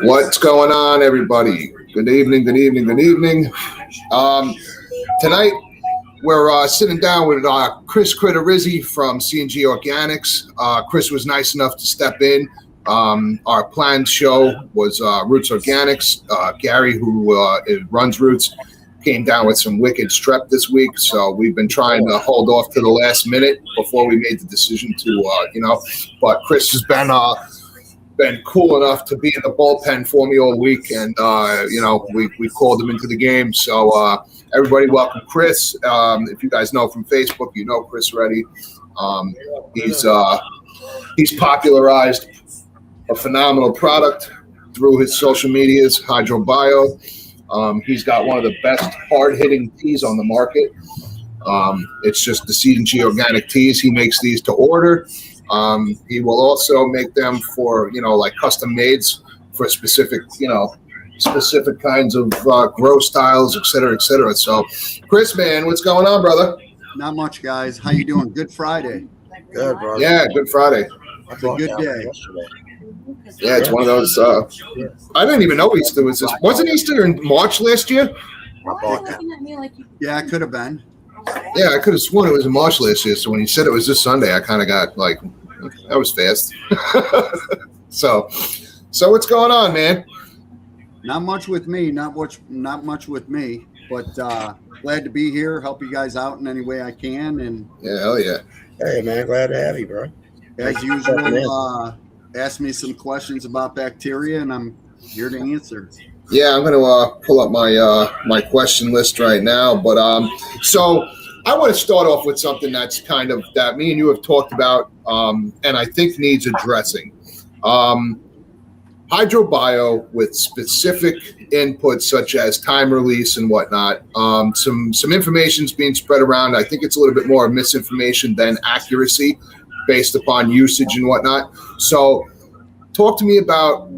What's going on, everybody? Good evening, good evening, good evening. Tonight, we're sitting down with Chris Criterizzi from C&G Organics. Chris was nice enough to step in. Our planned show was Roots Organics. Gary, who runs Roots, came down with some wicked strep this week, so we've been trying to hold off to the last minute before we made the decision to, but Chris has been cool enough to be in the bullpen for me all week, and we called him into the game. So everybody, welcome Chris. If you guys know from Facebook, you know Chris already. He's popularized a phenomenal product through his social medias, HydroBio. He's got one of the best hard-hitting teas on the market. It's just the C&G Organic teas. He makes these to order. He will also make them for, like custom mades for specific kinds of grow styles, et cetera, et cetera. So, Chris, man, what's going on, brother? Not much, guys. How you doing? Good Friday. Good, bro. Yeah, good Friday. It's a good day. Yeah, it's one of those. I didn't even know Easter was this. Wasn't Easter in March last year? Yeah, it could have been. Yeah, I could have sworn it was in March last year. So when he said it was this Sunday, I kind of got like, that was fast. So what's going on, man? Not much with me. Not much with me. But glad to be here. Help you guys out in any way I can. And yeah, hell yeah. Hey, man, glad to have you, bro. As usual, ask me some questions about bacteria, and I'm here to answer. Yeah, I'm going to pull up my question list right now. But so I want to start off with something that's kind of that me and you have talked about, and I think needs addressing. HydroBio with specific inputs such as time release and whatnot. Some information is being spread around. I think it's a little bit more misinformation than accuracy based upon usage and whatnot. So talk to me about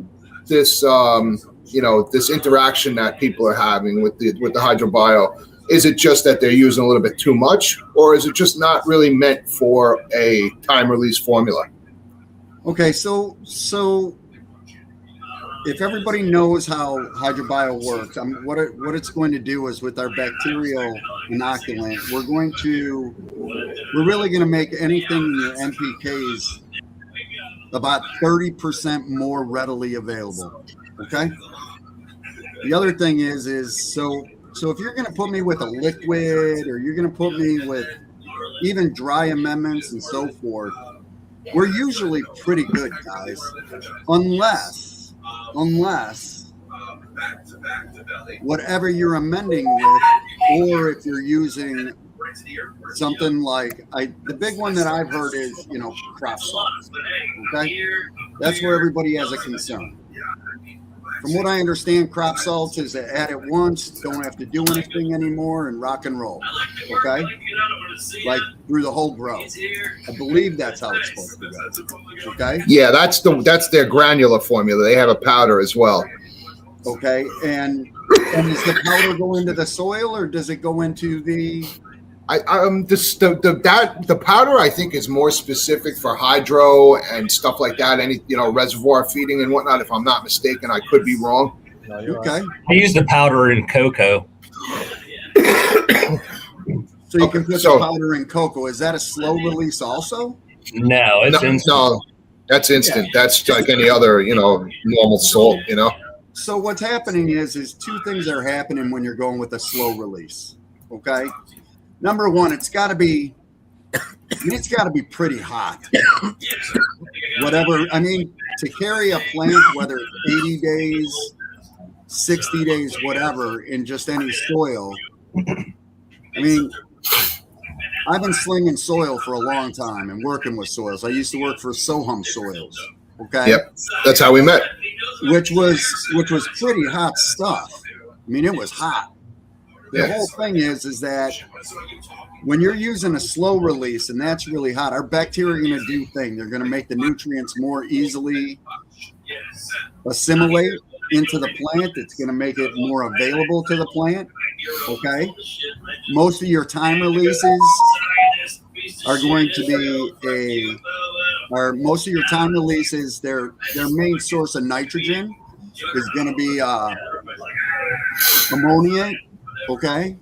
this, this interaction that people are having with the HydroBio. Is it just that they're using a little bit too much, or is it just not really meant for a time release formula? Okay, so if everybody knows how HydroBio works, what it's going to do is with our bacterial inoculant, we're really going to make anything in your NPKs about 30% more readily available. Okay. The other thing is so if you're going to put me with a liquid, or you're going to put me with even dry amendments and so forth, we're usually pretty good, guys, unless whatever you're amending with, or if you're using something like the big one that I've heard is crop salt. Okay, that's where everybody has a concern. From what I understand, crop salt is add it once, don't have to do anything anymore, and rock and roll. Okay, like through the whole grow. I believe that's how it's supposed to go. Okay. Yeah, that's their granular formula. They have a powder as well. Okay, and does the powder go into the soil, or does it go into the? The powder I think is more specific for hydro and stuff like that. Any reservoir feeding and whatnot. If I'm not mistaken, I could be wrong. No, okay. Right. I use the powder in cocoa. So you can put the powder in cocoa. Is that a slow release also? No, it's instant. No, that's instant. Yeah. That's like any other normal salt. So what's happening is two things are happening when you're going with a slow release. Okay. Number one, it's got to be pretty hot. Whatever. I mean, to carry a plant, whether it's 80 days, 60 days, whatever, in just any soil. I mean, I've been slinging soil for a long time and working with soils. I used to work for Sohum Soils. Okay. Yep. That's how we met. Which was pretty hot stuff. I mean, it was hot. The whole thing is that when you're using a slow release and that's really hot, our bacteria are going to do thing. They're going to make the nutrients more easily assimilate into the plant. It's going to make it more available to the plant. Okay. Most of your time releases are going to be most of your time releases, their main source of nitrogen is going to be ammonia. Okay.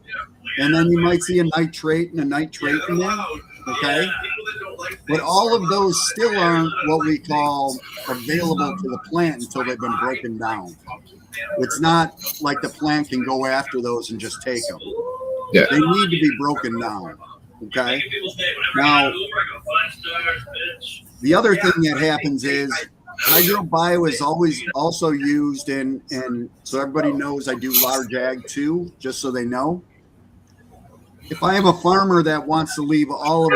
And then you might see a nitrate and a nitrate in there. Okay. But all of those still aren't what we call available to the plant until they've been broken down. It's not like the plant can go after those and just take them. Yeah. They need to be broken down. Okay. Now, the other thing that happens is hydrobio is always also used in, and so everybody knows I do large ag too, just so they know. If I have a farmer that wants to leave all of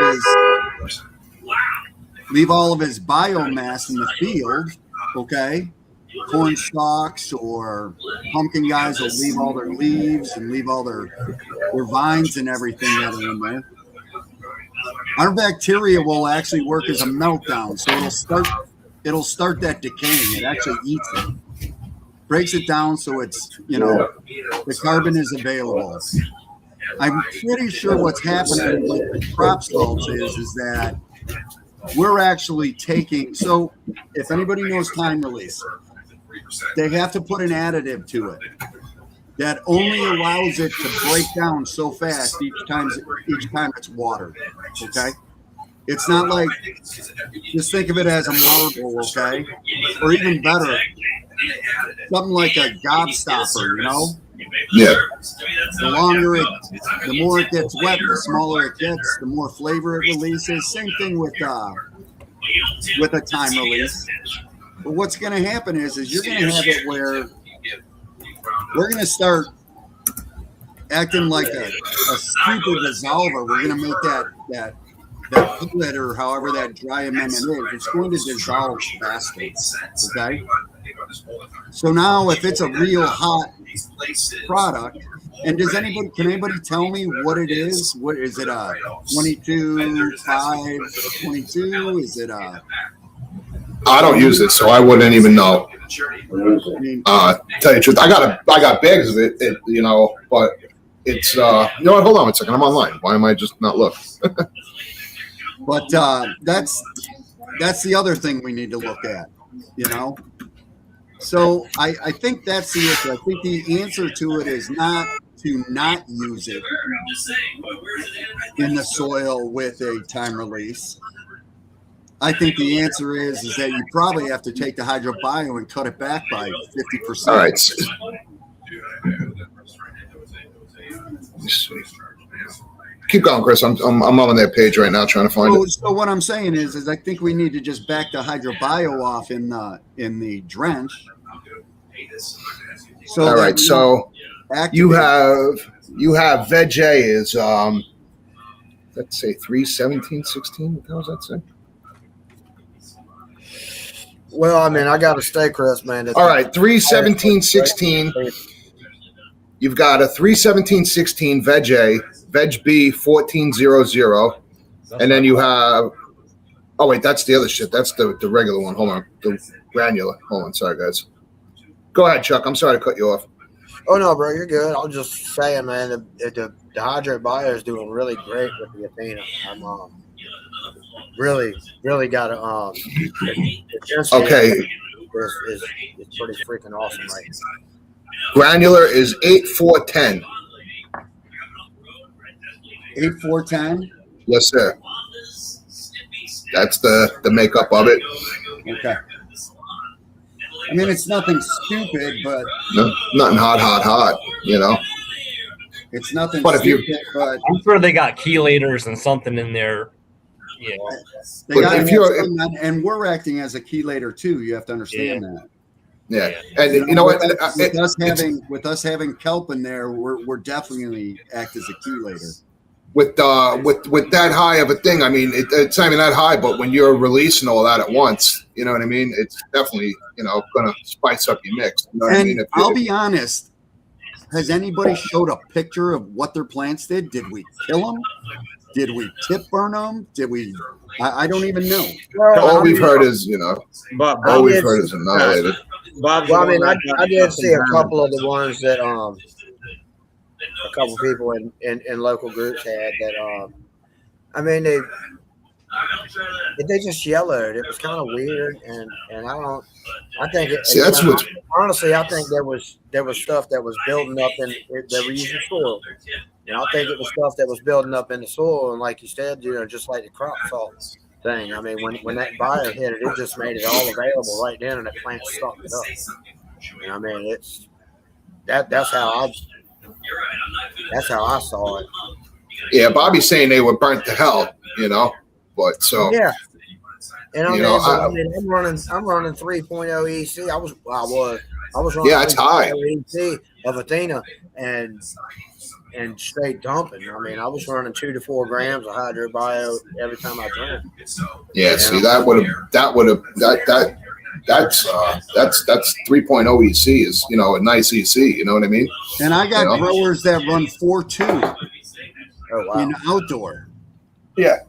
his biomass in the field, okay, corn stalks or pumpkin guys will leave all their leaves and leave all their vines and everything that are in there. Our bacteria will actually work as a meltdown, so it'll start that decaying. It actually eats it, breaks it down, so it's the carbon is available. I'm pretty sure what's happening with the crop salts is that we're actually taking. So if anybody knows time release, they have to put an additive to it that only allows it to break down so fast each time it's watered. Okay. It's not like, just think of it as a marble, okay? Or even better, something like a gobstopper, Yeah. The more it gets wet, the smaller it gets, the more flavor it releases. Same thing with a time release. But what's going to happen is you're going to have it where we're going to start acting like a stupid dissolver. We're going to make that pellet or however that dry amendment is, it's going to dissolve faster. Okay. So now if it's a real hot product, and can anybody tell me what it is? What is it? 22, 5, 22? Is it I don't use it, so I wouldn't even know. Tell you the truth, I got bags of it, but it's what? Hold on a second, I'm online. Why am I just not looking? But that's the other thing we need to look at, So I think that's the issue. I think the answer to it is not to not use it in the soil with a time release. I think the answer is that you probably have to take the hydrobio and cut it back by 50%. All right. Keep going, Chris. I'm on their page right now trying to find it. So what I'm saying is I think we need to just back the hydrobio off in the drench. So all right. So you have veg A is let's say 31716. What the hell does that say? Well, I mean, I got to stay, Chris, man. All right, 31716. You've got a 31716 veg A, veg B 1400, and then you have. Oh wait, that's the other shit. That's the regular one. Hold on, the granular. Hold on, sorry guys. Go ahead, Chuck. I'm sorry to cut you off. Oh no, bro, you're good. I'm just saying, man, the hydrobio is doing really great with the Athena. I'm really got to okay. Is pretty freaking awesome right now. Granular is 8410. 8410. Yes, sir. That's the makeup of it. Okay. I mean, it's nothing stupid, but nothing hot. It's nothing but stupid, but I'm sure they got chelators and something in there. Yeah. And we're acting as a chelator too. You have to understand that. Yeah, and you know what? With us having kelp in there, we're definitely act as a chelator. With that high of a thing, I mean, it's not even that high, but when you're releasing all that at once, you know what I mean? It's definitely going to spice up your mix. You know what I mean? I'll be honest. Has anybody showed a picture of what their plants did? Did we kill them? Did we tip burn them? Did we? I don't even know. All we've heard is, all we've heard is annihilated. Bob's Well, I the mean, one I got did up see a and couple of the ones that a couple people in local groups had that I mean they just yellowed. It was kind of weird, and I think See, that's what's honestly I think there was stuff that was building up in that were using soil. And I think it was stuff that was building up in the soil, and like you said, just like the crop salt thing. I mean, when that bio hit it, it just made it all available right then, and the plant sucked it up. And I mean, that's how I saw it. yeah. Bobby's saying they were burnt to hell, but so Yeah. And I you mean, know, I'm running 3.0 EC. I was running yeah, it's high. 3.0 EC of Athena and straight dumping. I mean, I was running 2 to 4 grams of hydrobio every time I drank. Yeah, see, that's 3.0 EC is a nice EC. You know what I mean? And I got growers that run 4.2 in outdoor. Yeah.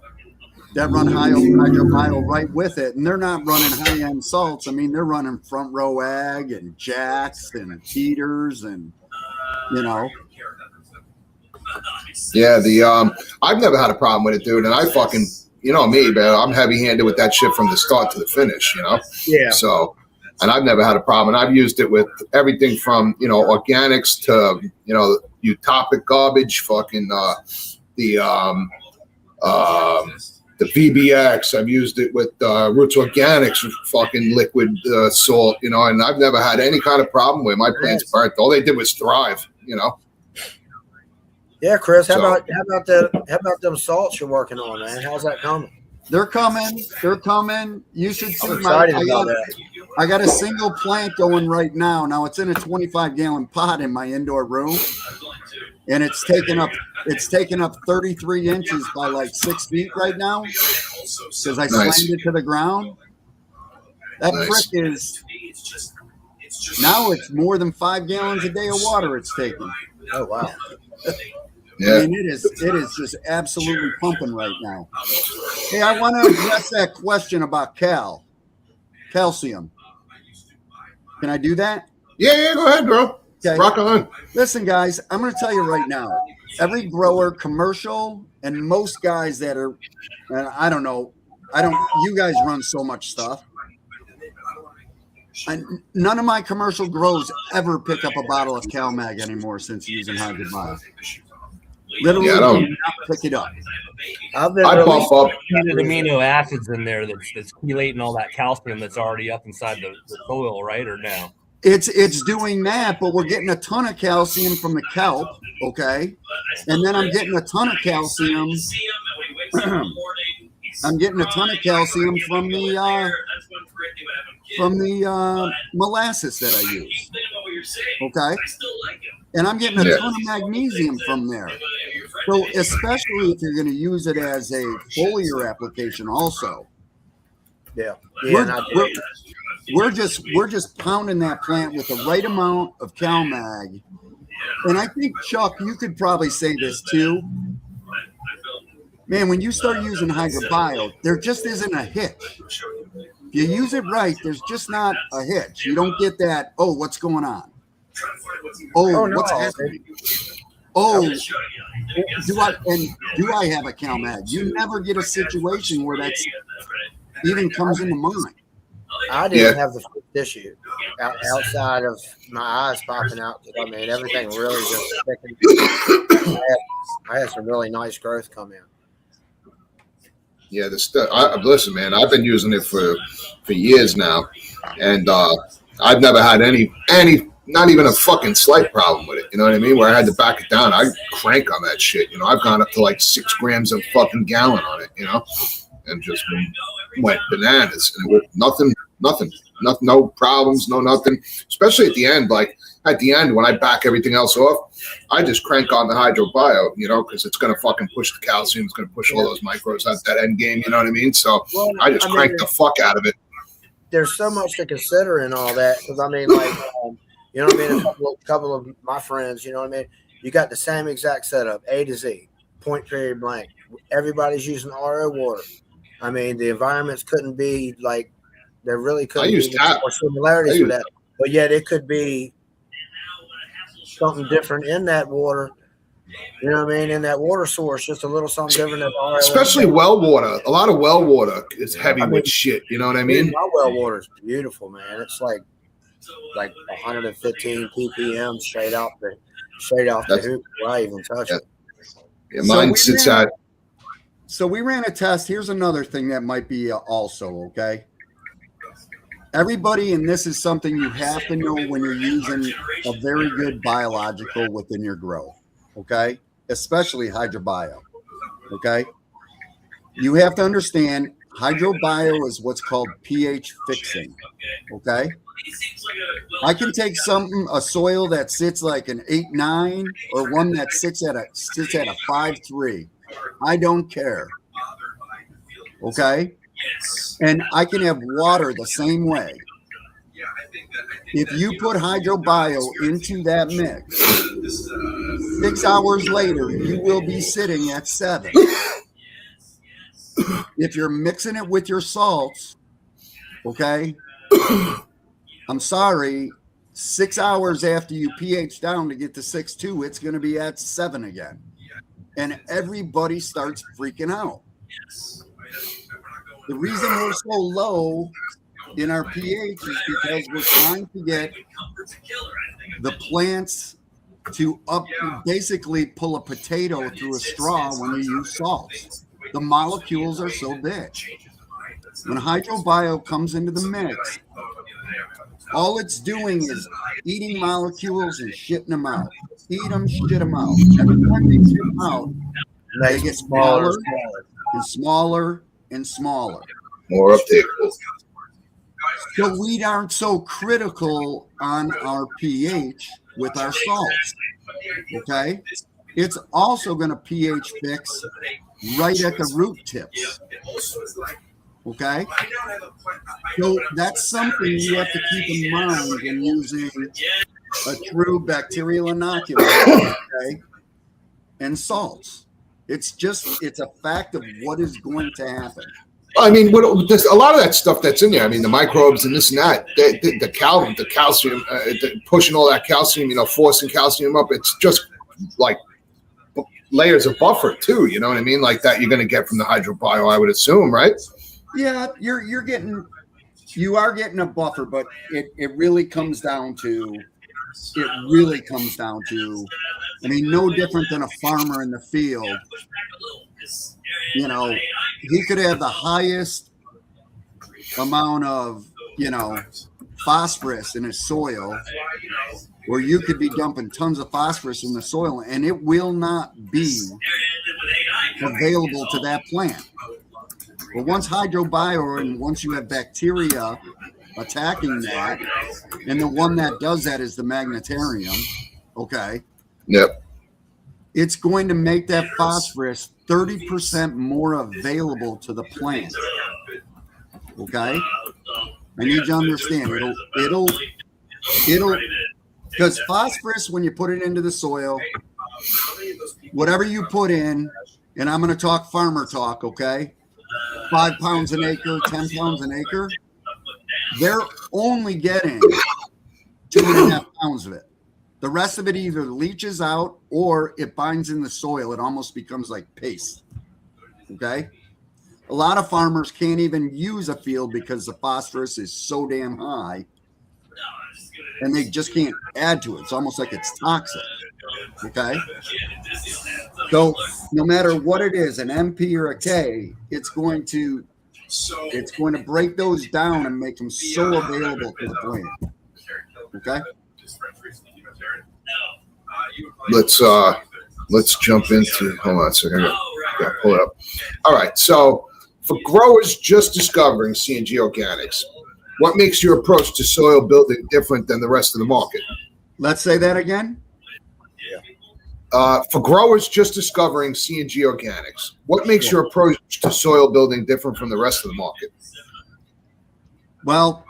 That run hydrobio right with it, and they're not running high end salts. I mean, they're running front row ag and jacks and heaters and Yeah, I've never had a problem with it, dude. And I fucking, me, man, I'm heavy handed with that shit from the start to the finish, Yeah. So, and I've never had a problem. And I've used it with everything from, organics to, utopic garbage, fucking, the VBX. I've used it with Roots Organics, fucking liquid salt, and I've never had any kind of problem with my plants burnt. All they did was thrive, Yeah, Chris. How about them salts you're working on, man? How's that coming? They're coming. You should see I'm excited about that. I got a single plant going right now. Now it's in a 25-gallon pot in my indoor room, and it's taken up 33 inches by like 6 feet right now because I slammed it to the ground. That prick is now it's more than 5 gallons a day of water it's taking. Oh wow. Yeah. I mean, it is just absolutely pumping right now. Hey, I want to address that question about calcium. Can I do that? Yeah, go ahead, bro. Okay. Rock on. Listen, guys, I'm going to tell you right now, every grower, commercial, and most guys that are, and you guys run so much stuff. None of my commercial grows ever pick up a bottle of CalMag anymore since using hydrobio. Literally, do not pick it up. I puff up amino acids in there that's chelating all that calcium that's already up inside the soil, right? Or no? It's doing that, but we're getting a ton of calcium from the kelp, okay? And then I'm getting a ton of calcium. I'm getting a ton of calcium from the molasses that I use. Okay, and I'm getting a ton of magnesium from there. So especially if you're going to use it as a foliar application, also. Yeah. We're just pounding that plant with the right amount of CalMag. And I think, Chuck, you could probably say this too. Man, when you start using hydrobio, there just isn't a hitch. If you use it right, there's just not a hitch. You don't get that, oh, what's going on? Oh, what's happening? Oh, do I have a CalMag? You never get a situation where that's even comes into mind. I didn't have the issue outside of my eyes popping out. I mean, everything really just thickened. I had some really nice growth come in. Yeah, listen, man, I've been using it for years now, and I've never had any, not even a fucking slight problem with it. You know what I mean? Where I had to back it down, I crank on that shit. I've gone up to like 6 grams of fucking gallon on it. And just went bananas, and it was nothing, no problems, no nothing. Especially at the end, like at the end when I back everything else off, I just crank on the hydrobio, because it's gonna fucking push the calcium, it's gonna push all those micros out that end game. You know what I mean? So I just crank the fuck out of it. There's so much to consider in all that because I mean, like, you know what I mean. A couple of my friends, you know what I mean. You got the same exact setup, A to Z, point period blank. Everybody's using RO water. I mean, the environments couldn't be like there really couldn't be more similarities with that. but yet it could be something different in that water. You know what I mean? In that water source, just a little something different than RO. Especially well water. A lot of well water is heavy with shit. You know what I mean? My well water is beautiful, man. It's like 115 ppm straight off the hoop before I even touch it. Yeah, mine sits at. So we ran a test. Here's another thing that might be also okay. Everybody, and this is something you have to know when you're using a very good biological within your grow, okay? Especially hydrobio, okay? You have to understand hydrobio is what's called pH fixing, okay? I can take a soil that sits like an 8.9 or one that sits at a 5.3. I don't care, okay? And I can have water the same way. If you put hydrobio into that mix, 6 hours later, you will be sitting at 7. If you're mixing it with your salts, okay, I'm sorry, 6 hours after you pH down to get to 6.2, it's going to be at 7 again. And everybody starts freaking out. The reason we're so low in our pH is because we're trying to get the plants to basically pull a potato through a straw when you use salts. The molecules are so big. When hydrobio comes into the mix, all it's doing is eating molecules and shitting them out. Eat them, shit them out. Every time they shit them out, they get smaller and smaller and smaller. More uptake. So we aren't so critical on our pH with our salts. Okay? It's also going to pH fix right at the root tips. Okay? So that's something you have to keep in mind when using a true bacterial inoculant, okay? And salts. It's a fact of what is going to happen. I mean, there's a lot of that stuff that's in there. I mean, the microbes and this and that, the calcium, pushing all that calcium, forcing calcium up. It's just like layers of buffer too. You know what I mean? Like that you're going to get from the hydrobio, I would assume, right? Yeah, you are getting a buffer, but it really comes down to. I mean, no different than a farmer in the field. He could have the highest amount of, phosphorus in his soil, or you could be dumping tons of phosphorus in the soil, and it will not be available to that plant. But once hydrobio and once you have bacteria attacking that, and the one that does that is the magnetarium, okay? Yep. It's going to make that phosphorus 30% more available to the plant. Okay? I need you to understand. It'll because phosphorus, when you put it into the soil, whatever you put in, and I'm going to talk farmer talk, okay? 5 pounds an acre, 10 pounds an acre, they're only getting 2.5 pounds of it. The rest of it either leaches out or it binds in the soil. It almost becomes like paste. Okay? A lot of farmers can't even use a field because the phosphorus is so damn high and they just can't add to it. It's almost like it's toxic. Okay? So no matter what it is, an MP or a K, it's going to break those down and make them so available to the plant. Okay? Let's jump into. Hold on a second. Gotta pull it up. All right. So, for growers just discovering C&G Organics, what makes your approach to soil building different than the rest of the market? Let's say that again. For growers just discovering C&G Organics, what makes your approach to soil building different from the rest of the market? Well,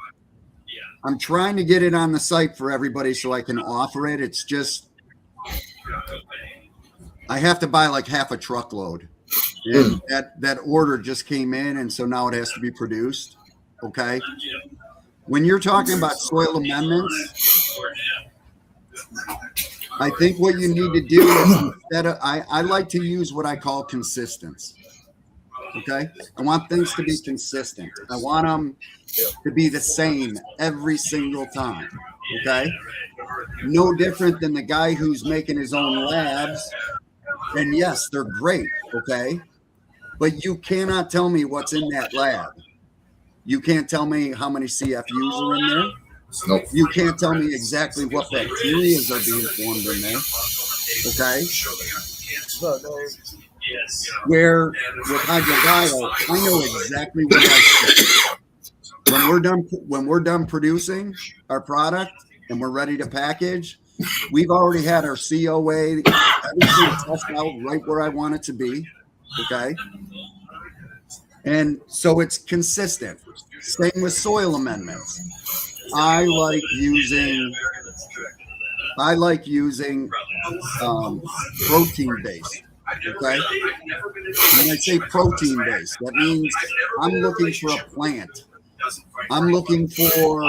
I'm trying to get it on the site for everybody so I can offer it. It's just I have to buy like half a truckload. And that order just came in, and so now it has to be produced. Okay. when you're talking about soil amendments, I think what you need to do is instead of, I like to use what I call consistency. Okay. I want things to be consistent. I want them to be the same every single time. Okay. No different than the guy who's making his own labs. And yes, they're great. Okay. But you cannot tell me what's in that lab. You can't tell me how many CFUs are in there. Nope. You can't tell me exactly what bacteria are being formed in there. Okay. Where with hydrobio, I know exactly what I see. When we're done producing our product and we're ready to package, we've already had our COA, everything tested out right where I want it to be. Okay. And so it's consistent. Same with soil amendments. I like using protein based. Okay. When I say protein based, that means I'm looking for a plant. I'm looking for,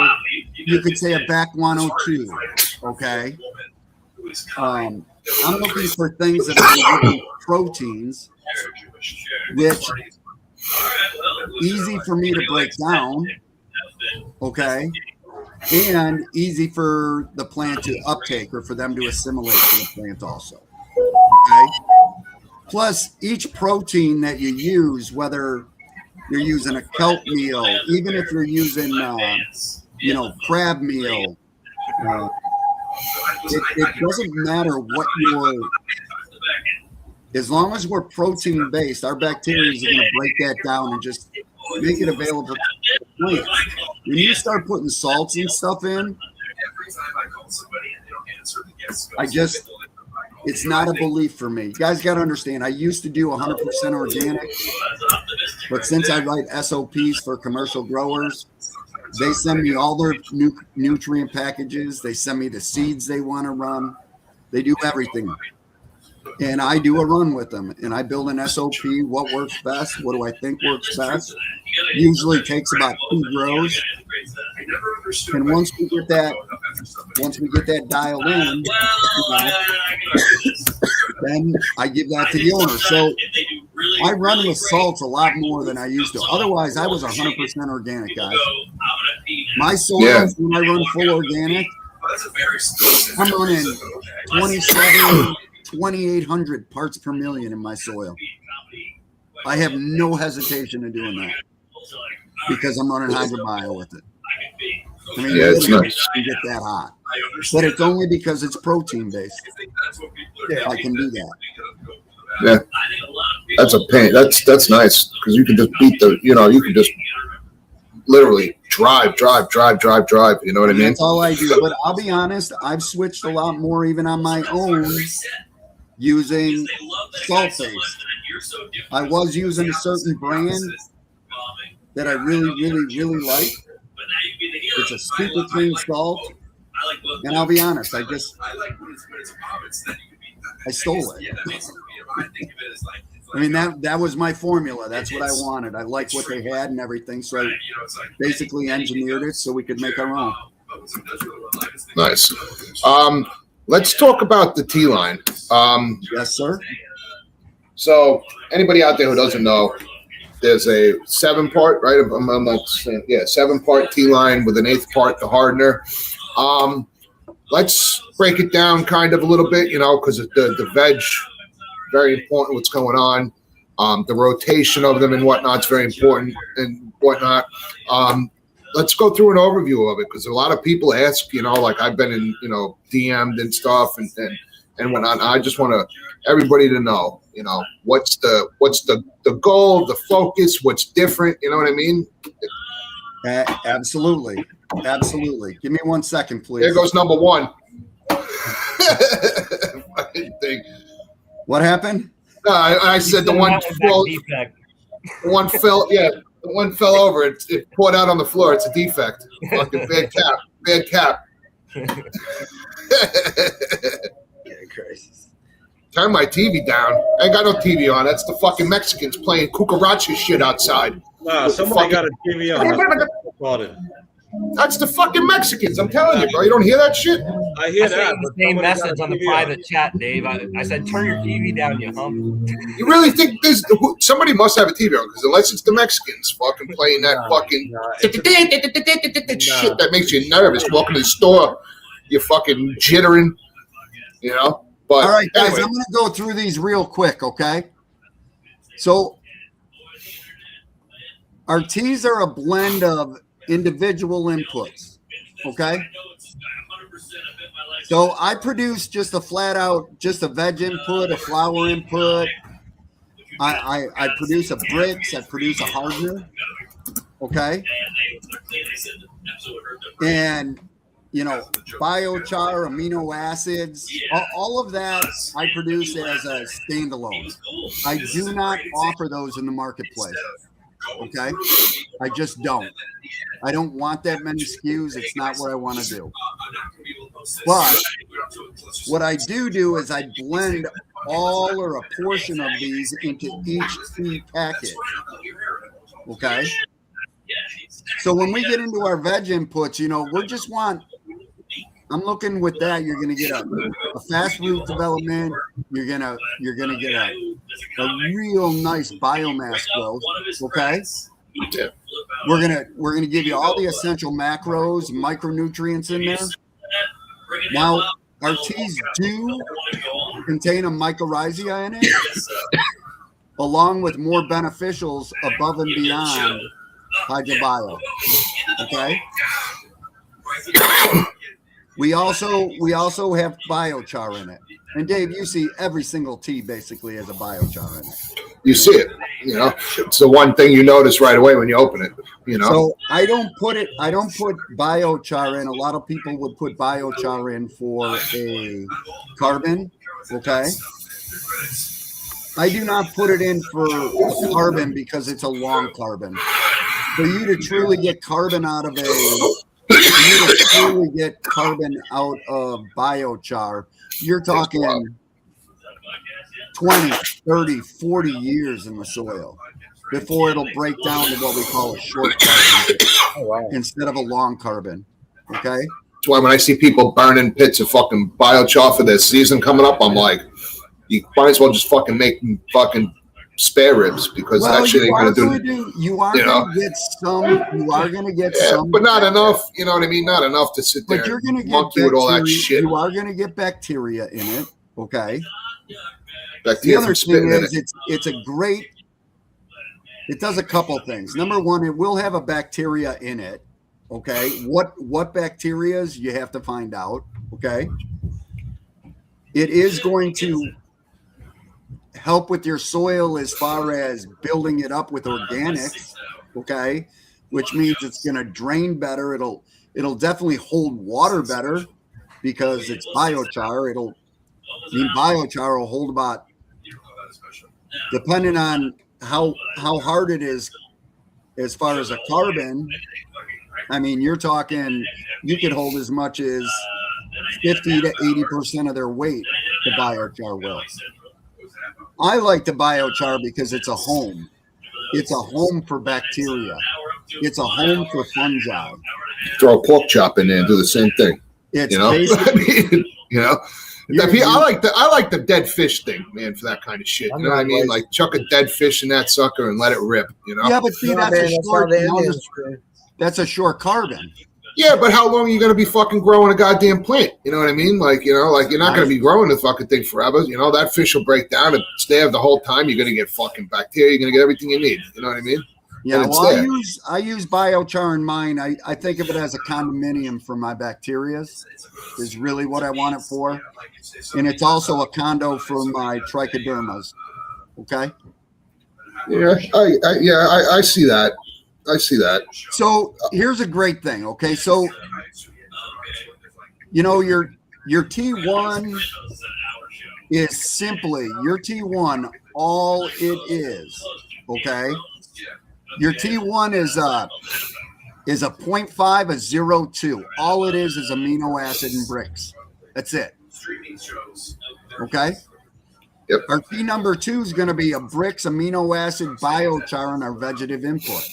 you could say, a BAC 102. Okay. I'm looking for things that are proteins, which easy for me to break down. Okay. And easy for the plant to uptake or for them to assimilate to the plant also. Okay. Plus, each protein that you use, whether you're using a kelp meal, even if you're using, crab meal, it doesn't matter what as long as we're protein based, our bacteria is going to break that down and just make it available to plants. When you start putting salts and stuff in, it's not a belief for me. You guys got to understand, I used to do 100% organic, but since I write SOPs for commercial growers, they send me all their nutrient packages. They send me the seeds they want to run. They do everything. And I do a run with them, and I build an SOP, what works best, what do I think works best. Usually takes about 2 grows. And once we get that dialed in, then I give that to the owner. So I run with salts a lot more than I used to. Otherwise, I was 100% organic, guys. My soils, when I run full organic, I'm running 2,800 parts per million in my soil. I have no hesitation in doing that because I'm running hydrobio with it. I mean, it's nice. You get that hot, but it's only because it's protein based. I can do that. Yeah, that's a pain. That's nice because you can just beat you can just literally drive. You know what I mean? That's all I do. But I'll be honest, I've switched a lot more even on my own using salt based. I was using a certain brand that I really like. It's a super clean salt. And I'll be honest, I stole it. I mean, that was my formula. That's what I wanted. I liked what they had and everything. So I basically engineered it so we could make our own. Nice. Let's talk about the tea line. Yes, sir. So anybody out there who doesn't know, there's a 7-part, right? I'm not saying, 7-part tea line with an 8th part, the hardener. Let's break it down kind of a little bit, because the veg, very important what's going on. The rotation of them and whatnot's very important and whatnot. Let's go through an overview of it because a lot of people ask, like I've been in, DM'd and stuff and whatnot. I just want everybody to know, what's the goal, the focus, what's different. You know what I mean? Absolutely. Give me 1 second, please. There goes number 1. What happened? I said the one fell. The one fell over. It poured out on the floor. It's a defect. Fucking bad cap. Crazy. Turn my TV down. I ain't got no TV on. That's the fucking Mexicans playing cucaracha shit outside. Nah, somebody got a TV on. That's the fucking Mexicans. I'm telling you, bro. You don't hear that shit? I hear I that. sent you but the same somebody got message a on the TV private chat, Dave. I said, turn your TV down, you hump. You really think there's somebody must have a TV on? Because unless it's the Mexicans fucking playing that fucking shit that makes you nervous. Walking to the store, you're fucking jittering, you know. But All right, guys, anyway. I'm going to go through these real quick, okay? So our teas are a blend of individual inputs, okay? So I produce just a flat out, just a veg input, a flour input. I produce a Brix, I produce a hardener, okay? And, you know, biochar, amino acids, all of that I produce as a standalone. I do not offer those in the marketplace, okay? I just don't. I don't want that many SKUs. It's not what I want to do. But what I do is I blend all or a portion of these into each tea packet. Okay. So when we get into our veg inputs, you know, I'm looking with that. You're going to get a fast root development. You're going to get a real nice biomass growth. Okay. Yeah. We're gonna give you all the essential macros, micronutrients in there. Now, our teas do contain a mycorrhiza in it, along with more beneficials above and beyond hydrobio. Okay. We also have biochar in it. And Dave, you see every single tea basically has a biochar in it. You see it, you know. It's the one thing you notice right away when you open it, you know. So I don't put biochar in. A lot of people would put biochar in for a carbon. Okay. I do not put it in for a carbon because it's a long carbon. For you to truly get carbon out of biochar, you're talking 20, 30, 40 years in the soil before it'll break down to what we call a short carbon instead of a long carbon. Okay. That's why when I see people burning pits of fucking biochar for their season coming up, I'm like, you might as well just fucking make fucking spare ribs because that shit ain't gonna do. You are gonna get some, but not enough. You know what I mean? Not enough to sit there. But you're gonna get monkey with all that shit. You are gonna get bacteria in it. Okay. Bacteria the other thing is it does a couple things. Number one, it will have a bacteria in it. Okay. What bacterias you have to find out. Okay. It is going to help with your soil as far as building it up with organics. Okay. Which means it's going to drain better. It'll definitely hold water better because it's biochar. Biochar will hold about, depending on how hard it is as far as a carbon. I mean, you're talking, you could hold as much as 50 to 80% of their weight, the biochar will. I like the biochar because it's a home. It's a home for bacteria. It's a home for fungi. Throw a pork chop in there and do the same thing. It's I like the dead fish thing, man, for that kind of shit. You know what I mean? Like chuck a dead fish in that sucker and let it rip. You know? Yeah, but see, that's a short carbon. Yeah, but how long are you going to be fucking growing a goddamn plant? You know what I mean? Like, you know, like you're not going to be growing the fucking thing forever. You know, that fish will break down and stay there the whole time. You're going to get fucking bacteria. You're going to get everything you need. You know what I mean? Yeah, well, I use biochar in mine. I think of it as a condominium for my bacteria is really what I want it for. And it's also a condo for my trichodermas. Okay? Yeah, I see that. I see that. So here's a great thing. Okay, so you know your T1 is simply your T1. All it is, okay. Your T1 is a 0.5, a 0.2. All it is amino acid and Brix. That's it. Okay. Yep. Our T number 2 is going to be a Brix, amino acid, biochar, and our vegetative input.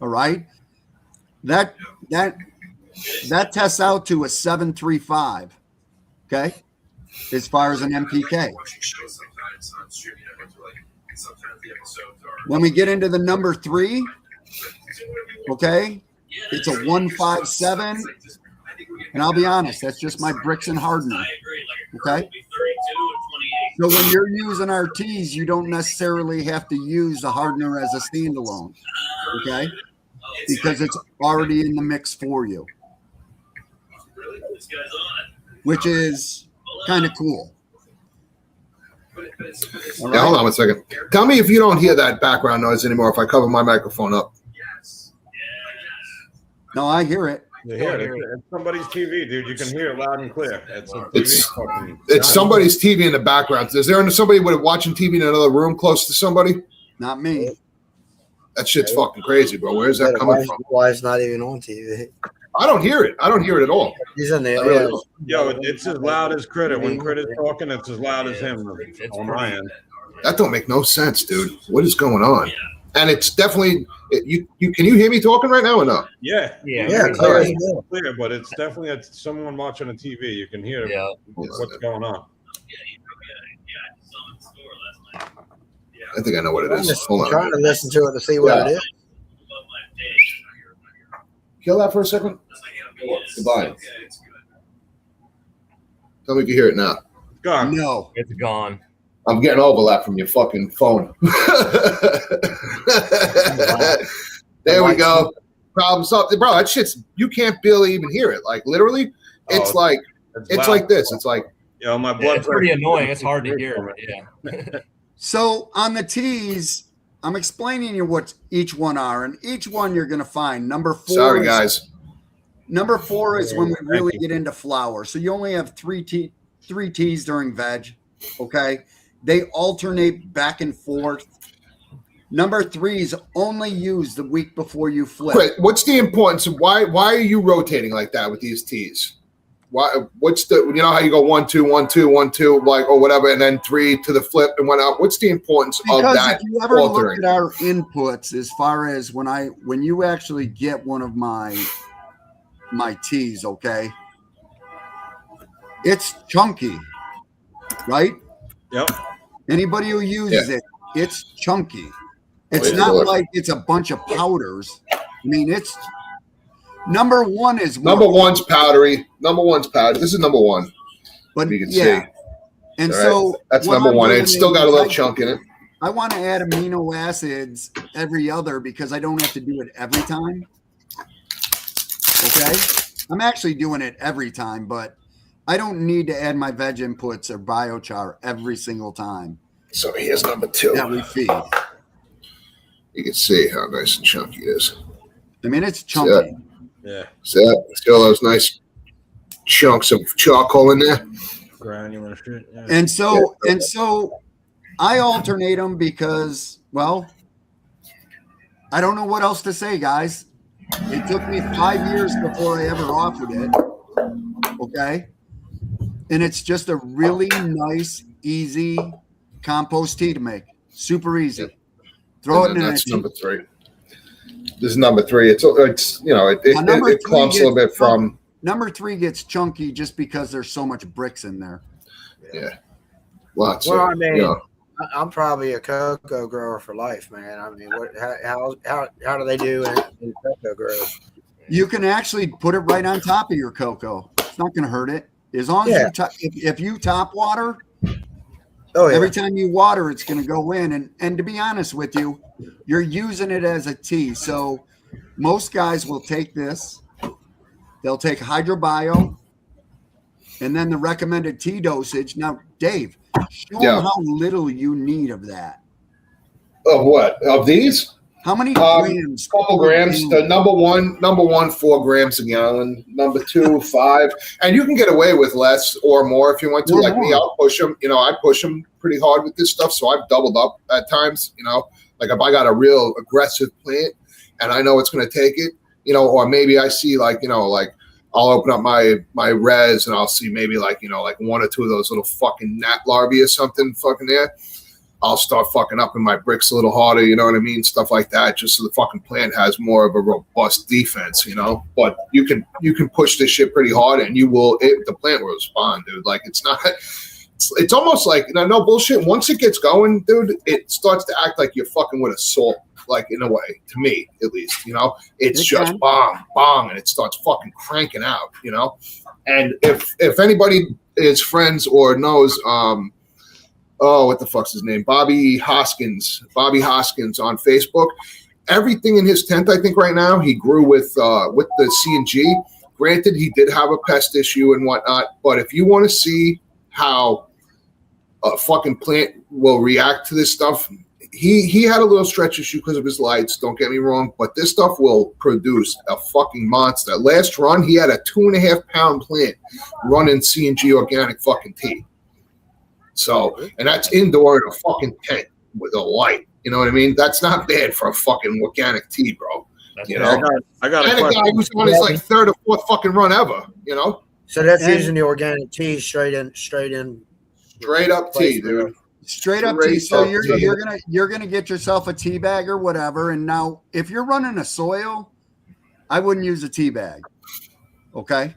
All right. That that tests out to a 7.35. Okay, as far as an MPK. When we get into the number 3, okay, it's a 1.57. And I'll be honest, that's just my bricks and hardener. Okay. So when you're using our teas, you don't necessarily have to use the hardener as a standalone. Okay. Because it's already in the mix for you, which is kind of cool. Right. Yeah, hold on one second. Tell me if you don't hear that background noise anymore if I cover my microphone up. No, I hear it. You hear it. It's somebody's TV, dude. You can hear it loud and clear. It's somebody's TV in the background. Is there somebody watching TV in another room close to somebody? Not me. That shit's fucking crazy, bro. Where's that coming from? Why it's not even on TV? I don't hear it. I don't hear it at all. He's in there. Really Yo, it's as loud as Critter. When Critter's talking, it's as loud as him on my end. That don't make no sense, dude. What is going on? And it's definitely you. Can you hear me talking right now or no? Yeah. Clear, but it's definitely someone watching a TV. You can hear what's going on. I think I know what it is. Hold on. Trying to listen to it to see what it is. Kill that for a second. Goodbye. Tell me if you hear it now. Gone. No, It's gone. I'm getting overlap from your fucking phone. There we go. Problem solved. Bro, that shit's, you can't barely even hear it. Like literally, it's like this. It's like, my blood. It's pretty annoying. It's hard to hear. Yeah. So on the teas, I'm explaining you what each one are, and each one you're going to find. Number 4. Sorry, guys. Number 4 is when we really get into flour. So you only have 3 teas during veg. Okay. They alternate back and forth. Number 3 is only used the week before you flip. Wait, what's the importance of why are you rotating like that with these teas? Why? What's the, you know how you go 1 2 1 2 1 2 like or whatever, and then 3 to the flip and whatnot? What's the importance of that? Because if you ever altering? look at our inputs, as far as when you actually get one of my teas, okay, it's chunky, right? Yep. Anybody who uses it, it's chunky. It's not like it's a bunch of powders. I mean, it's number 1 is number one's powdery. Number 1's powdery. This is number 1. But you can see. And right. so that's number 1. It's still got a little chunk in it. I want to add amino acids every other because I don't have to do it every time. Okay. I'm actually doing it every time, but I don't need to add my veg inputs or biochar every single time. So here's number 2. That we feed. You can see how nice and chunky it is. I mean, it's chunky. Yeah. See all those nice chunks of charcoal in there? Granular shit. Yeah. And so I alternate them because, well, I don't know what else to say, guys. It took me 5 years before I ever offered it. Okay. And it's just a really nice, easy compost tea to make. Super easy. Throw it in. That's number 3. This is number 3. It's it clumps a little bit from. Number 3 gets chunky just because there's so much bricks in there. Yeah. Lots. Well, I mean, I'm probably a cocoa grower for life, man. I mean, how do they do in cocoa growers? You can actually put it right on top of your cocoa. It's not going to hurt it. As long as if you top water, every time you water, it's going to go in. And to be honest with you, you're using it as a tea. So most guys will take this. They'll take HydroBio and then the recommended tea dosage. Now, Dave, show them how little you need of that. Of what? Of these? How many grams? Couple grams. The number one, 4 grams a gallon. Number 2, 5. And you can get away with less or more if you want to. Like me, I'll push them. I push them pretty hard with this stuff. So I've doubled up at times. Like if I got a real aggressive plant and I know it's going to take it, or maybe I see like I'll open up my res and I'll see maybe like 1 or 2 of those little fucking gnat larvae or something fucking there. I'll start fucking up in my bricks a little harder, you know what I mean? Stuff like that, just so the fucking plant has more of a robust defense, you know? But you can push this shit pretty hard and the plant will respond, dude. Like, it's not, it's almost like, no bullshit. Once it gets going, dude, it starts to act like you're fucking with a salt, like, in a way, to me, at least, you know? It's just bong, bong, and it starts fucking cranking out, you know? And if anybody is friends or knows, what the fuck's his name? Bobby Hoskins on Facebook. Everything in his tent, I think right now, he grew with the C&G. Granted, he did have a pest issue and whatnot, but if you want to see how a fucking plant will react to this stuff, he had a little stretch issue because of his lights, don't get me wrong, but this stuff will produce a fucking monster. Last run, he had a 2.5 pound plant running C&G organic fucking tea. So, and that's indoor in a fucking tent with a light. You know what I mean? That's not bad for a fucking organic tea, bro. That's you know? I got and a guy who's on his like third or fourth fucking run ever, you know? So that's using the organic tea straight in. Straight up tea, dude. Straight up tea. So you're gonna get yourself a tea bag or whatever. And now if you're running a soil, I wouldn't use a tea bag. Okay.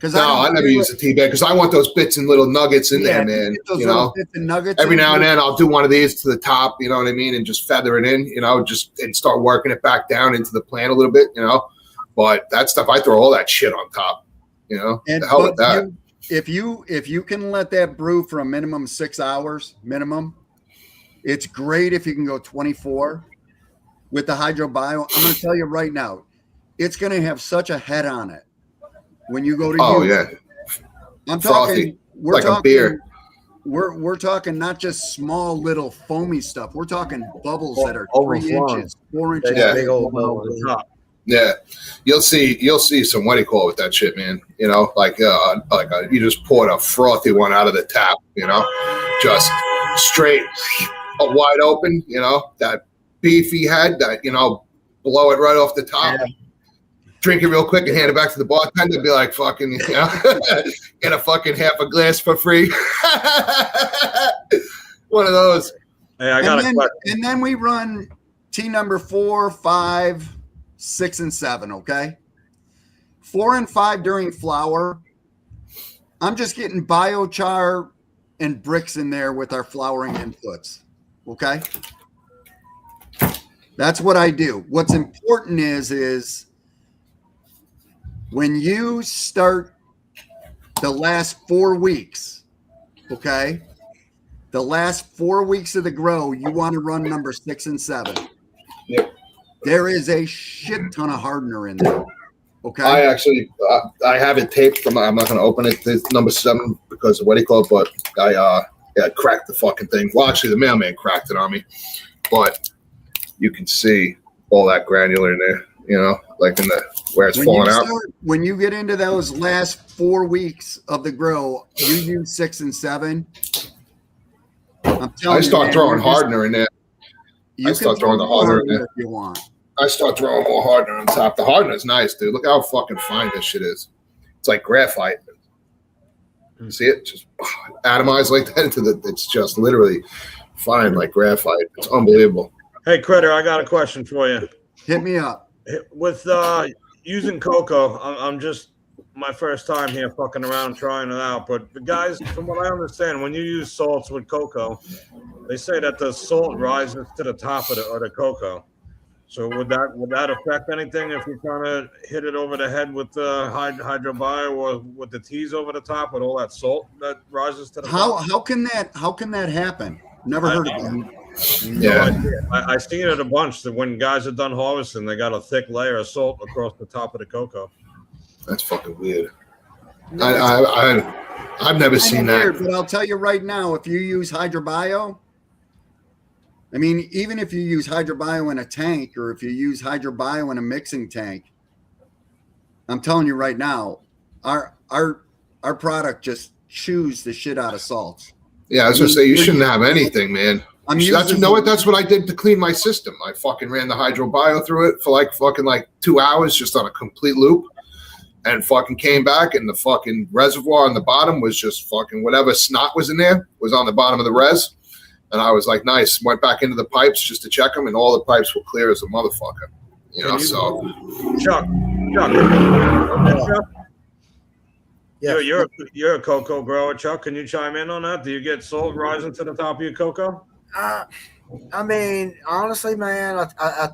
I never use a tea bag because I want those bits and little nuggets in there, man. You know, bits and nuggets every now and then I'll do one of these to the top, you know what I mean, and just feather it in, you know, and start working it back down into the plant a little bit, you know. But that stuff, I throw all that shit on top, you know. And the hell with that. If you can let that brew for a minimum 6 hours minimum, it's great if you can go 24 with the hydrobio. I'm going to tell you right now, it's going to have such a head on it. When you go to I'm talking we're like talking a beer. We're talking not just small little foamy stuff. We're talking bubbles that are 3 inches, 4 inches. Yeah. Big old bubbles. Yeah, you'll see some what do you call it with that shit, man. You know, you just poured a frothy one out of the tap. You know, just straight, wide open. You know, that beefy head that blow it right off the top. Yeah. Drink it real quick and hand it back to the bartender. Be like, fucking, get a fucking half a glass for free. One of those. Hey, I got a question. And then we run tea number 4, 5, 6, and 7. Okay, 4 and 5 during flower. I'm just getting biochar and bricks in there with our flowering inputs. Okay, that's what I do. What's important is when you start the last 4 weeks, okay, the last 4 weeks of the grow, you want to run number 6 and 7. Yep. There is a shit ton of hardener in there. Okay. I actually, I have it taped. I'm not going to open it. It's number 7 because of what do you call it? But I cracked the fucking thing. Well, actually, the mailman cracked it on me. But you can see all that granular in there. You know, like in the where it's falling out. When you get into those last 4 weeks of the grow, you use 6 and 7. I'm telling I start you, throwing hardener in there. I start throwing the hardener in there if you want. I start throwing more hardener on top. The hardener is nice, dude. Look how fucking fine this shit is. It's like graphite. You see it? Just atomized like that into the. It's just literally fine like graphite. It's unbelievable. Hey, Critter, I got a question for you. Hit me up. With using cocoa, I'm just my first time here fucking around trying it out. But the guys, from what I understand, when you use salts with cocoa, they say that the salt rises to the top of the cocoa. So would that affect anything if you're trying to hit it over the head with the hydrobio or with the teas over the top with all that salt that rises to the top? How can that happen? Never heard of that. Yeah, I seen it a bunch. That when guys are done harvesting, they got a thick layer of salt across the top of the cocoa. That's fucking weird. I've never seen that. But I'll tell you right now, if you use hydrobio, I mean, even if you use hydrobio in a tank or if you use hydrobio in a mixing tank, I'm telling you right now, our product just chews the shit out of salts. Yeah, I was gonna say you shouldn't have anything, man. That's what I did to clean my system. I fucking ran the hydrobio through it for like 2 hours just on a complete loop, and fucking came back, and the fucking reservoir on the bottom was just fucking whatever snot was in there was on the bottom of the res, And I was like, nice. Went back into the pipes just to check them, and all the pipes were clear as a motherfucker. You know, so. Chuck. Yeah. You're a cocoa grower, Chuck. Can you chime in on that? Do you get salt rising to the top of your cocoa? I mean, honestly, man, I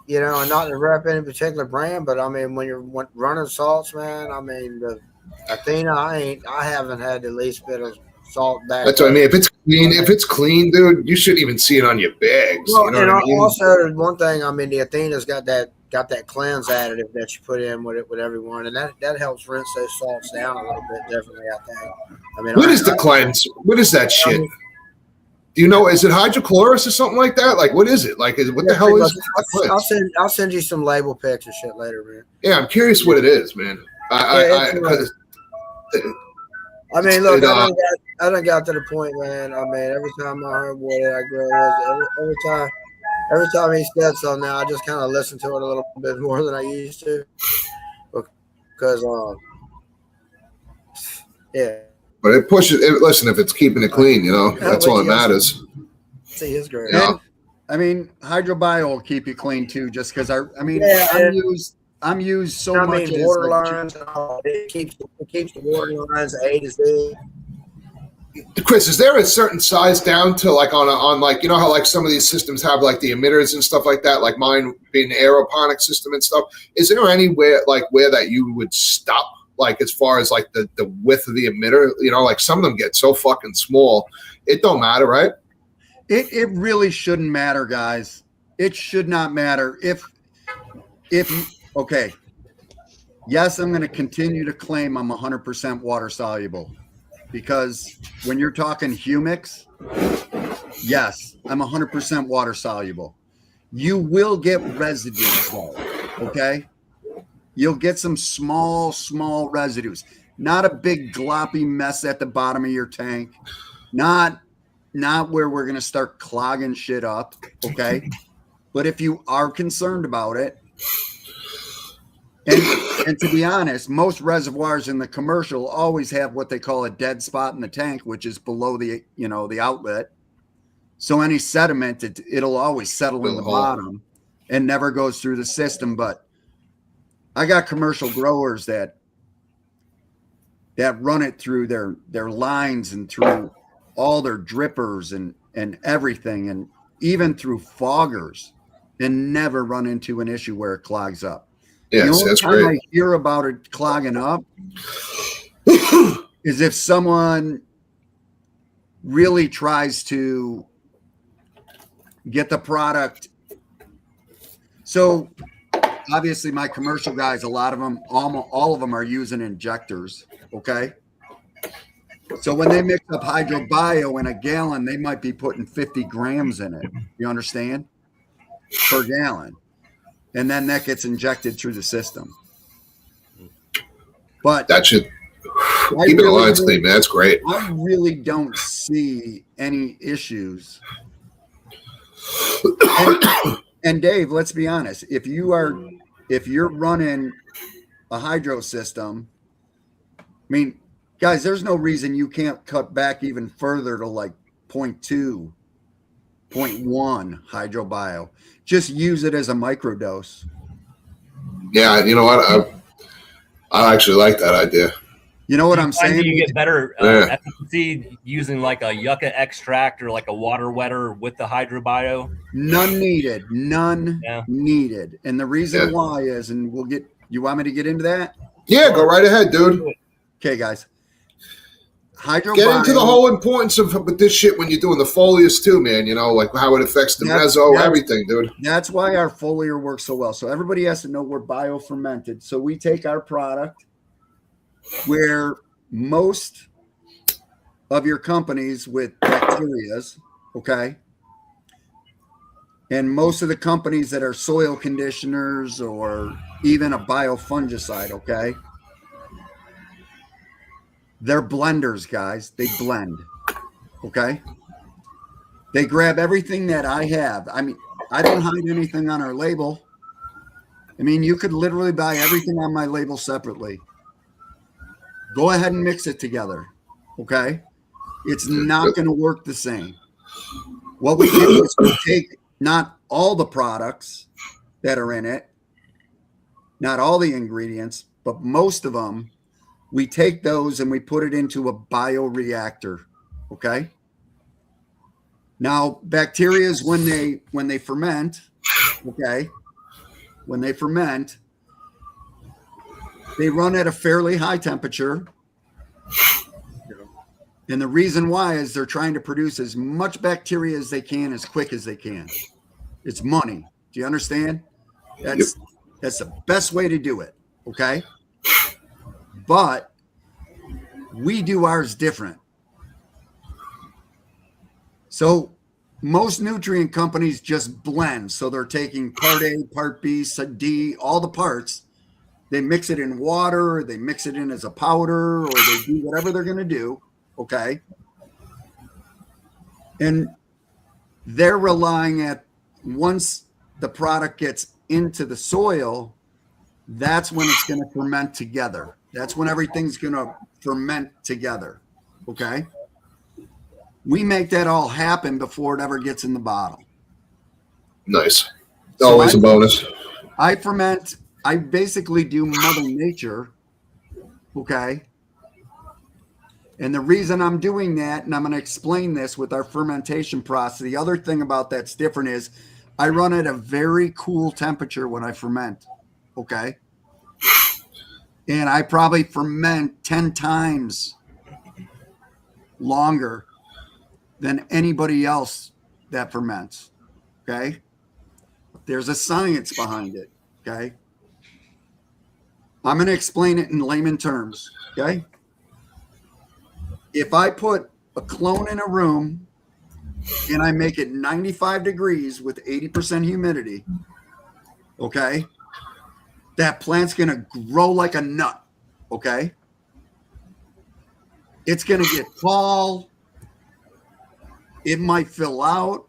you know, not to rep any particular brand, but I mean, when you're running salts, man, I mean, the Athena, I haven't had the least bit of salt back. That's what I mean. If it's clean, dude, you shouldn't even see it on your bags. Well, you know what I mean? Also, one thing, I mean, the Athena's got that cleanse additive that you put in with everyone, and that helps rinse those salts down a little bit differently, I think. I mean, What is the cleanse? What is that shit? Do you know? Is it hydrochlorous or something like that? Like, what is it? Like, what the hell is it? I'll send you some label pics and shit later, man. Yeah, I'm curious what it is, man. I mean, look, I done got to the point, man. I mean, every time I heard what I grow is, every time he said something, now I just kind of listen to it a little bit more than I used to, because yeah. But it pushes. Listen, if it's keeping it clean, you know, that's all that matters. See, his great. Yeah. I mean, HydroBio will keep you clean too, just because I'm used so much. Water lines. It keeps the water lines A to Z. Chris, is there a certain size down to like on like, you know how like some of these systems have like the emitters and stuff like that, like mine being an aeroponic system and stuff? Is there anywhere like where that you would stop? Like as far as like the width of the emitter, you know, like some of them get so fucking small, it don't matter, right? It really shouldn't matter, guys. It should not matter if okay. Yes, I'm going to continue to claim I'm 100% water soluble, because when you're talking humics, yes, I'm 100% water soluble. You will get residues though, okay? You'll get some small residues, not a big gloppy mess at the bottom of your tank, not where we're going to start clogging shit up, okay? But if you are concerned about it, and to be honest, most reservoirs in the commercial always have what they call a dead spot in the tank, which is below the outlet. So any sediment, it'll always settle in the bottom and never goes through the system. But I got commercial growers that run it through their lines and through all their drippers and everything, and even through foggers, and never run into an issue where it clogs up. Yes, that's great. I hear about it clogging up is if someone really tries to get the product. So obviously my commercial guys, a lot of them, all of them are using injectors. Okay. So when they mix up HydroBio in a gallon, they might be putting 50 grams in it. You understand? Per gallon. And then that gets injected through the system. But that should keep the lines clean, man. That's great. I really don't see any issues. And Dave, let's be honest. If you're running a hydro system, I mean, guys, there's no reason you can't cut back even further to like 0.2, 0.1 HydroBio. Just use it as a microdose. Yeah, you know what? I actually like that idea. You know what I'm saying? You get better efficacy using like a yucca extract or like a water wetter with the HydroBio? None needed. None needed. And the reason why is, and you want me to get into that? Yeah, go right ahead, dude. Okay, guys. HydroBio. Get into the whole importance of with this shit when you're doing the foliars too, man. You know, like how it affects the meso, everything, dude. That's why our foliar works so well. So everybody has to know we're biofermented. So we take our product where most of your companies with bacterias, okay, and most of the companies that are soil conditioners or even a biofungicide, okay, they're blenders, guys. They blend, okay? They grab everything that I have. I mean, I don't hide anything on our label. I mean, you could literally buy everything on my label separately. Go ahead and mix it together, okay? It's not going to work the same. What we do is we take not all the products that are in it, not all the ingredients, but most of them. We take those and we put it into a bioreactor. Okay. Now, bacteria is when they ferment. Okay. When they ferment, they run at a fairly high temperature. And the reason why is they're trying to produce as much bacteria as they can, as quick as they can. It's money. Do you understand? That's the best way to do it. Okay. But we do ours different. So most nutrient companies just blend. So they're taking part A, part B, D, all the parts. They mix it in water, they mix it in as a powder, or they do whatever they're going to do. Okay. And they're relying at once the product gets into the soil, that's when it's going to ferment together. That's when everything's going to ferment together. Okay. We make that all happen before it ever gets in the bottle. Nice. Always a bonus. I ferment. I basically do Mother Nature. Okay. And the reason I'm doing that, and I'm going to explain this with our fermentation process. The other thing about that's different is I run at a very cool temperature when I ferment. Okay. And I probably ferment 10 times longer than anybody else that ferments. Okay. There's a science behind it. Okay. I'm going to explain it in layman terms. Okay. If I put a clone in a room and I make it 95 degrees with 80% humidity, okay, that plant's going to grow like a nut, okay? It's going to get tall. It might fill out.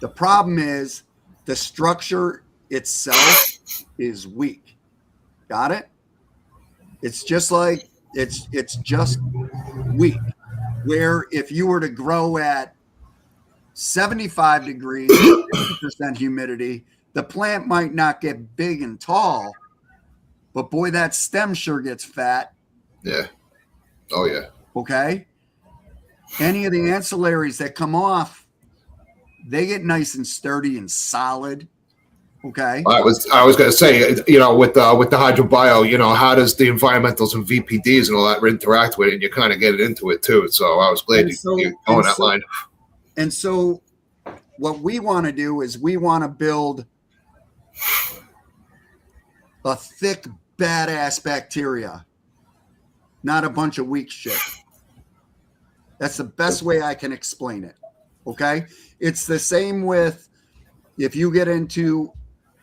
The problem is the structure itself is weak. Got it? It's just like, it's just weak. Where if you were to grow at 75 degrees, 50% humidity, the plant might not get big and tall, but boy, that stem sure gets fat. Yeah. Oh, yeah. Okay. Any of the ancillaries that come off, they get nice and sturdy and solid. Okay. I was going to say, you know, with the hydrobio, you know, how does the environmentals and VPDs and all that interact with it? And you kind of get into it too. So I was glad you're going that line. And so what we want to do is we want to build a thick, badass bacteria, not a bunch of weak shit. That's the best way I can explain it. Okay. It's the same with if you get into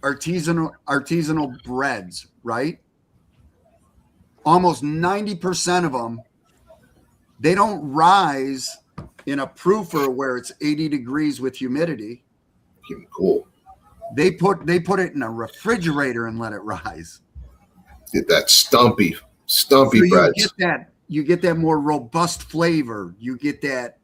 artisanal breads, right? Almost 90% of them, they don't rise in a proofer where it's 80 degrees with humidity. Cool. They put it in a refrigerator and let it rise. Get that stumpy So breads. You get that more robust flavor. You get that,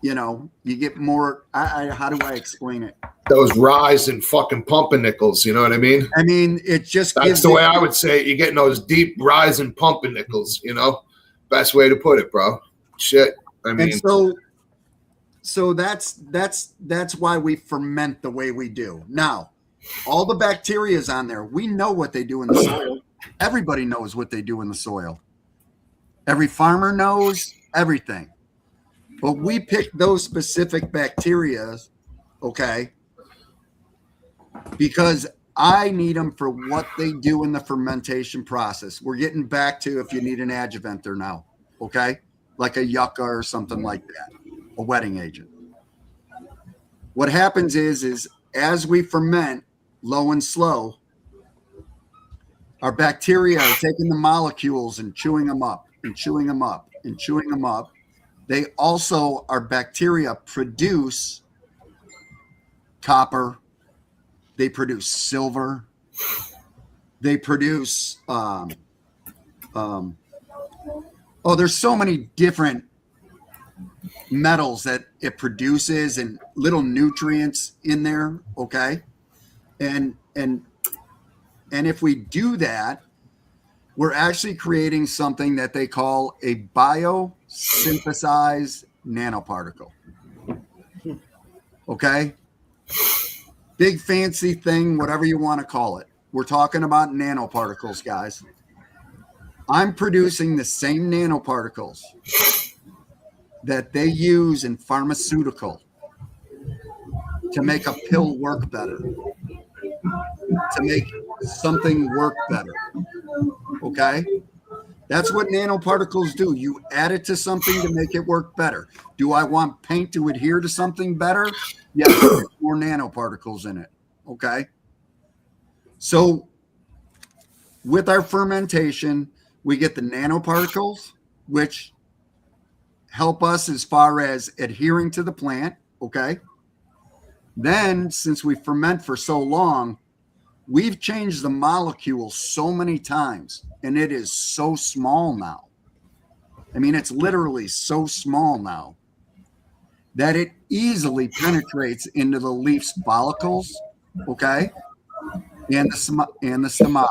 you know, you get more. How do I explain it? Those rise and fucking pumpernickels, you know what I mean? I mean, it just that's the way I would say it. You're getting those deep rise and pumpernickels, you know? Best way to put it, bro. Shit. I mean, and so that's why we ferment the way we do. Now, all the bacteria is on there. We know what they do in the soil. Everybody knows what they do in the soil. Every farmer knows everything. But we pick those specific bacteria, okay, because I need them for what they do in the fermentation process. We're getting back to if you need an adjuvant now, okay, like a yucca or something like that, a wetting agent. What happens is as we ferment low and slow, our bacteria are taking the molecules and chewing them up and chewing them up and chewing them up. They also, our bacteria produce copper. They produce silver. They produce, there's so many different metals that it produces and little nutrients in there. Okay. And if we do that, we're actually creating something that they call a biosynthesized nanoparticle. Okay. Big fancy thing, whatever you want to call it. We're talking about nanoparticles, guys. I'm producing the same nanoparticles that they use in pharmaceutical to make a pill work better, to make something work better. Okay? That's what nanoparticles do. You add it to something to make it work better. Do I want paint to adhere to something better? Yes, more nanoparticles in it. Okay? So with our fermentation, we get the nanoparticles, which help us as far as adhering to the plant. Okay? Then, since we ferment for so long, we've changed the molecule so many times, and it is so small now. I mean, it's literally so small now that it easily penetrates into the leaf's follicles, okay, and the stomata.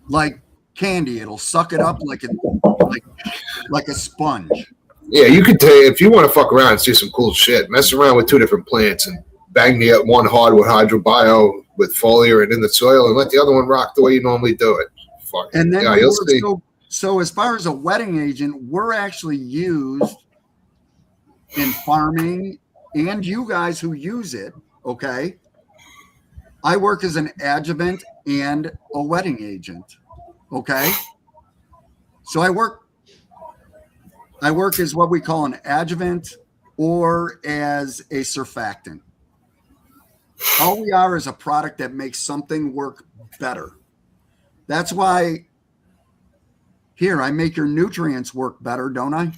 Like candy, it'll suck it up like a sponge. Yeah, you could tell if you want to fuck around and see some cool shit, mess around with 2 different plants and bang the one hardwood hydrobio with foliar and in the soil and let the other one rock the way you normally do it. Fuck. And then yeah, you'll see. So as far as a wetting agent, we're actually used in farming, and you guys who use it, okay? I work as an adjuvant and a wetting agent, okay? So I work as what we call an adjuvant or as a surfactant. All we are is a product that makes something work better. That's why here I make your nutrients work better, don't I?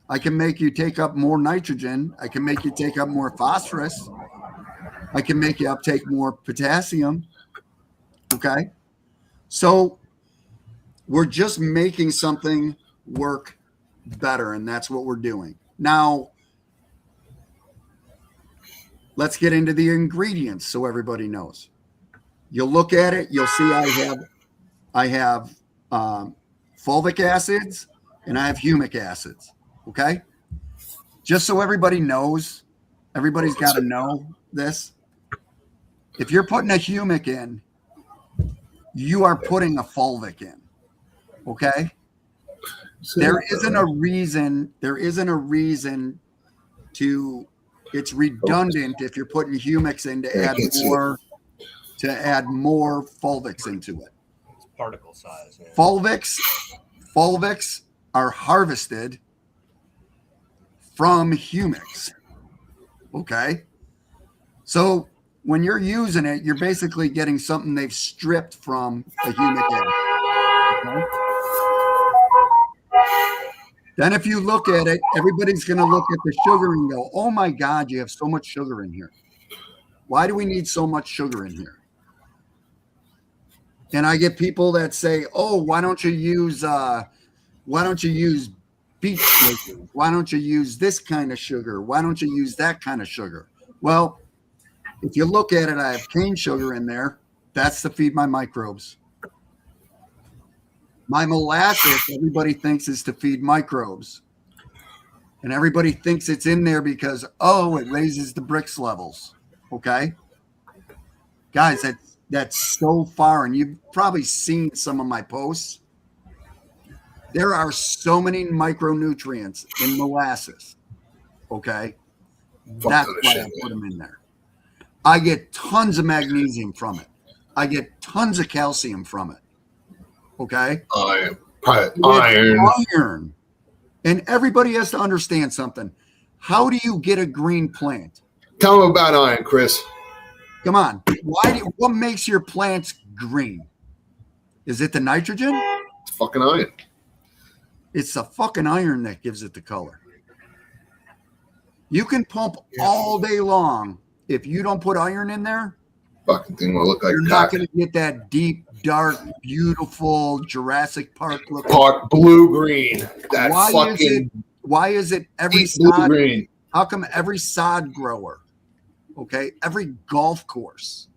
I can make you take up more nitrogen. I can make you take up more phosphorus. I can make you uptake more potassium. Okay. So we're just making something work better, and that's what we're doing. Now, let's get into the ingredients so everybody knows. You'll look at it, you'll see I have fulvic acids and I have humic acids. Okay? Just so everybody knows, everybody's got to know this. If you're putting a humic in, you are putting a fulvic in. Okay? There isn't a reason to, it's redundant if you're putting humics in to add more fulvics into it. It's particle size. Yeah. Fulvics are harvested from humics. Okay? So when you're using it, you're basically getting something they've stripped from a humic acid. Okay? Then if you look at it, everybody's going to look at the sugar and go, oh my God, you have so much sugar in here. Why do we need so much sugar in here? And I get people that say, oh, why don't you use beet sugar? Why don't you use this kind of sugar? Why don't you use that kind of sugar? Well, if you look at it, I have cane sugar in there. That's to feed my microbes. My molasses, everybody thinks is to feed microbes. And everybody thinks it's in there because, oh, it raises the Brix levels. Okay? Guys, that's so far, and you've probably seen some of my posts. There are so many micronutrients in molasses. Okay? That's why I put them in there. I get tons of magnesium from it. I get tons of calcium from it. Okay? Iron. And everybody has to understand something. How do you get a green plant? Tell them about iron, Chris. Come on. What makes your plants green? Is it the nitrogen? It's fucking iron. It's the fucking iron that gives it the color. You can pump all day long. If you don't put iron in there, fucking thing will look like you're not going to get that deep, dark, beautiful Jurassic Park look. Park blue green. That fucking Why is it every Deep blue sod? green. How come every sod grower, okay, every golf course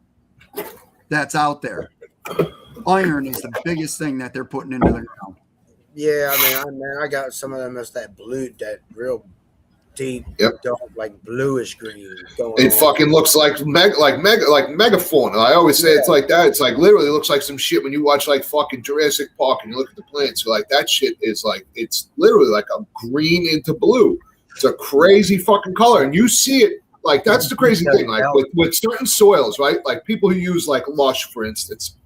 that's out there, iron is the biggest thing that they're putting into the ground? Yeah, I mean, I got some of them. That's that blue, that real deep, Yep. dark, like bluish green going It on. fucking looks like megafauna. I always say it's like that. It's like literally looks like some shit when you watch like fucking Jurassic Park and you look at the plants. You're like, that shit is like, it's literally like a green into blue. It's a crazy fucking color, and you see it. Like that's the crazy thing. Like with certain soils, right? Like people who use like lush, for instance,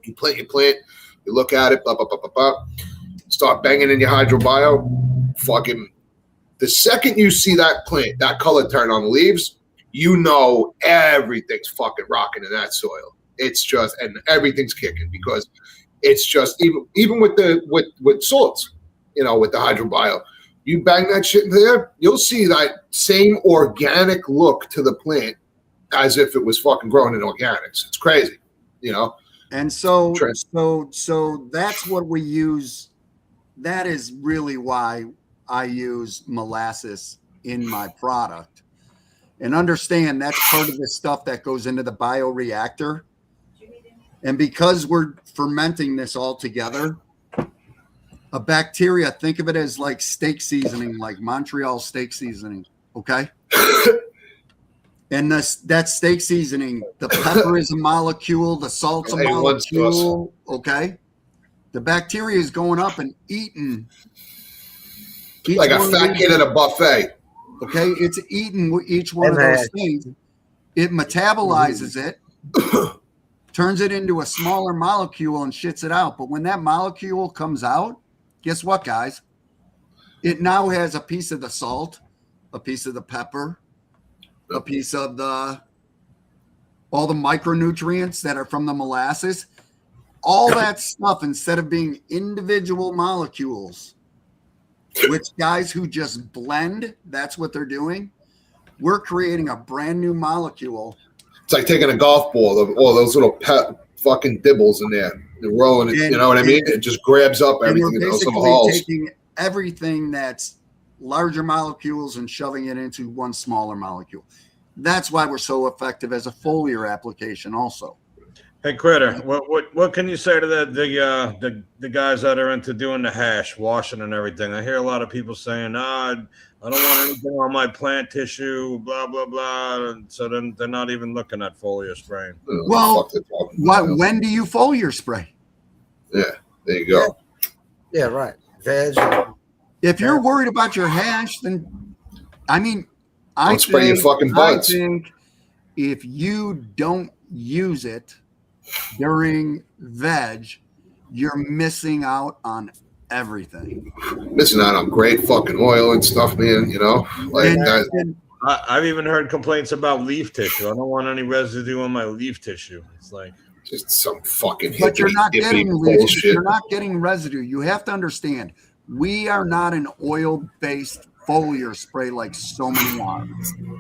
you plant your plant, you look at it, blah blah blah blah blah. Start banging in your hydrobio, fucking. The second you see that plant, that color turn on the leaves, you know everything's fucking rocking in that soil. It's just, and everything's kicking because it's just even with salts, you know, with the hydrobio, you bang that shit in there, you'll see that same organic look to the plant as if it was fucking grown in organics. It's crazy, you know. And so that's what we use. That is really why I use molasses in my product, and understand that's part of the stuff that goes into the bioreactor. And because we're fermenting this all together, a bacteria, think of it as like steak seasoning, like Montreal steak seasoning. Okay. And that steak seasoning, the pepper is a molecule, the salt's a molecule. Okay. The bacteria is going up and eating. Like a fat kid at a buffet. Okay, it's eating each one of those things. It metabolizes it, turns it into a smaller molecule and shits it out. But when that molecule comes out, guess what, guys? It now has a piece of the salt, a piece of the pepper, a piece of all the micronutrients that are from the molasses. All that stuff, instead of being individual molecules, which guys who just blend, that's what they're doing. We're creating a brand new molecule. It's like taking a golf ball of all those little fucking dibbles in there and rolling it. You know what I mean? It just grabs up everything in those little holes. Taking everything that's larger molecules and shoving it into one smaller molecule. That's why we're so effective as a foliar application also. Hey Critter, what can you say to the guys that are into doing the hash, washing and everything? I hear a lot of people saying, I don't want anything on my plant tissue, blah blah blah. And so then they're not even looking at foliar spraying. Well, when do you foliar spray? Yeah, there you go. Yeah, right. Veg. If you're worried about your hash, then I spray your fucking buds. I think if you don't use it during veg, you're missing out on everything. Missing out on great fucking oil and stuff, man. You know, like that. I've even heard complaints about leaf tissue. I don't want any residue on my leaf tissue. It's like just some fucking. But you're not getting bullshit. You're not getting residue. You have to understand, we are not an oil-based foliar spray like so many want.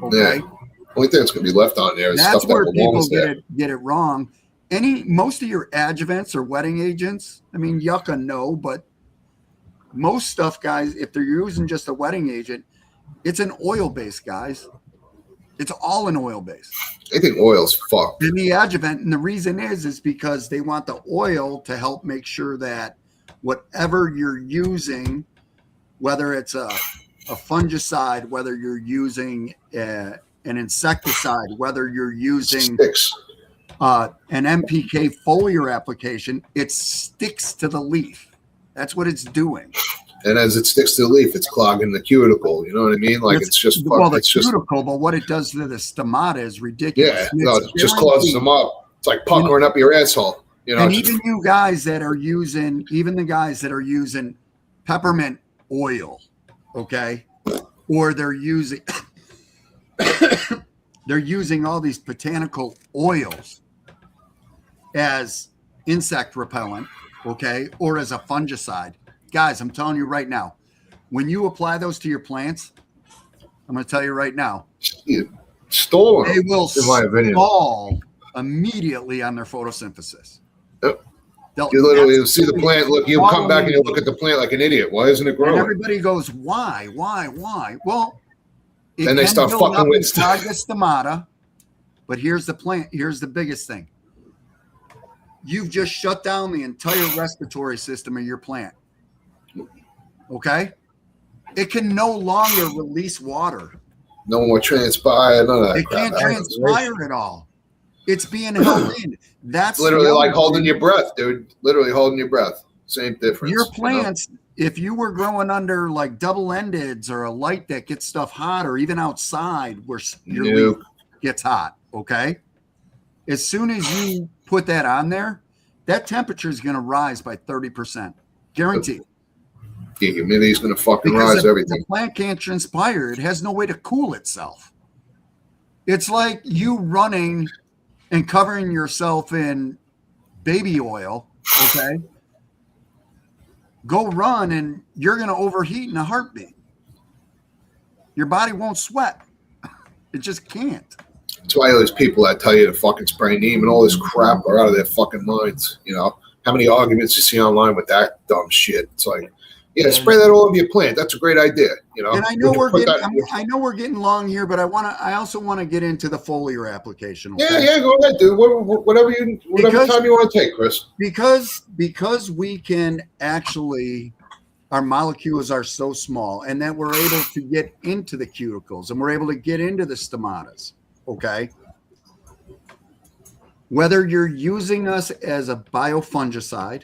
Okay. Yeah. Only thing that's gonna be left on there is that's stuff where that people belongs there. Get it wrong. Most of your adjuvants or wetting agents, yucca, no, but most stuff, guys, if they're using just a wetting agent, it's an oil base, guys. It's all an oil base. I think oil's fucked. And the adjuvant, and the reason is because they want the oil to help make sure that whatever you're using, whether it's a fungicide, whether you're using an insecticide, whether you're using an NPK foliar application, it sticks to the leaf. That's what it's doing. And as it sticks to the leaf, it's clogging the cuticle. You know what I mean? Like it's just cuticle, but what it does to the stomata is ridiculous. Yeah, no, it just closes them up. It's like puckering up your asshole. You know, and even you guys that are using, peppermint oil, okay, or they're using all these botanical oils as insect repellent, okay, or as a fungicide. Guys, I'm telling you right now, when you apply those to your plants, I'm going to tell you right now, they will stall immediately on their photosynthesis. Yep. You literally see the plant. Look, you come back and you look at the plant like an idiot. Why isn't it growing? And everybody goes, why? Well, then they start fucking with inside the stomata. But here's the plant. Here's the biggest thing. You've just shut down the entire respiratory system of your plant. Okay? It can no longer release water. No more transpire. None of that. It can't transpire at all. It's being held in. That's literally like holding your breath, dude. Literally holding your breath. Same difference. Your plants, if you were growing under like double-endeds or a light that gets stuff hot, or even outside where your leaf gets hot, okay? As soon as you put that on there, that temperature is going to rise by 30%. Guaranteed. The humidity is going to fucking rise everything. The plant can't transpire. It has no way to cool itself. It's like you running and covering yourself in baby oil, okay? Go run and you're going to overheat in a heartbeat. Your body won't sweat. It just can't. That's why all these people that tell you to fucking spray neem and all this crap are out of their fucking minds. You know, how many arguments you see online with that dumb shit? It's like, yeah, spray that all over your plant. That's a great idea. You know, and I know we're getting long here, but I also want to get into the foliar application. Okay? Yeah, go ahead, dude. Whatever time you want to take, Chris. Because we can actually, our molecules are so small, and that we're able to get into the cuticles and we're able to get into the stomatas. Okay. Whether you're using us as a biofungicide,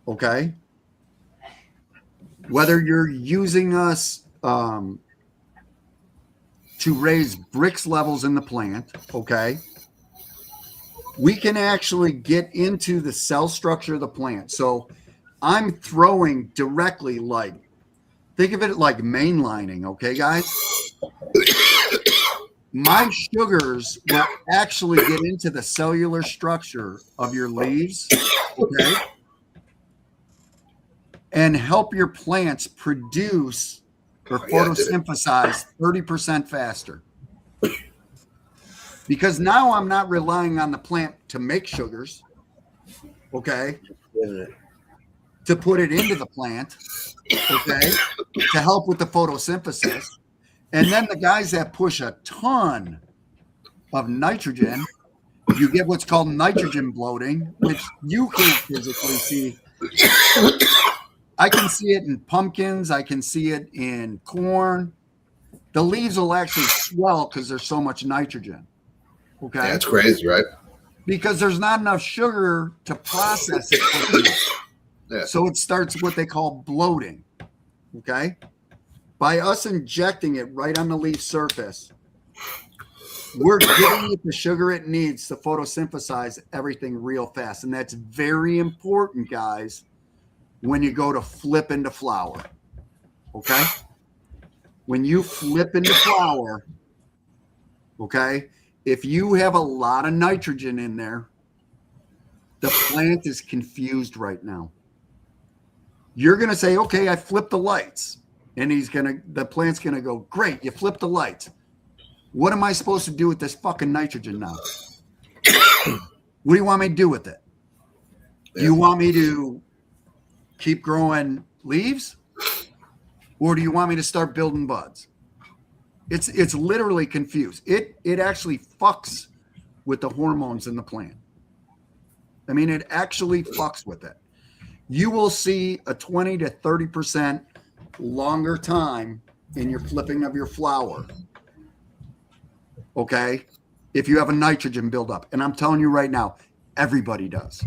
okay. Whether you're using us to raise Brix levels in the plant, okay, we can actually get into the cell structure of the plant. So I'm throwing directly, like, think of it like mainlining, okay, guys? My sugars will actually get into the cellular structure of your leaves, okay? And help your plants produce or photosynthesize 30% faster. Because now I'm not relying on the plant to make sugars, okay, to put it into the plant, okay, to help with the photosynthesis. And then the guys that push a ton of nitrogen, you get what's called nitrogen bloating, which you can't physically see. I can see it in pumpkins. I can see it in corn. The leaves will actually swell because there's so much nitrogen. Okay. That's crazy, right? Because there's not enough sugar to process it. Yeah. So it starts what they call bloating. Okay. By us injecting it right on the leaf surface, we're giving it the sugar it needs to photosynthesize everything real fast. And that's very important, guys, when you go to flip into flower, okay? When you flip into flower, okay, if you have a lot of nitrogen in there, the plant is confused right now. You're going to say, okay, I flipped the lights. And the plant's going to go, great, you flipped the lights. What am I supposed to do with this fucking nitrogen now? What do you want me to do with it? Do you want me to keep growing leaves, or do you want me to start building buds? It's literally confused. It actually fucks with the hormones in the plant. I mean, it actually fucks with it. You will see a 20 to 30% longer time in your flipping of your flower. Okay, if you have a nitrogen buildup, and I'm telling you right now, everybody does.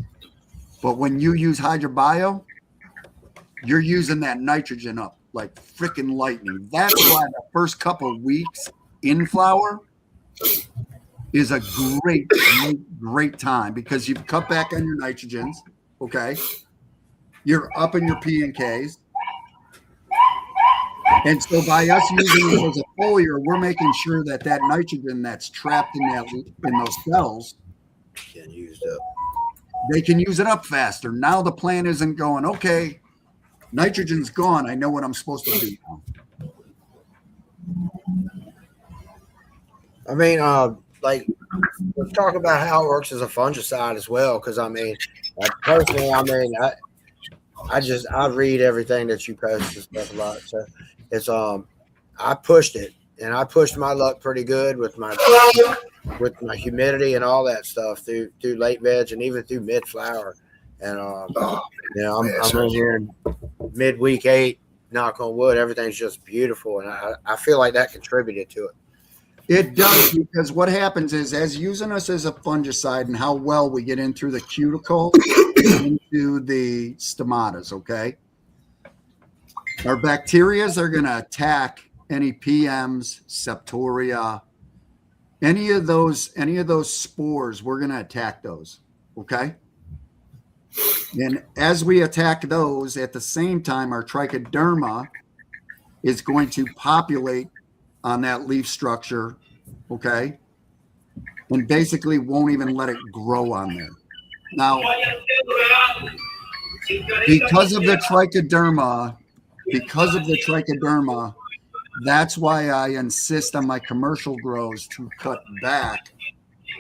But when you use HydroBio, you're using that nitrogen up like freaking lightning. That's why the first couple of weeks in flower is a great time, because you've cut back on your nitrogens, okay? You're up in your P and Ks. And so by us using it as a foliar, we're making sure that that nitrogen that's trapped in those cells Get used up. They can use it up faster. Now the plant isn't going, okay, nitrogen's gone. I know what I'm supposed to do now. I mean, like, let's talk about how it works as a fungicide as well. Because I mean, Personally, I mean, I read everything that you post and stuff a lot. So it's I pushed it, and I pushed my luck pretty good with my humidity and all that stuff through late veg and even through mid flower. And you know, I'm in here in midweek 8. Knock on wood, everything's just beautiful, and I feel like that contributed to it. It does, because what happens is, as using us as a fungicide and how well we get in through the cuticle into the stomatas, okay? Our bacterias are going to attack any PMs, septoria, any of those spores. We're going to attack those, okay? And as we attack those, at the same time, our trichoderma is going to populate on that leaf structure, okay, and basically won't even let it grow on there. Now, because of the trichoderma, that's why I insist on my commercial grows to cut back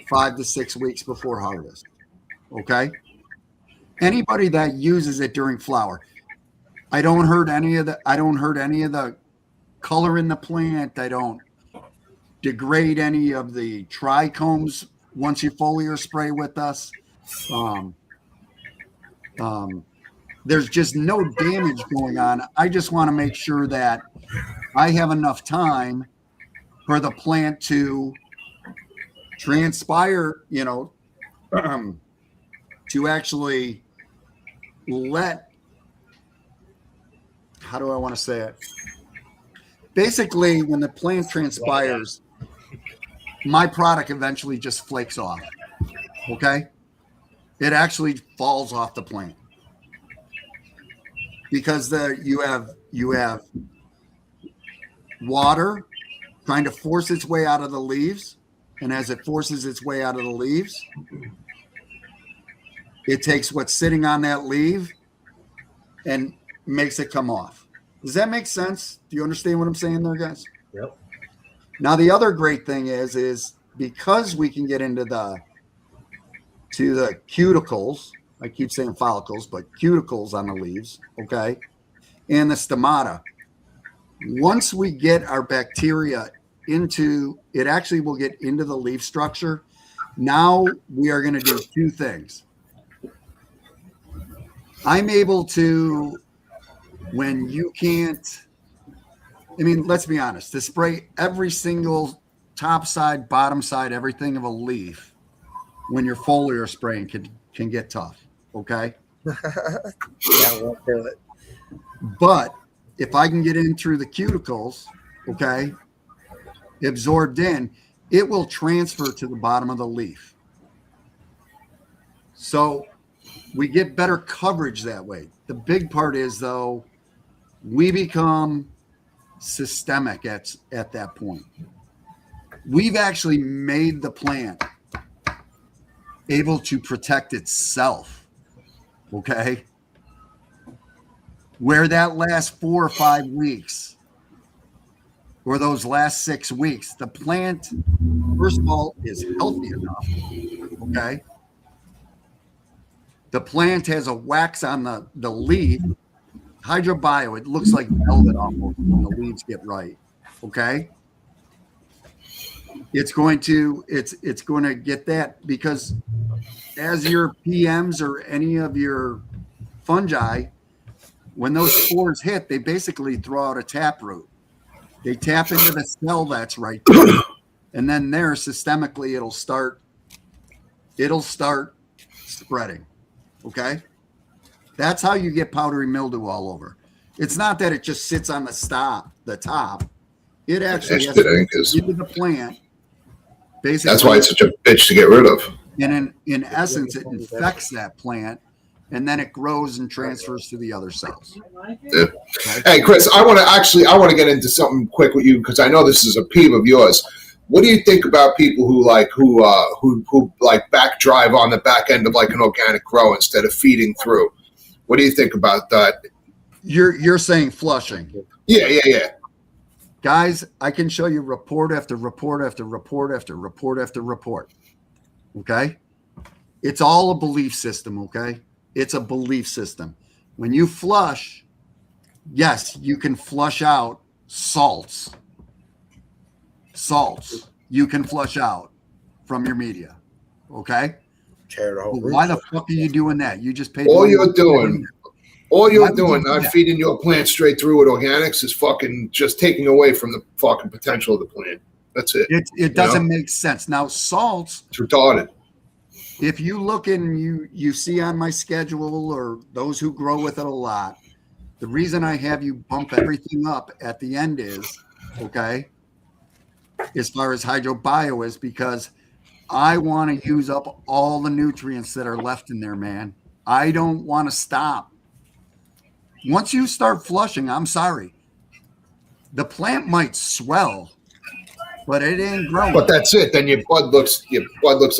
5 to 6 weeks before harvest, okay? Anybody that uses it during flower, I don't hurt any of the color in the plant. I don't degrade any of the trichomes once you foliar spray with us. There's just no damage going on. I just want to make sure that I have enough time for the plant to transpire, you know, to actually let, how do I want to say it? Basically, when the plant transpires, my product eventually just flakes off. Okay? It actually falls off the plant because you have water trying to force its way out of the leaves, and as it forces its way out of the leaves, it takes what's sitting on that leaf and makes it come off. Does that make sense? Do you understand what I'm saying there, guys? Yep. Now, the other great thing is because we can get into the cuticles, I keep saying follicles, but cuticles on the leaves, okay, and the stomata. Once we get our bacteria into, it actually will get into the leaf structure. Now we are going to do two things. I'm able to, when you can't, I mean, let's be honest, to spray every single top side, bottom side, everything of a leaf when you're foliar spraying can get tough, okay? Yeah, won't do it. But if I can get in through the cuticles, okay, absorbed in, it will transfer to the bottom of the leaf. So we get better coverage that way. The big part is, though, we become systemic at that point. We've actually made the plant able to protect itself, okay? Where that last 4 or 5 weeks, or those last 6 weeks, the plant, first of all, is healthy enough, okay? The plant has a wax on the leaf, hydrobio. It looks like velvet almost when the leaves get right, okay? It's going to get that, because as your PMs or any of your fungi, when those spores hit, they basically throw out a taproot. They tap into the cell that's right there, and then there systemically it'll start spreading. Okay, that's how you get powdery mildew all over. It's not that it just sits on the top. It actually has to get into the plant. Basically, that's why it's such a bitch to get rid of. And in essence, it infects that plant, and then it grows and transfers to the other cells. Yeah. Okay. Hey, Chris, I want to get into something quick with you, because I know this is a peeve of yours. What do you think about people who back drive on the back end of like an organic grow instead of feeding through? What do you think about that? You're saying flushing? Yeah. Guys, I can show you report after report after report after report after report. Okay, it's all a belief system. Okay, It's a belief system. When you flush, yes, you can flush out salts. Salts you can flush out from your media. Okay? Tear the whole But why the roof. fuck are you doing that? You just paid All money you're to put it in doing, there. all Why you're would you doing, do not that? feeding your plant straight through with organics, is fucking just taking away from the fucking potential of the plant. That's it. It doesn't make sense. Now, salts, It's retarded. if you look and you see on my schedule or those who grow with it a lot, the reason I have you bump everything up at the end is, okay, as far as hydrobio is because I want to use up all the nutrients that are left in there, man. I don't want to stop. Once you start flushing, I'm sorry. The plant might swell, but it ain't growing. But that's it. Then your bud looks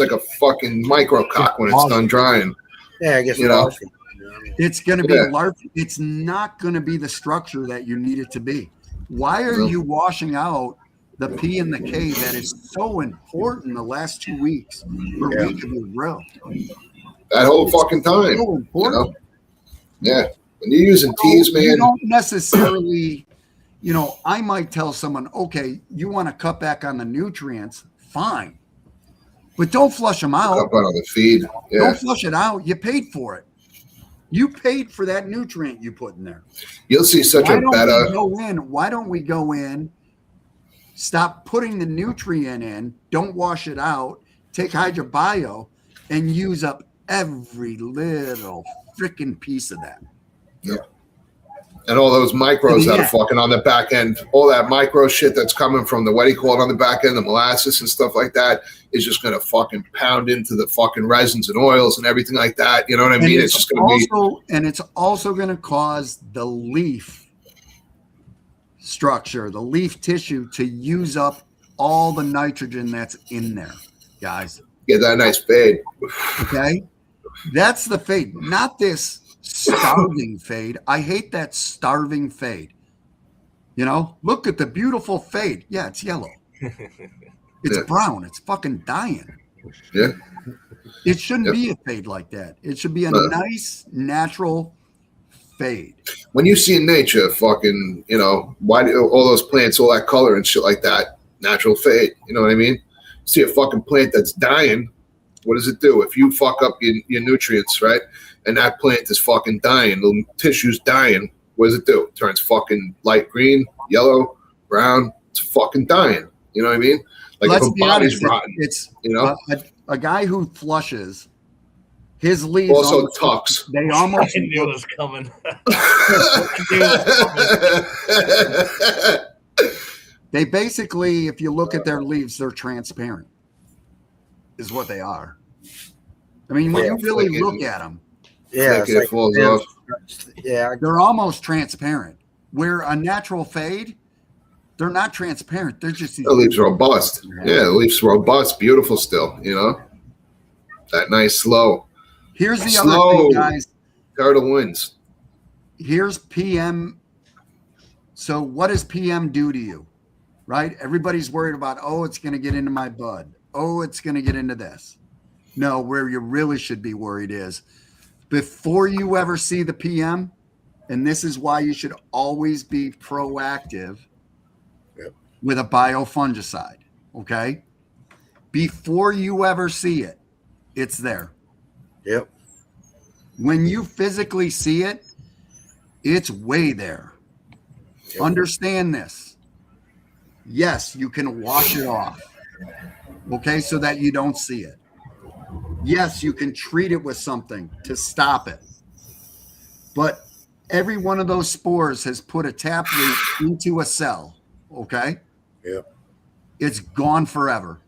like a fucking microcock when it's done drying. Yeah, I guess You know. larvae, you know what I mean? It's going to be Yeah. larvae. It's not going to be the structure that you need it to be. Why are No. you washing out the P and the K that is so important the last 2 weeks per Yeah. week of your grow? That whole fucking time. So important. Yeah. When you're using teas, You man. don't necessarily, I might tell someone, okay, you want to cut back on the nutrients, fine. But don't flush them out. Up on the feed. Yeah. Don't flush it out. You paid for it. You paid for that nutrient you put in there. You'll see such a better. Why don't we go in, stop putting the nutrient in, don't wash it out, take hydrobio and use up every little freaking piece of that. And all those micros that Yeah. are fucking on the back end, all that micro shit that's coming from the, what do you call it, on the back end, the molasses and stuff like that, is just going to fucking pound into the fucking resins and oils and everything like that. You know what I mean? It's just going to be. And it's also going to cause the leaf structure, the leaf tissue to use up all the nitrogen that's in there, guys. Get that nice fade. Okay? That's the fade, not this starving fade. I hate that starving fade. Look at the beautiful fade. Yeah, it's yellow. It's Yeah. brown. It's fucking dying. Yeah. It shouldn't Yep. be a fade like that. It should be a nice, natural fade. When you see in nature, fucking, why do all those plants, all that color and shit like that, natural fade. You know what I mean? See a fucking plant that's dying. What does it do? If you fuck up your nutrients, right? And that plant is fucking dying, the tissue's dying, what does it do? It turns fucking light green, yellow, brown. It's fucking dying. You know what I mean? Like Let's if a be body's honest. rotten, It's a guy who flushes his leaves also tucks. They almost I knew it was coming. They basically, if you look at their leaves, they're transparent, is what they are. I mean, when Yeah, you really flicking. look at them, Yeah, Like it falls off. yeah, they're almost transparent. Where a natural fade, they're not transparent. They're just The leaf's robust. Yeah, the leaf's robust, beautiful still, That nice slow. Here's the Slow. other thing, guys. Turtle wins. Here's PM. So what does PM do to you? Right? Everybody's worried about, it's going to get into my bud. It's going to get into this. No, where you really should be worried is before you ever see the PM, and this is why you should always be proactive with a biofungicide, okay? Before you ever see it, it's there. Yep. When you physically see it, it's way there. Yep. Understand this. Yes, you can wash it off, okay, so that you don't see it. Yes, you can treat it with something to stop it. But every one of those spores has put a tap root into a cell, okay? Yep. It's gone forever.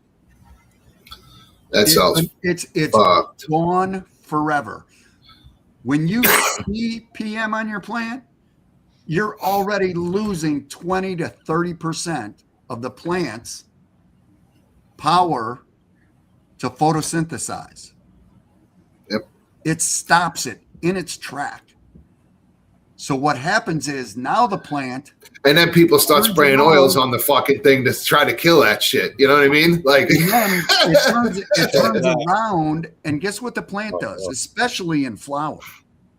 That sounds It's fucked. gone forever. When you see PM on your plant, you're already losing 20 to 30% of the plant's power to photosynthesize. Yep. It stops it in its track. So what happens is now the plant, And then people start Turns spraying around. oils on the fucking thing to try to kill that shit. You know what I mean? Like, and then it turns around, and guess what the plant does, especially in flower.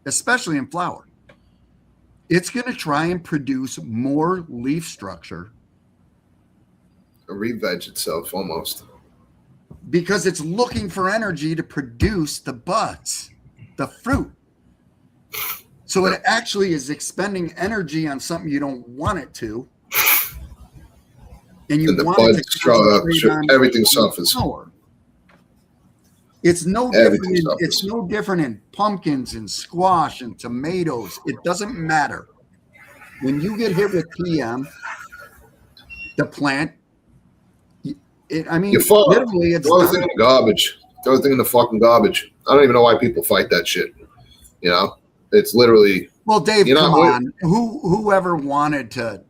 It's going to try and produce more leaf structure re-veg itself almost. because it's looking for energy to produce the buds, the fruit. So it actually is expending energy on something you don't want it to. And you And the want it buds to straw up, concentrate on everything suffers. flower. It's no Everything different. suffers. It's no different in pumpkins and squash and tomatoes. It doesn't matter. When you get hit with PM, the plant, You're fucked. literally, it's Throw the thing in the garbage. Throw the thing in the fucking garbage. I don't even know why people fight that shit. You know, it's literally. well, Dave, You know, come on. Whoever wanted to?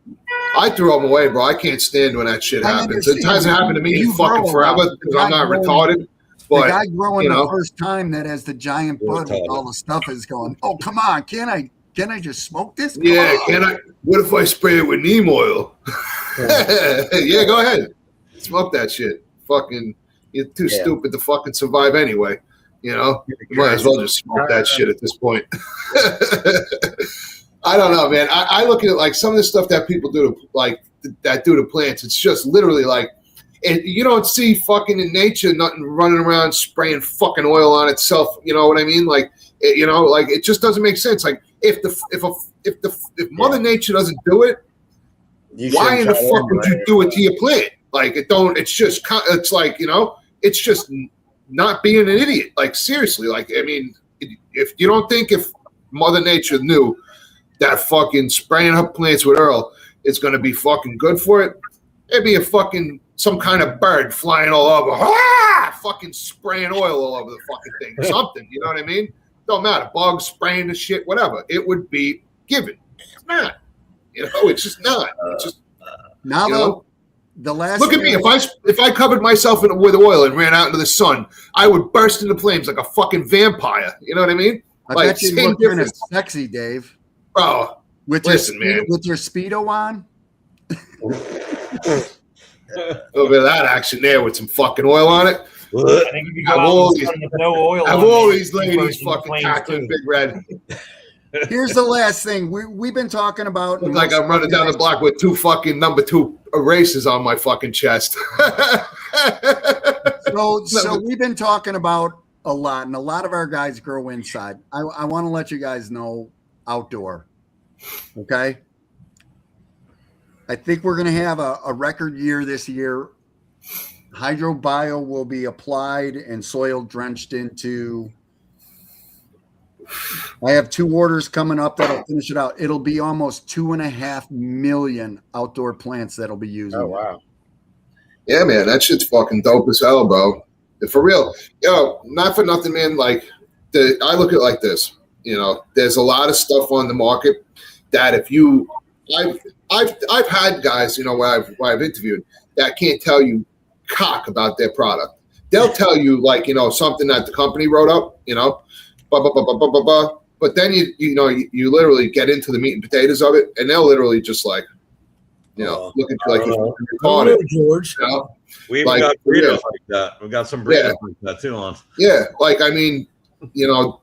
I threw them away, bro. I can't stand when that shit I happens. It understand. hasn't happened to me in You fucking grow forever a lot. because I'm not The guy retarded. The But guy growing you know. the first time that has the giant bud with all the stuff is going, oh, come on. Can I just smoke this? Come Yeah, on. can I? What if I spray it with neem oil? Yeah, go ahead. Smoke that shit. Fucking, you're too stupid to fucking survive anyway. You know, you might as well just smoke that shit at this point. I don't know, man. I look at it like some of the stuff that people do to plants. It's just literally like, you don't see fucking in nature nothing running around spraying fucking oil on itself. You know what I mean? Like, like it just doesn't make sense. Like if Mother Nature doesn't do it, why in the fuck would you do it to your plant? Like it don't. It's like it's just not being an idiot. Like seriously. Like I mean, if you don't think if Mother Nature knew that fucking spraying up plants with oil is going to be fucking good for it, it'd be some kind of bird flying all over, fucking spraying oil all over the fucking thing. Something, you know what I mean? Don't matter. Bugs spraying the shit, whatever. It would be given. It's not. It's just not. It's just Now the last. Look at me. If I covered myself with oil and ran out into the sun, I would burst into flames like a fucking vampire. You know what I mean? I Like bet you same look kind of difference, sexy, Dave. bro. With Listen, your man. with your Speedo on. A little bit of that action there with some fucking oil on it. I think if you go Have out all in the these- sun with no oil Have on, all you these can ladies burst into fucking flames, cackling too. big red. Here's the last thing we've been talking about. Look like I'm running down the block with two fucking number 2 erasers on my fucking chest. So we've been talking about a lot, and a lot of our guys grow inside. I want to let you guys know outdoor. Okay. I think we're going to have a record year this year. Hydrobio will be applied and soil drenched into. I have 2 orders coming up that'll finish it out. It'll be almost 2.5 million outdoor plants that'll be using. Oh, wow. Yeah, man, that shit's fucking dope as hell, bro. For real. Not for nothing, man. Like, I look at it like this. There's a lot of stuff on the market that if you, I've had guys, where I've interviewed that can't tell you cock about their product. They'll tell you like, something that the company wrote up, blah, blah, blah, blah, blah, blah, blah. But then you literally get into the meat and potatoes of it, and they'll literally just like, look at you like you're retarded. George. We even got breeders like that. We got some breeders like that too on. Yeah, like I mean,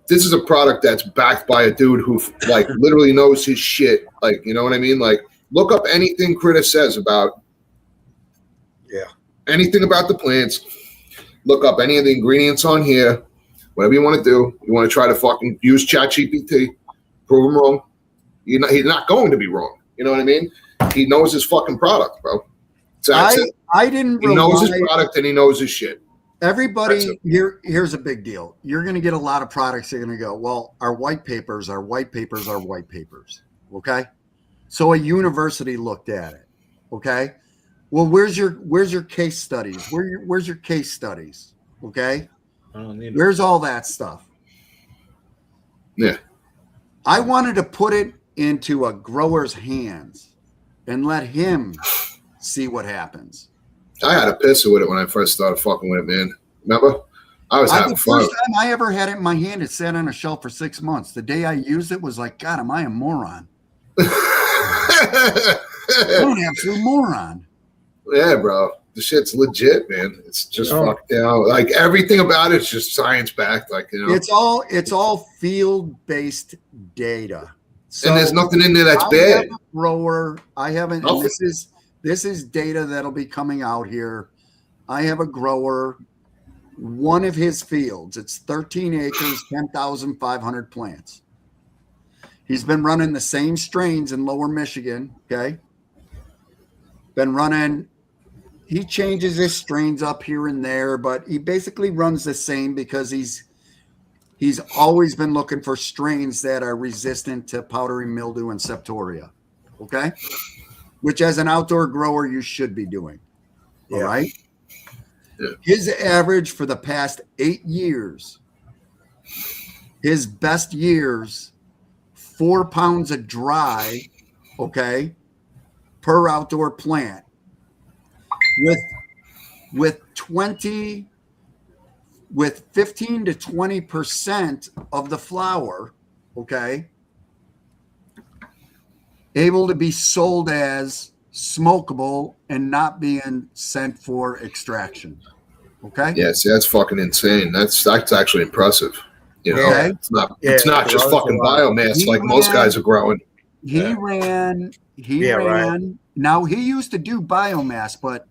this is a product that's backed by a dude who like literally knows his shit. Like, you know what I mean? Like, look up anything Critter says about anything about the plants. Look up any of the ingredients on here. Whatever you want to do. You want to try to fucking use ChatGPT, prove him wrong. He's not going to be wrong. You know what I mean? He knows his fucking product, bro. So I didn't. He knows his product and he knows his shit. Everybody, here's a big deal. You're going to get a lot of products that are going to go, well, our white papers, our white papers, our white papers. Okay. So a university looked at it. Okay. Well, where's your case studies? Where's your case studies? Okay. Where's all that stuff? Yeah. I wanted to put it into a grower's hands and let him see what happens. I had a pisser with it when I first started fucking with it, man. Remember? I was having The fun. first time I ever had it in my hand, it sat on a shelf for 6 months. The day I used it was like, God, am I a moron? I'm an absolute moron. Yeah, bro. The shit's legit, man. It's just fucked out. Like everything about it's just science backed. Like, you know, it's all field based data. So and there's nothing in there that's I bad. have a grower. I haven't. Nothing. And this is data that'll be coming out here. I have a grower. One of his fields. It's 13 acres, 10,500 plants. He's been running the same strains in Lower Michigan. Okay. Been running. He changes his strains up here and there, but he basically runs the same because he's always been looking for strains that are resistant to powdery mildew and septoria. Okay. Which as an outdoor grower, you should be doing. Yeah. All right. Yeah. His average for the past 8 years, his best years, 4 pounds of dry, okay, per outdoor plant with 15 to 20% of the flower, okay, able to be sold as smokable and not being sent for extraction. Okay. Yeah, see, that's fucking insane. That's actually impressive. You know, okay. It's not just fucking biomass like most guys are growing. He ran. Right. Now he used to do biomass, but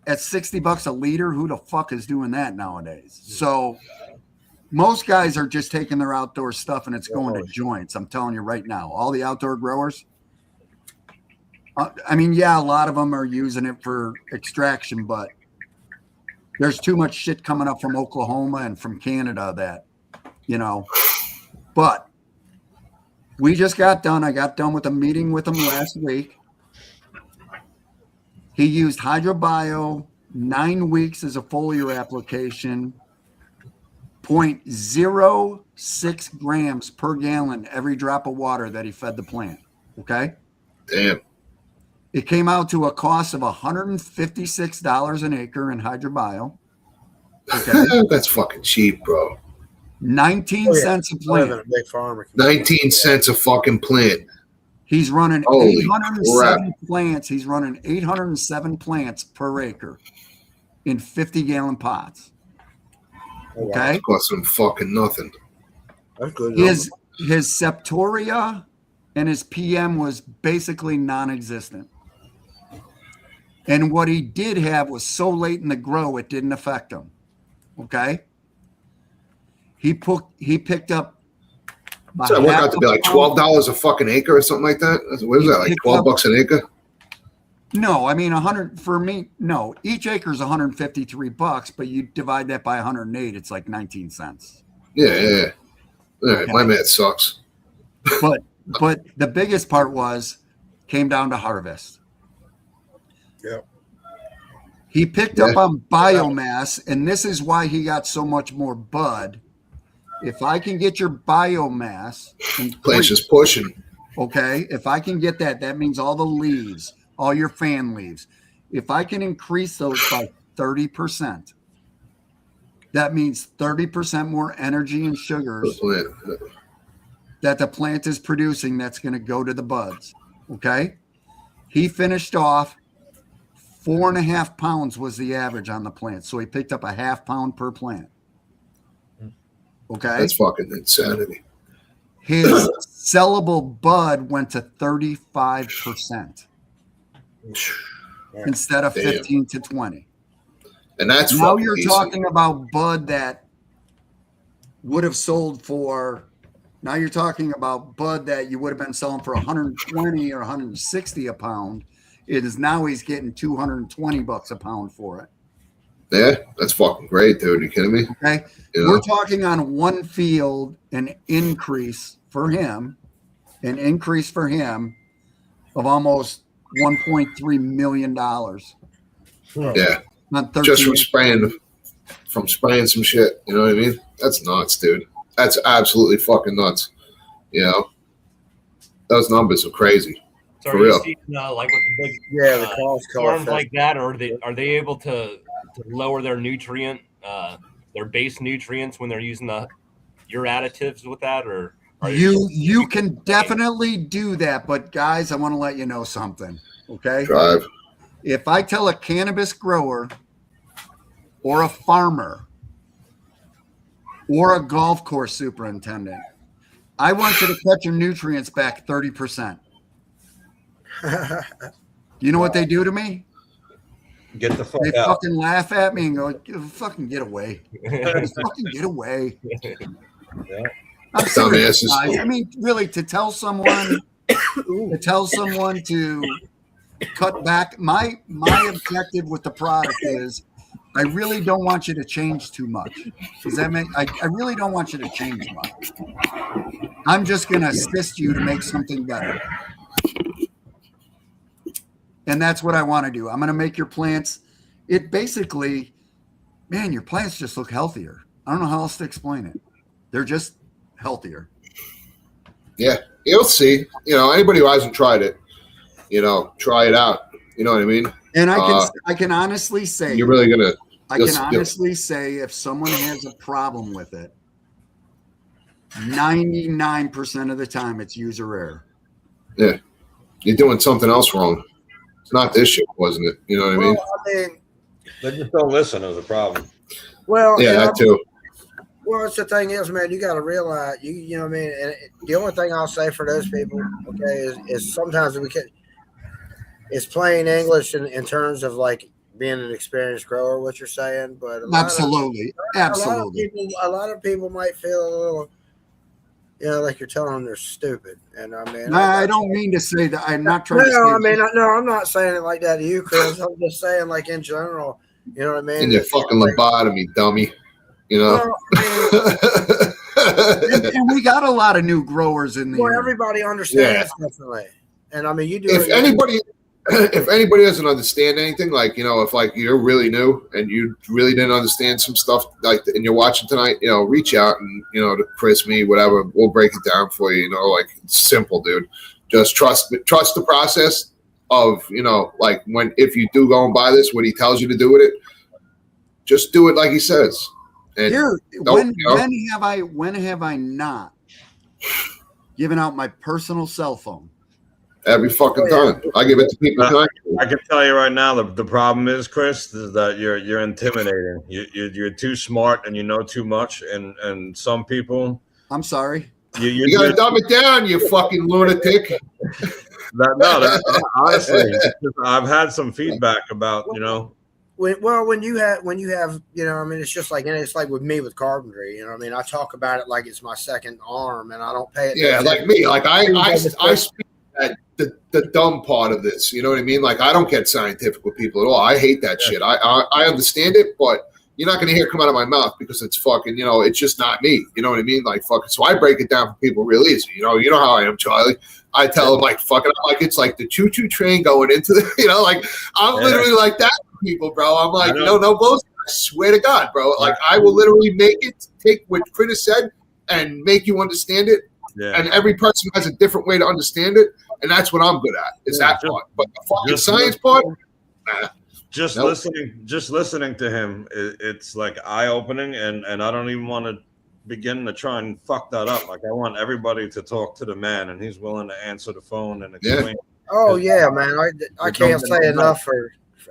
at $60 a liter, who the fuck is doing that nowadays? So most guys are just taking their outdoor stuff and it's going to joints. I'm telling you right now, all the outdoor growers. I mean, yeah, a lot of them are using it for extraction, but there's too much shit coming up from Oklahoma and from Canada that, you know, but we just got done. I got done with a meeting with him last week. He used HydroBio 9 weeks as a foliar application, 0.06 grams per gallon every drop of water that he fed the plant. Okay. Damn. It came out to a cost of $156 an acre in HydroBio. Okay. That's fucking cheap, bro. 19 cents a plant. A big farmer. 19 cents a fucking plant. He's running Holy 807 crap. plants. He's running 807 plants per acre in 50-gallon pots. Okay. It costs him fucking nothing. That's good. His septoria and his PM was basically non-existent. And what he did have was so late in the grow, it didn't affect him. Okay. He picked up. So it worked out to be like $12 a fucking acre or something like that. What is that? Like $12 an acre? No, I mean 100 for me. No, each acre is $153, but you divide that by 108, it's like 19 cents. Yeah. All right, okay. My math sucks. But the biggest part came down to harvest. Yeah. He picked up on biomass, and this is why he got so much more bud. If I can get your biomass, plant's just pushing. Okay, if I can get that means all the leaves, all your fan leaves. If I can increase those by 30%, that means 30% more energy and sugars that the plant is producing that's going to go to the buds. Okay, he finished off 4.5 pounds was the average on the plant, so he picked up a 0.5 pound per plant. Okay, that's fucking insanity. His sellable bud went to 35% instead of 15 to 20. And that's now you're talking about bud that would have sold for. Now you're talking about bud that you would have been selling for 120 or 160 a pound. It is now he's getting $220 a pound for it. Yeah, that's fucking great, dude. Are you kidding me? Okay. We're talking on one field, an increase for him of almost $1.3 million. Yeah. Just from spraying some shit. You know what I mean? That's nuts, dude. That's absolutely fucking nuts. You know? Those numbers are crazy. So for are real. You seeing, like with the big the storms like that, or are they able to lower their nutrient their base nutrients when they're using your additives with that, or you can definitely do that, but guys, I want to let you know something. Okay, Drive. if I tell a cannabis grower or a farmer or a golf course superintendent, I want you to cut your nutrients back 30%. You know what they do to me? Get the fuck They out. fucking laugh at me and go, fucking get away. Fucking get away. Yeah. I'm serious, Dumbasses. guys. I mean, really, to tell someone to cut back, my objective with the product is I really don't want you to change too much. Does that make I really don't want you to change much. I'm just gonna assist you to make something better. And that's what I want to do. I'm going to make your plants, it basically, man, your plants just look healthier. I don't know how else to explain it. They're just healthier. Yeah, you'll see. You know, anybody who hasn't tried it, you know, try it out. You know what I mean? And I can honestly say, you're really gonna. I can honestly say, if someone has a problem with it, 99% of the time it's user error. Yeah, you're doing something else wrong. It's not this shit, wasn't it? You know what I mean? Well, I mean, They just don't listen is the problem. well, Yeah, that too. Well, it's the thing is, man, you got to realize, you know what I mean? And the only thing I'll say for those people, okay, is sometimes it's plain English in terms of like being an experienced grower, what you're saying. But Absolutely. A lot of people might feel a little, like you're telling them they're stupid. And I mean, No, I don't mean to say that. I'm not trying to say. I'm not saying it like that to you, Chris. I'm just saying, like, in general, you know what I mean? In your fucking lobotomy, dummy. You know? And we got a lot of new growers in there. Well, everybody understands definitely. And I mean, you do. If anybody doesn't understand anything, like, you know, if like you're really new and you really didn't understand some stuff, like, and you're watching tonight, you know, reach out and, you know, to Chris, me, whatever, we'll break it down for you. You know, like, it's simple, dude. Just trust the process of, you know, like, if you do go and buy this, what he tells you to do with it, just do it like he says. And dude, when have I not given out my personal cell phone? Every fucking time. I give it to people tonight. I can tell you right now, the problem is, Chris, is that you're intimidating. You're too smart and you know too much. And some people. I'm sorry. You got to dumb it down, you fucking lunatic. Honestly, I've had some feedback about, you know. When you have, you know, I mean, it's just like, and it's like with me with carpentry, you know what I mean? I talk about it like it's my second arm and I don't pay it. Yeah, like me. Like I speak at the dumb part of this. You know what I mean? Like, I don't get scientific with people at all. I hate that shit. I understand it, but you're not going to hear it come out of my mouth because it's fucking, you know, it's just not me. You know what I mean? Like, fucking, so I break it down for people real easy. You know how I am, Charlie. I tell them, like, fucking, like, it's like the choo-choo train going into the, you know, like, I'm literally like that with people, bro. I'm like, no bullshit. I swear to God, bro. Like, I will literally make it, take what Chris said and make you understand it. Yeah. And every person has a different way to understand it. And that's what I'm good at, is that part. But the fucking science part, nah. Just listening to him, it's like eye-opening, and I don't even want to begin to try and fuck that up. Like, I want everybody to talk to the man, and he's willing to answer the phone and explain. Yeah. Oh yeah, man. I can't say enough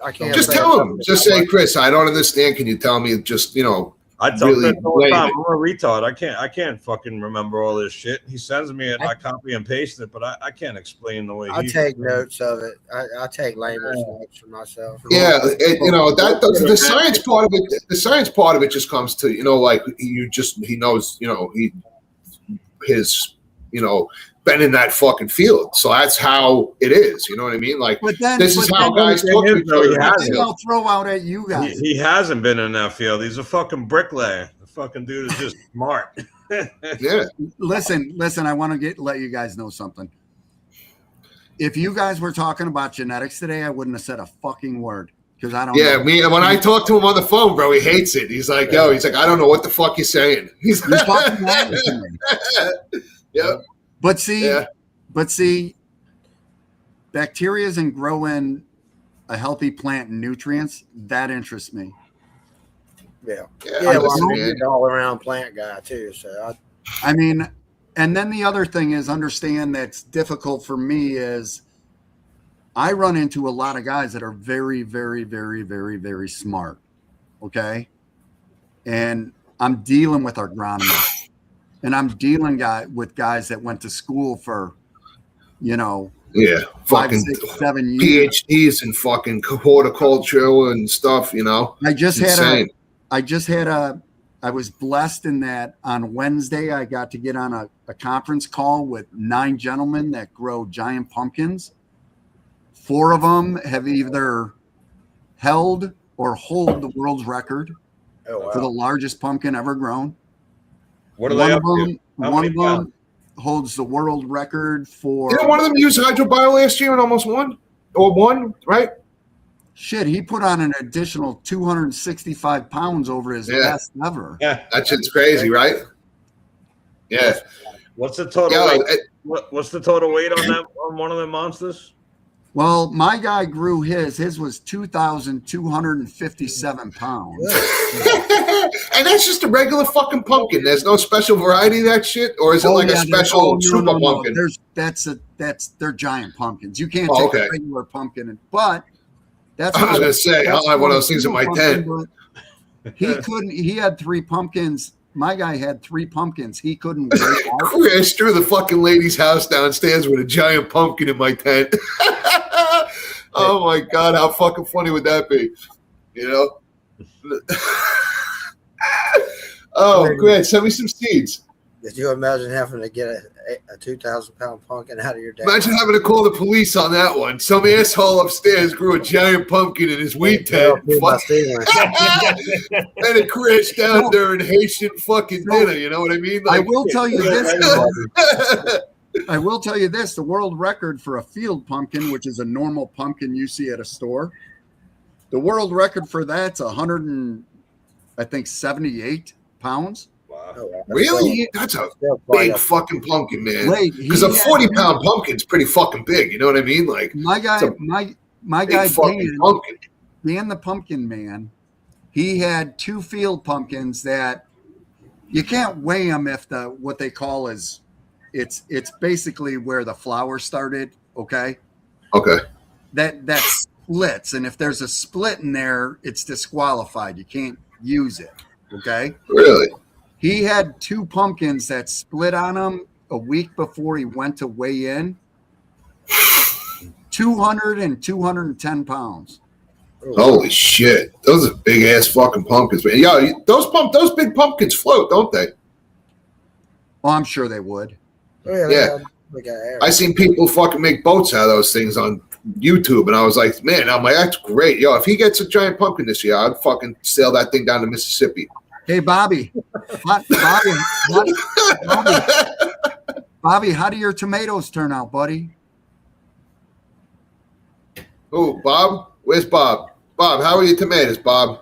I can't. Just tell him. Just say, Chris, I don't understand. Can you tell me? Just, you know. I tell Chris all the time, I'm a retard. I can't fucking remember all this shit. He sends me it, I copy and paste it, but I can't explain the way. I take notes of it. I take language notes for myself. Yeah, you know, that the science part of it. The science part of it just comes to, you know, like, he knows, you know, been in that fucking field, so that's how it is. You know what I mean? Like, this is how guys talk to each other. I'll throw out at you guys. He hasn't been in that field. He's a fucking bricklayer. The fucking dude is just smart. Yeah. Listen. I want to let you guys know something. If you guys were talking about genetics today, I wouldn't have said a fucking word because I don't. Yeah, when I talk to him on the phone, bro, he hates it. He's like, I don't know what the fuck you're saying. He's talking to me. Yep. But see, bacteria and growing a healthy plant and nutrients, that interests me. Yeah. Yeah, Yeah, well, listen, I'm man. an all-around plant guy too, so I mean, and then the other thing is understand that's difficult for me is I run into a lot of guys that are very, very, very, very, very smart. Okay. And I'm dealing with agronomists and I'm dealing with guys that went to school for, Yeah, 5, fucking 6, 7 years. PhDs and fucking horticulture and stuff. I just it's insane. I was blessed in that on Wednesday, I got to get on a conference call with 9 gentlemen that grow giant pumpkins. 4 of them have either held or hold the world's record for the largest pumpkin ever grown. What are they up to? One of them holds the world record for. Didn't one of them use hydrobio last year and almost won? Or won, right? Shit, he put on an additional 265 pounds over his best ever. Yeah, that shit's crazy, right? Yeah. What's the total weight? What's the total weight on one of the monsters? Well, my guy grew his. His was 2,257 pounds. And that's just a regular fucking pumpkin. There's no special variety of that shit? Or is it a special super pumpkin? They're giant pumpkins. You can't take a regular pumpkin. But that's I was going to say, I'll have one of those things in my tent. He had 3 pumpkins. My guy had 3 pumpkins. He couldn't wait out. Chris threw the fucking lady's house downstairs with a giant pumpkin in my tent. Oh my God, how fucking funny would that be? Oh, great. Send me some seeds. Did you imagine having to get a 2,000-pound pumpkin out of your dad? Imagine having to call the police on that one. Some asshole upstairs grew a giant pumpkin in his wheat tent. And it crashed down during Haitian fucking dinner. You know what I mean? I will tell you this. I will tell you this. The world record for a field pumpkin, which is a normal pumpkin you see at a store, the world record for that's 178 pounds. Wow. Really? That's a big fucking pumpkin, man. Because a 40-pound pumpkin's pretty fucking big. You know what I mean? Like my guy Dan, the Pumpkin Man, he had 2 field pumpkins that you can't weigh them if what they call is it's basically where the flower started. Okay. That splits, and if there's a split in there, it's disqualified. You can't use it. Okay. Really? He had 2 pumpkins that split on him a week before he went to weigh in. 200 and 210 pounds. Holy shit. Those are big ass fucking pumpkins. Man. Yeah, those big pumpkins float, don't they? Well, I'm sure they would. Yeah. I seen people fucking make boats out of those things on YouTube, and I was like, man, that's great. Yo, if he gets a giant pumpkin this year, I'd fucking sail that thing down to Mississippi. Hey, Bobby, how do your tomatoes turn out, buddy? Oh, Bob? Where's Bob? Bob, how are your tomatoes, Bob?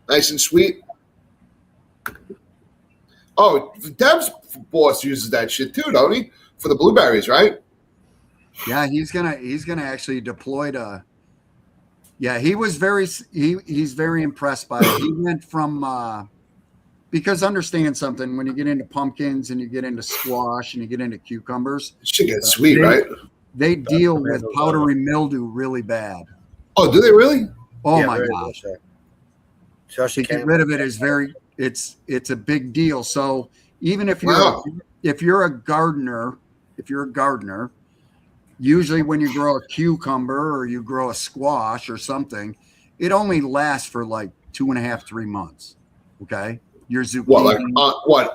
Nice and sweet? Oh, Deb's boss uses that shit too, don't he? For the blueberries, right? Yeah, he's gonna actually deploy to. Yeah, he's very impressed by it. He went from because understand something, when you get into pumpkins and you get into squash and you get into cucumbers, it should get sweet, right? They deal with powdery mildew really bad. Oh, do they really? Oh my gosh! To get rid of it is it's a big deal. So even if you're a gardener, usually when you grow a cucumber or you grow a squash or something, it only lasts for like 2.5, 3 months. Okay. Your zucchini.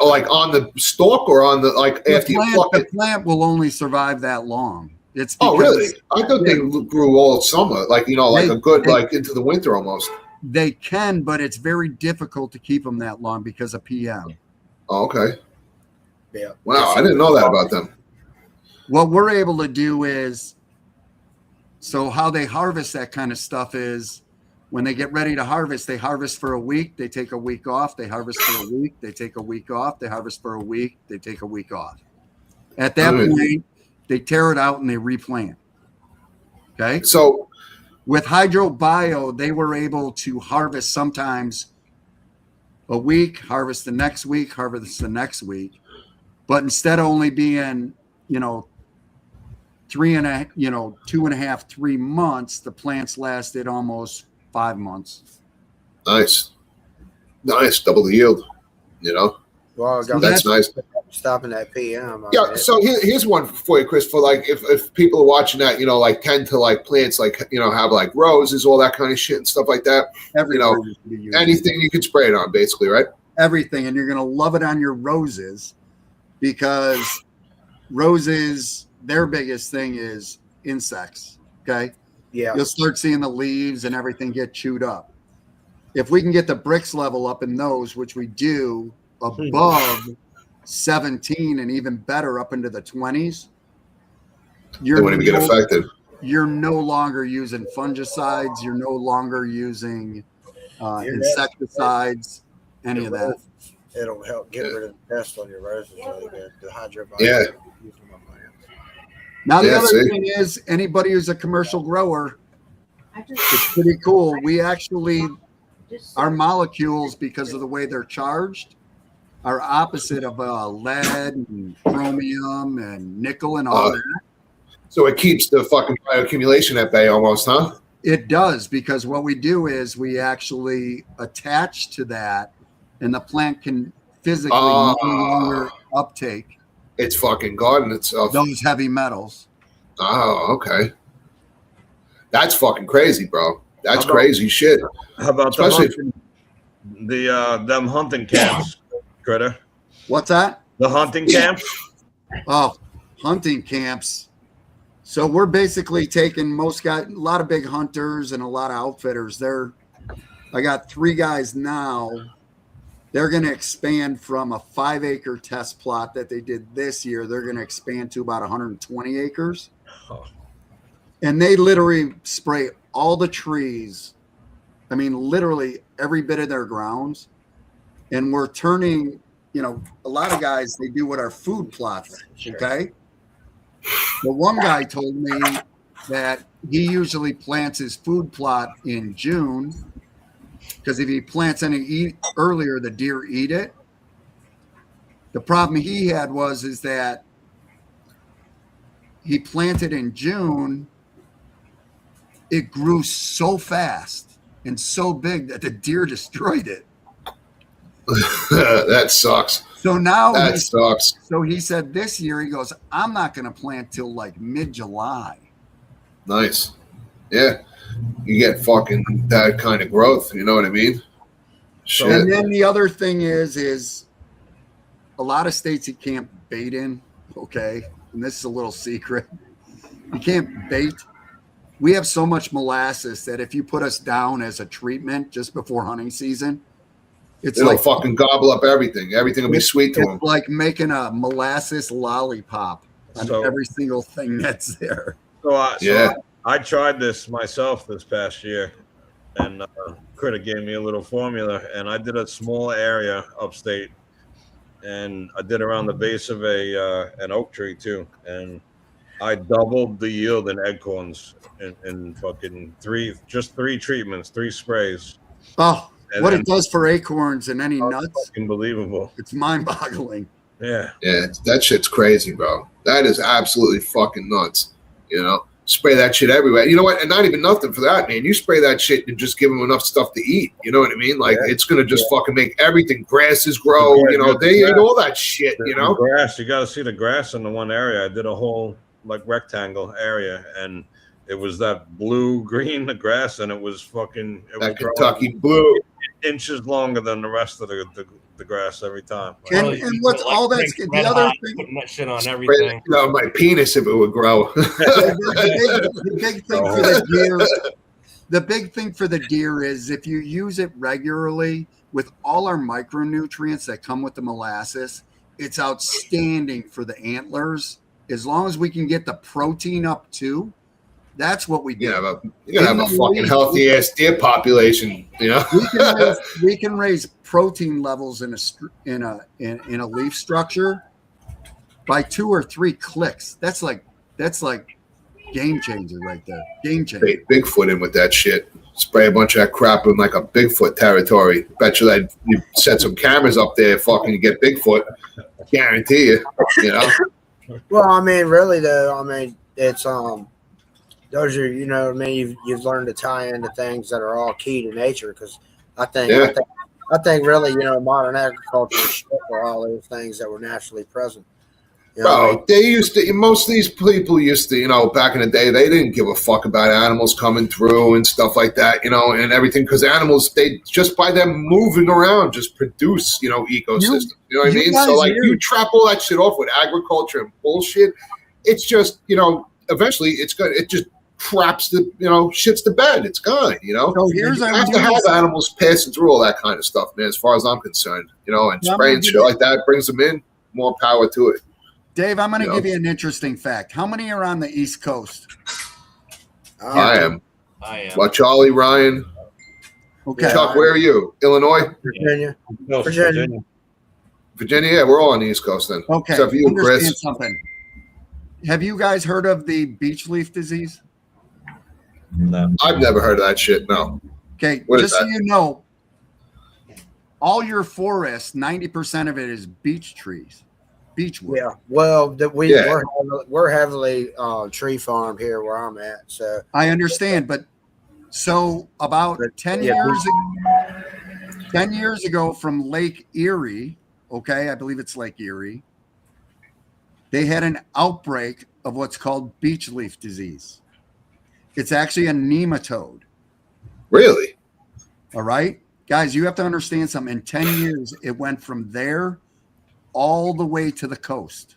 Like on the stalk or on the after you pluck it? The plant will only survive that long. It's really? I thought they grew all summer, into the winter almost. They can, but it's very difficult to keep them that long because of PM. Oh, okay. Yeah. Wow, I didn't know that about them. What we're able to do is, so how they harvest that kind of stuff is, when they get ready to harvest, they harvest for a week, they take a week off, they harvest for a week, they take a week off, they harvest for a week, they take a week off. At that point, they tear it out and they replant. Okay? So with hydrobio, they were able to harvest sometimes a week, harvest the next week, harvest the next week. But instead of only being, 2.5, 3 months, the plants lasted almost 5 months. Nice, double the yield. Well, So that's nice. Stopping that PM. Yeah. So here's one for you, Chris. For like, if people are watching that, tend to like plants, like have like roses, all that kind of shit and stuff like that. Anything you could spray it on, basically, right? Everything, and you're gonna love it on your roses, because roses, their biggest thing is insects. Okay. Yeah. You'll start seeing the leaves and everything get chewed up. If we can get the bricks level up in those, which we do, above 17 and even better up into the 20s, They wouldn't even get affected. You're no longer using fungicides. You're no longer using insecticides, any of that. It'll help get rid of the pest on your roses really good. The hydrobiology. Yeah. Now, the other thing is, anybody who's a commercial grower, it's pretty cool. We actually, our molecules, because of the way they're charged, are opposite of lead and chromium and nickel and all that. So it keeps the fucking bioaccumulation at bay almost, huh? It does, because what we do is we actually attach to that, and the plant can physically no longer uptake. It's fucking garden itself. Those heavy metals. Oh, okay. That's fucking crazy, bro. That's crazy shit. How about especially them hunting camps, Critter? What's that? The hunting camps? Oh, hunting camps. So we're basically taking a lot of big hunters and a lot of outfitters. I got 3 guys now. They're going to expand from a 5-acre test plot that they did this year. They're going to expand to about 120 acres. And they literally spray all the trees. I mean, literally every bit of their grounds. And we're turning, a lot of guys, they do what our food plots. Okay. The one guy told me that he usually plants his food plot in June, because if he plants any earlier, the deer eat it. The problem he had is that he planted in June. It grew so fast and so big that the deer destroyed it. That sucks. So now that sucks. So he said this year, he goes, I'm not going to plant till like mid-July. Nice. Yeah. You get fucking that kind of growth. You know what I mean? Shit. And then the other thing is a lot of states you can't bait in. Okay. And this is a little secret. You can't bait. We have so much molasses that if you put us down as a treatment just before hunting season, it'll like fucking gobble up everything. Everything will be sweet to them. It's like making a molasses lollipop on every single thing that's there. I tried this myself this past year, and Critter gave me a little formula, and I did a small area upstate, and I did around the base of an oak tree too, and I doubled the yield in acorns in fucking 3 treatments, 3 sprays. Oh. And what it does for acorns and any nuts, unbelievable. It's mind-boggling. Yeah, that shit's crazy, bro. That is absolutely fucking nuts. Spray that shit everywhere. You know what? And not even nothing for that, man. You spray that shit and just give them enough stuff to eat. You know what I mean? Like it's gonna just fucking make everything. Grasses grow. They eat all that shit. The grass. You got to see the grass in the one area. I did a whole rectangle area, and it was that blue-green grass, and it was fucking that Kentucky blue. Inches longer than the rest of the grass every time. And what's all that's the other thing? Putting that shit on everything. My penis if it would grow. the big thing for the deer. The big thing for the deer is if you use it regularly with all our micronutrients that come with the molasses, it's outstanding for the antlers. As long as we can get the protein up too. That's what we do. Yeah, you're gonna have a fucking healthy ass deer population. We can raise protein levels in a leaf structure by 2 or 3 clicks. That's like game changer right there. Game changer. Bigfoot in with that shit. spray a bunch of that crap in like a Bigfoot territory. Bet you that you set some cameras up there, fucking you get Bigfoot. Guarantee you, you know. Well, I mean, really though, I mean, it's those are, you know what I mean, you've learned to tie into things that are all key to nature, because I think really, you know, modern agriculture is shit for all those things that were naturally present. You know what I mean? Bro, they used to, most of these people used to, you know, back in the day, they didn't give a fuck about animals coming through and stuff like that, you know, and everything, because animals, they just by them moving around just produce, you know, ecosystems. You know what I mean? So, like, you trap all that shit off with agriculture and bullshit. It's just, you know, eventually it just traps the, you know, shits the bed. It's gone, you know. So here's you have to have animals passing through all that kind of stuff, man, as far as I'm concerned, you know, and spraying shit like that brings them in, more power to it. Dave, I'm going to give you an interesting fact. How many are on the East Coast? I am. Well, Charlie, Ryan. Okay. Chuck, where are you? Illinois? Virginia. No, Virginia. Virginia, yeah, we're all on the East Coast then. Okay. Except for you, Understand Chris. something. Have you guys heard of the beech leaf disease? No. I've never heard of that shit, no. Okay, What is just so that? you know, all your forest, 90% of it is beech trees, beechwood. Yeah. Well, we're heavily tree farmed here where I'm at. So I understand, but so about 10 years ago from Lake Erie, okay, I believe it's Lake Erie, they had an outbreak of what's called beech leaf disease. It's actually a nematode. Really? All right, guys, you have to understand something. In 10 years, it went from there all the way to the coast.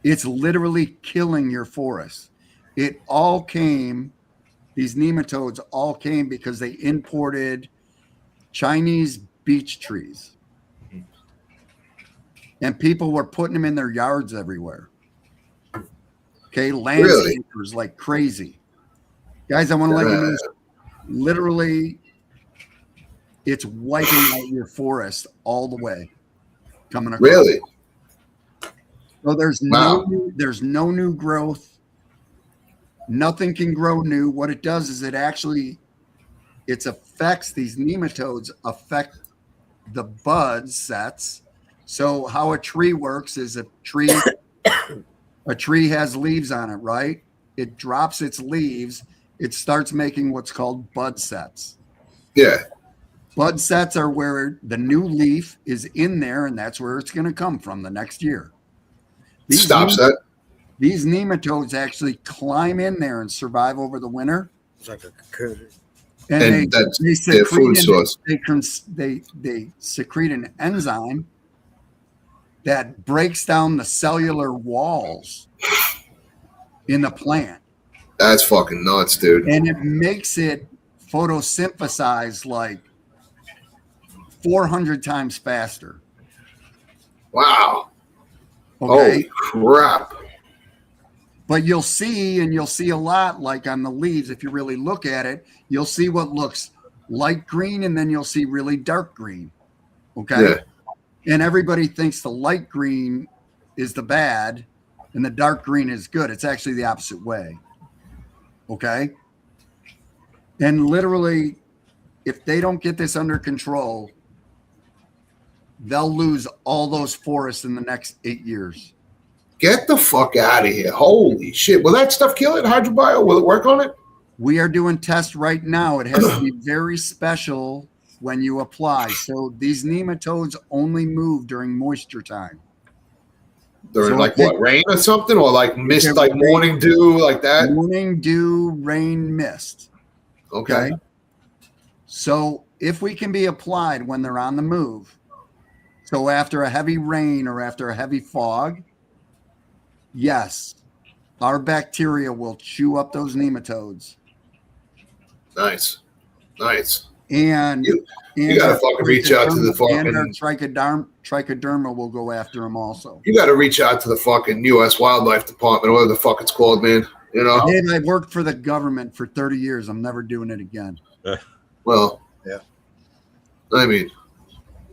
It's literally killing your forest. It all came, these nematodes all came because they imported Chinese beech trees. And people were putting them in their yards everywhere. Okay, landscapers like crazy. Guys, I want to let you know, literally, it's wiping out your forest all the way. Coming across. Really? So there's no new growth. Nothing can grow new. What it does is it affects, these nematodes affect the bud sets. So how a tree works is a tree has leaves on it, right? It drops its leaves. It starts making what's called bud sets. Yeah. Bud sets are where the new leaf is in there, and that's where it's going to come from the next year. Stops that. These nematodes actually climb in there and survive over the winter. it's like a cocoon. And that's their food source. They secrete an enzyme that breaks down the cellular walls in the plant. That's fucking nuts, dude. And it makes it photosynthesize like 400 times faster. Wow. Okay. Holy crap. But you'll see a lot, like on the leaves, if you really look at it, you'll see what looks light green and then you'll see really dark green. Okay. Yeah. And everybody thinks the light green is the bad and the dark green is good. It's actually the opposite way. Okay. And literally, if they don't get this under control, they'll lose all those forests in the next 8 years. Get the fuck out of here. Holy shit. Will that stuff kill it, Hydrobio? Will it work on it? We are doing tests right now. It has to be very special when you apply. So these nematodes only move during moisture time. During So like what, rain or something? Or like mist, like rain, morning dew, like that? Morning dew, rain, mist. Okay. So if we can be applied when they're on the move, so after a heavy rain or after a heavy fog, yes, our bacteria will chew up those nematodes. Nice. Nice. And you gotta fucking reach out to the fucking. And our trichoderma will go after them also. You gotta reach out to the fucking U.S. Wildlife Department, or whatever the fuck it's called, man. You know. And I worked for the government for 30 years. I'm never doing it again. Well. Yeah. I mean.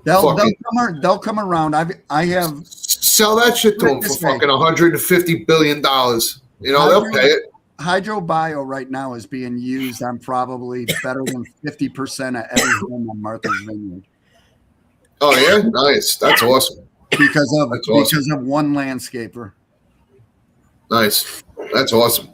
They'll come around. I have sell that shit to them for fucking $150 billion. You know, they'll pay it. Hydro Bio right now is being used on probably better than 50% of every home on Martha's Vineyard. Oh yeah, nice. That's awesome. Because awesome. of one landscaper. Nice. That's awesome.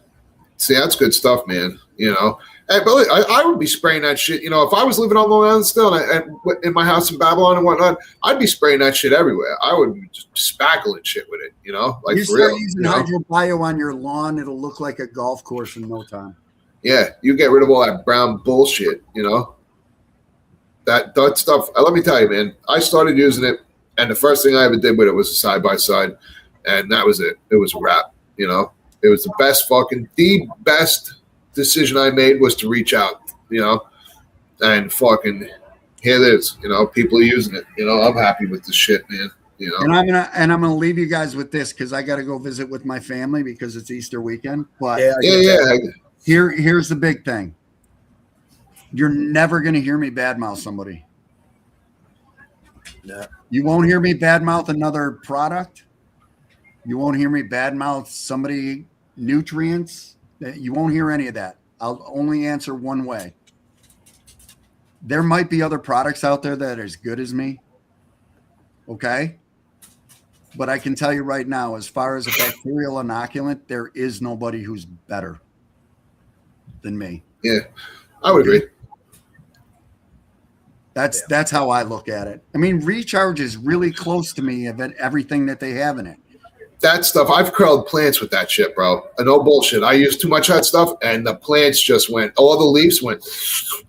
See, that's good stuff, man. You know, and, but I would be spraying that shit. You know, if I was living on Long Island still and in my house in Babylon and whatnot, I'd be spraying that shit everywhere. I would be just spackling shit with it. You know, like you for start real. using You know? Hydro Bio on your lawn, it'll look like a golf course in no time. Yeah, you get rid of all that brown bullshit. You know, that stuff. Let me tell you, man. I started using it, and the first thing I ever did with it was a side by side, and that was it. It was a wrap. You know, it was the best decision I made was to reach out. You know, and fucking here it is. You know, people are using it. You know, I'm happy with this shit, man. You know, and I'm gonna leave you guys with this because I got to go visit with my family because it's Easter weekend. But here's the big thing. You're never gonna hear me badmouth somebody. No. You won't hear me badmouth another product. You won't hear me badmouth somebody nutrients. You won't hear any of that. I'll only answer one way. There might be other products out there that are as good as me. Okay. But I can tell you right now, as far as a bacterial inoculant, there is nobody who's better than me. Yeah, I would agree. That's how I look at it. I mean, Recharge is really close to me of everything that they have in it. That stuff, I've curled plants with that shit, bro. No bullshit. I used too much of that stuff, and the plants just went, all the leaves went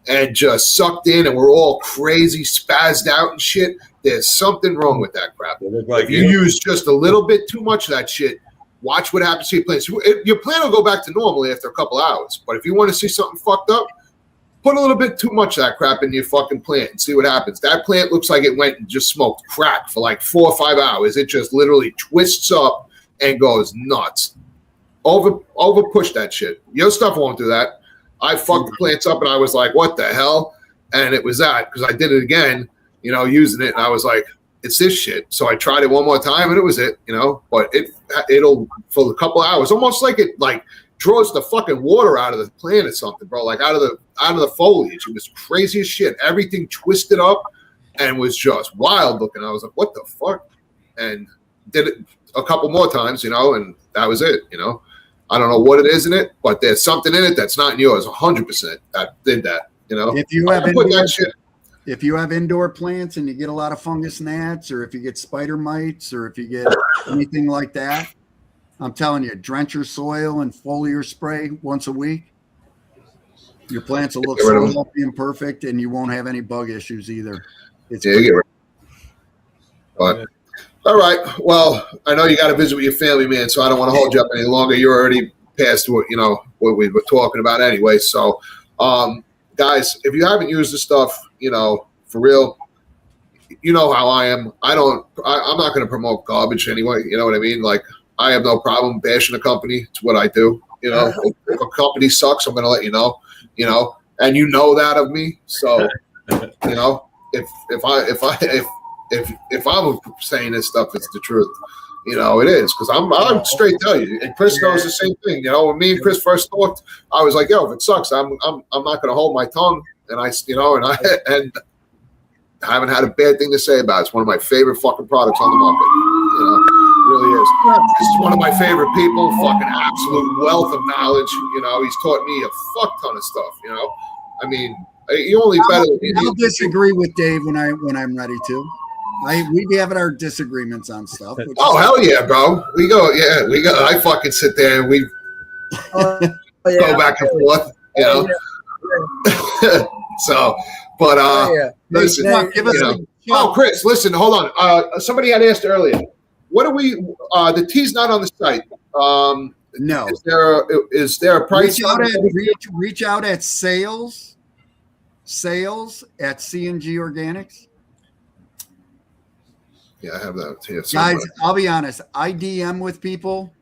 and just sucked in, and we're all crazy, spazzed out and shit. There's something wrong with that crap. If you use just a little bit too much of that shit, watch what happens to your plants. Your plant will go back to normal after a couple hours, but if you want to see something fucked up, put a little bit too much of that crap in your fucking plant and see what happens. That plant looks like it went and just smoked crack for like 4 or 5 hours. It just literally twists up and goes nuts. Over push that shit. Your stuff won't do that. I fucked the plants up and I was like, what the hell? And it was that because I did it again, you know, using it. And I was like, it's this shit. So I tried it one more time and it was it, you know, but it'll for a couple hours, almost like it like draws the fucking water out of the plant or something, bro. Like out of the foliage. It was crazy as shit. Everything twisted up and was just wild looking. I was like, what the fuck? And did it a couple more times, you know, and that was it, you know. I don't know what it is in it, but there's something in it that's not in yours. 100% that did that, you know. If you have indoor plants and you get a lot of fungus gnats, or if you get spider mites, or if you get anything like that, I'm telling you, drench your soil and foliar spray once a week. Your plants will look so healthy and perfect, and you won't have any bug issues either. But all right, well, I know you got to visit with your family, man, so I don't want to hold you up any longer. You're already past what we were talking about anyway. So, guys, if you haven't used the stuff, you know, for real, you know how I am. I'm not going to promote garbage anyway. You know what I mean? Like, I have no problem bashing a company. It's what I do. You know, if a company sucks, I'm going to let you know. You know, and you know that of me. So, you know, if I'm saying this stuff, it's the truth. You know, it is because I'm straight tell you. And Chris knows the same thing. You know, when me and Chris first talked, I was like, yo, if it sucks, I'm not going to hold my tongue. And I haven't had a bad thing to say about it. It's one of my favorite fucking products on the market. You know, it really is. It's one of my favorite people. Fucking absolute wealth of knowledge. You know, he's taught me a fuck ton of stuff. You know, I mean, you only better. I'll disagree with Dave when I'm ready to. We be having our disagreements on stuff. Oh hell yeah, bro! We go. I fucking sit there and we go back and forth. You know. So, but listen. Chris, listen. Hold on. Somebody had asked earlier. What are we? The tea's not on the site. No. Is there a price? Reach out at sales at C&G Organics. Yeah, I have that here. Guys, I'll be honest. I DM with people,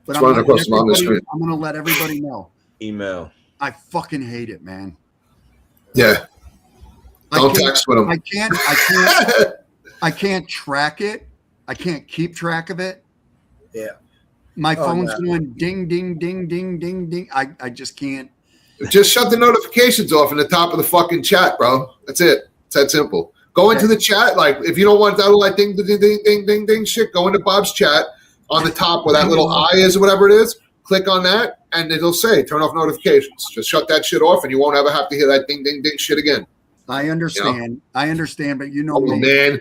but I'm going to let everybody know. Email. I fucking hate it, man. Yeah. Don't text with them. I can't track it. I can't keep track of it. Yeah. My phone's going ding, ding, ding, ding, ding, ding. I just can't. Just shut the notifications off in the top of the fucking chat, bro. That's it. It's that simple. Go into the chat. Like, if you don't want that little like ding, ding, ding, ding, ding, ding shit, go into Bob's chat on the top where that little eye is or whatever it is. Click on that, and it'll say turn off notifications. Just shut that shit off, and you won't ever have to hear that ding, ding, ding shit again. I understand. You know? I understand, but you know me. Man.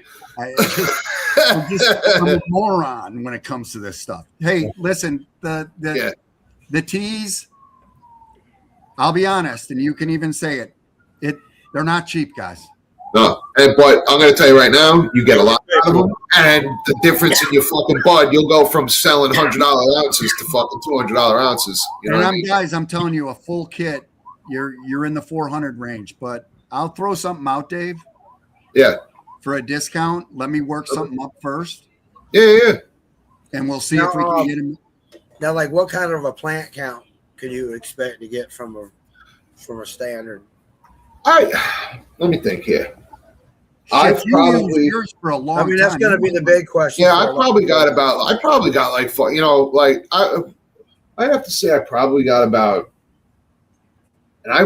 I'm a moron when it comes to this stuff. Hey, listen, the teas, I'll be honest, and you can even say it. They're not cheap, guys. No, but I'm going to tell you right now, you get a lot out of them, and the difference in your fucking bud, you'll go from selling $100 ounces to fucking $200 ounces. You know guys, I'm telling you, a full kit, you're in the 400 range, but I'll throw something out, Dave. Yeah. For a discount, let me work something up first. Yeah. And we'll see if we can get him. Now, like, what kind of a plant count could you expect to get from a standard? Let me think here. I probably yours for a long time. That's going to be the big question. Yeah, I probably got like, you know, like I'd have to say I probably got about. And I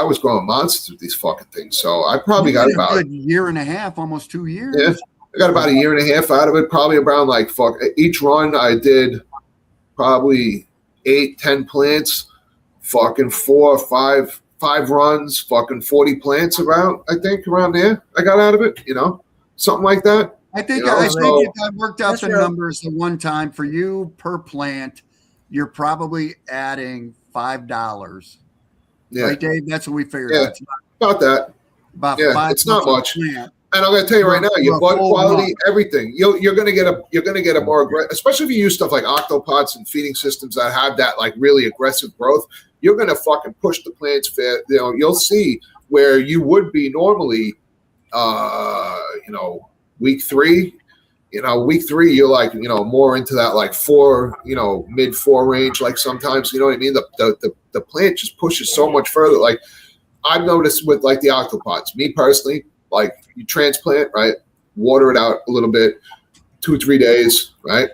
was growing monsters with these fucking things. So I probably got about a year and a half, almost 2 years. Yeah, I got about a year and a half out of it. Probably around like each run I did probably 8-10 plants, fucking 4 or 5 runs, fucking 40 plants around there. I got out of it, you know, something like that. I think I worked out the numbers the one time for you per plant. You're probably adding $5. Yeah. Right, Dave? That's what we figured out. About that. It's not much. And I'm going to tell you right now, your bud quality, everything. You're going to get a more aggressive, especially if you use stuff like octopots and feeding systems that have that like really aggressive growth. You're going to fucking push the plants fair. You know, you'll see where you would be normally, week 3. You know, week 3, you're like, you know, more into that like 4, you know, mid 4 range. Like sometimes, you know what I mean? The plant just pushes so much further. Like I've noticed with like the octopods, me personally, like you transplant, right? Water it out a little bit, 2-3 days, right?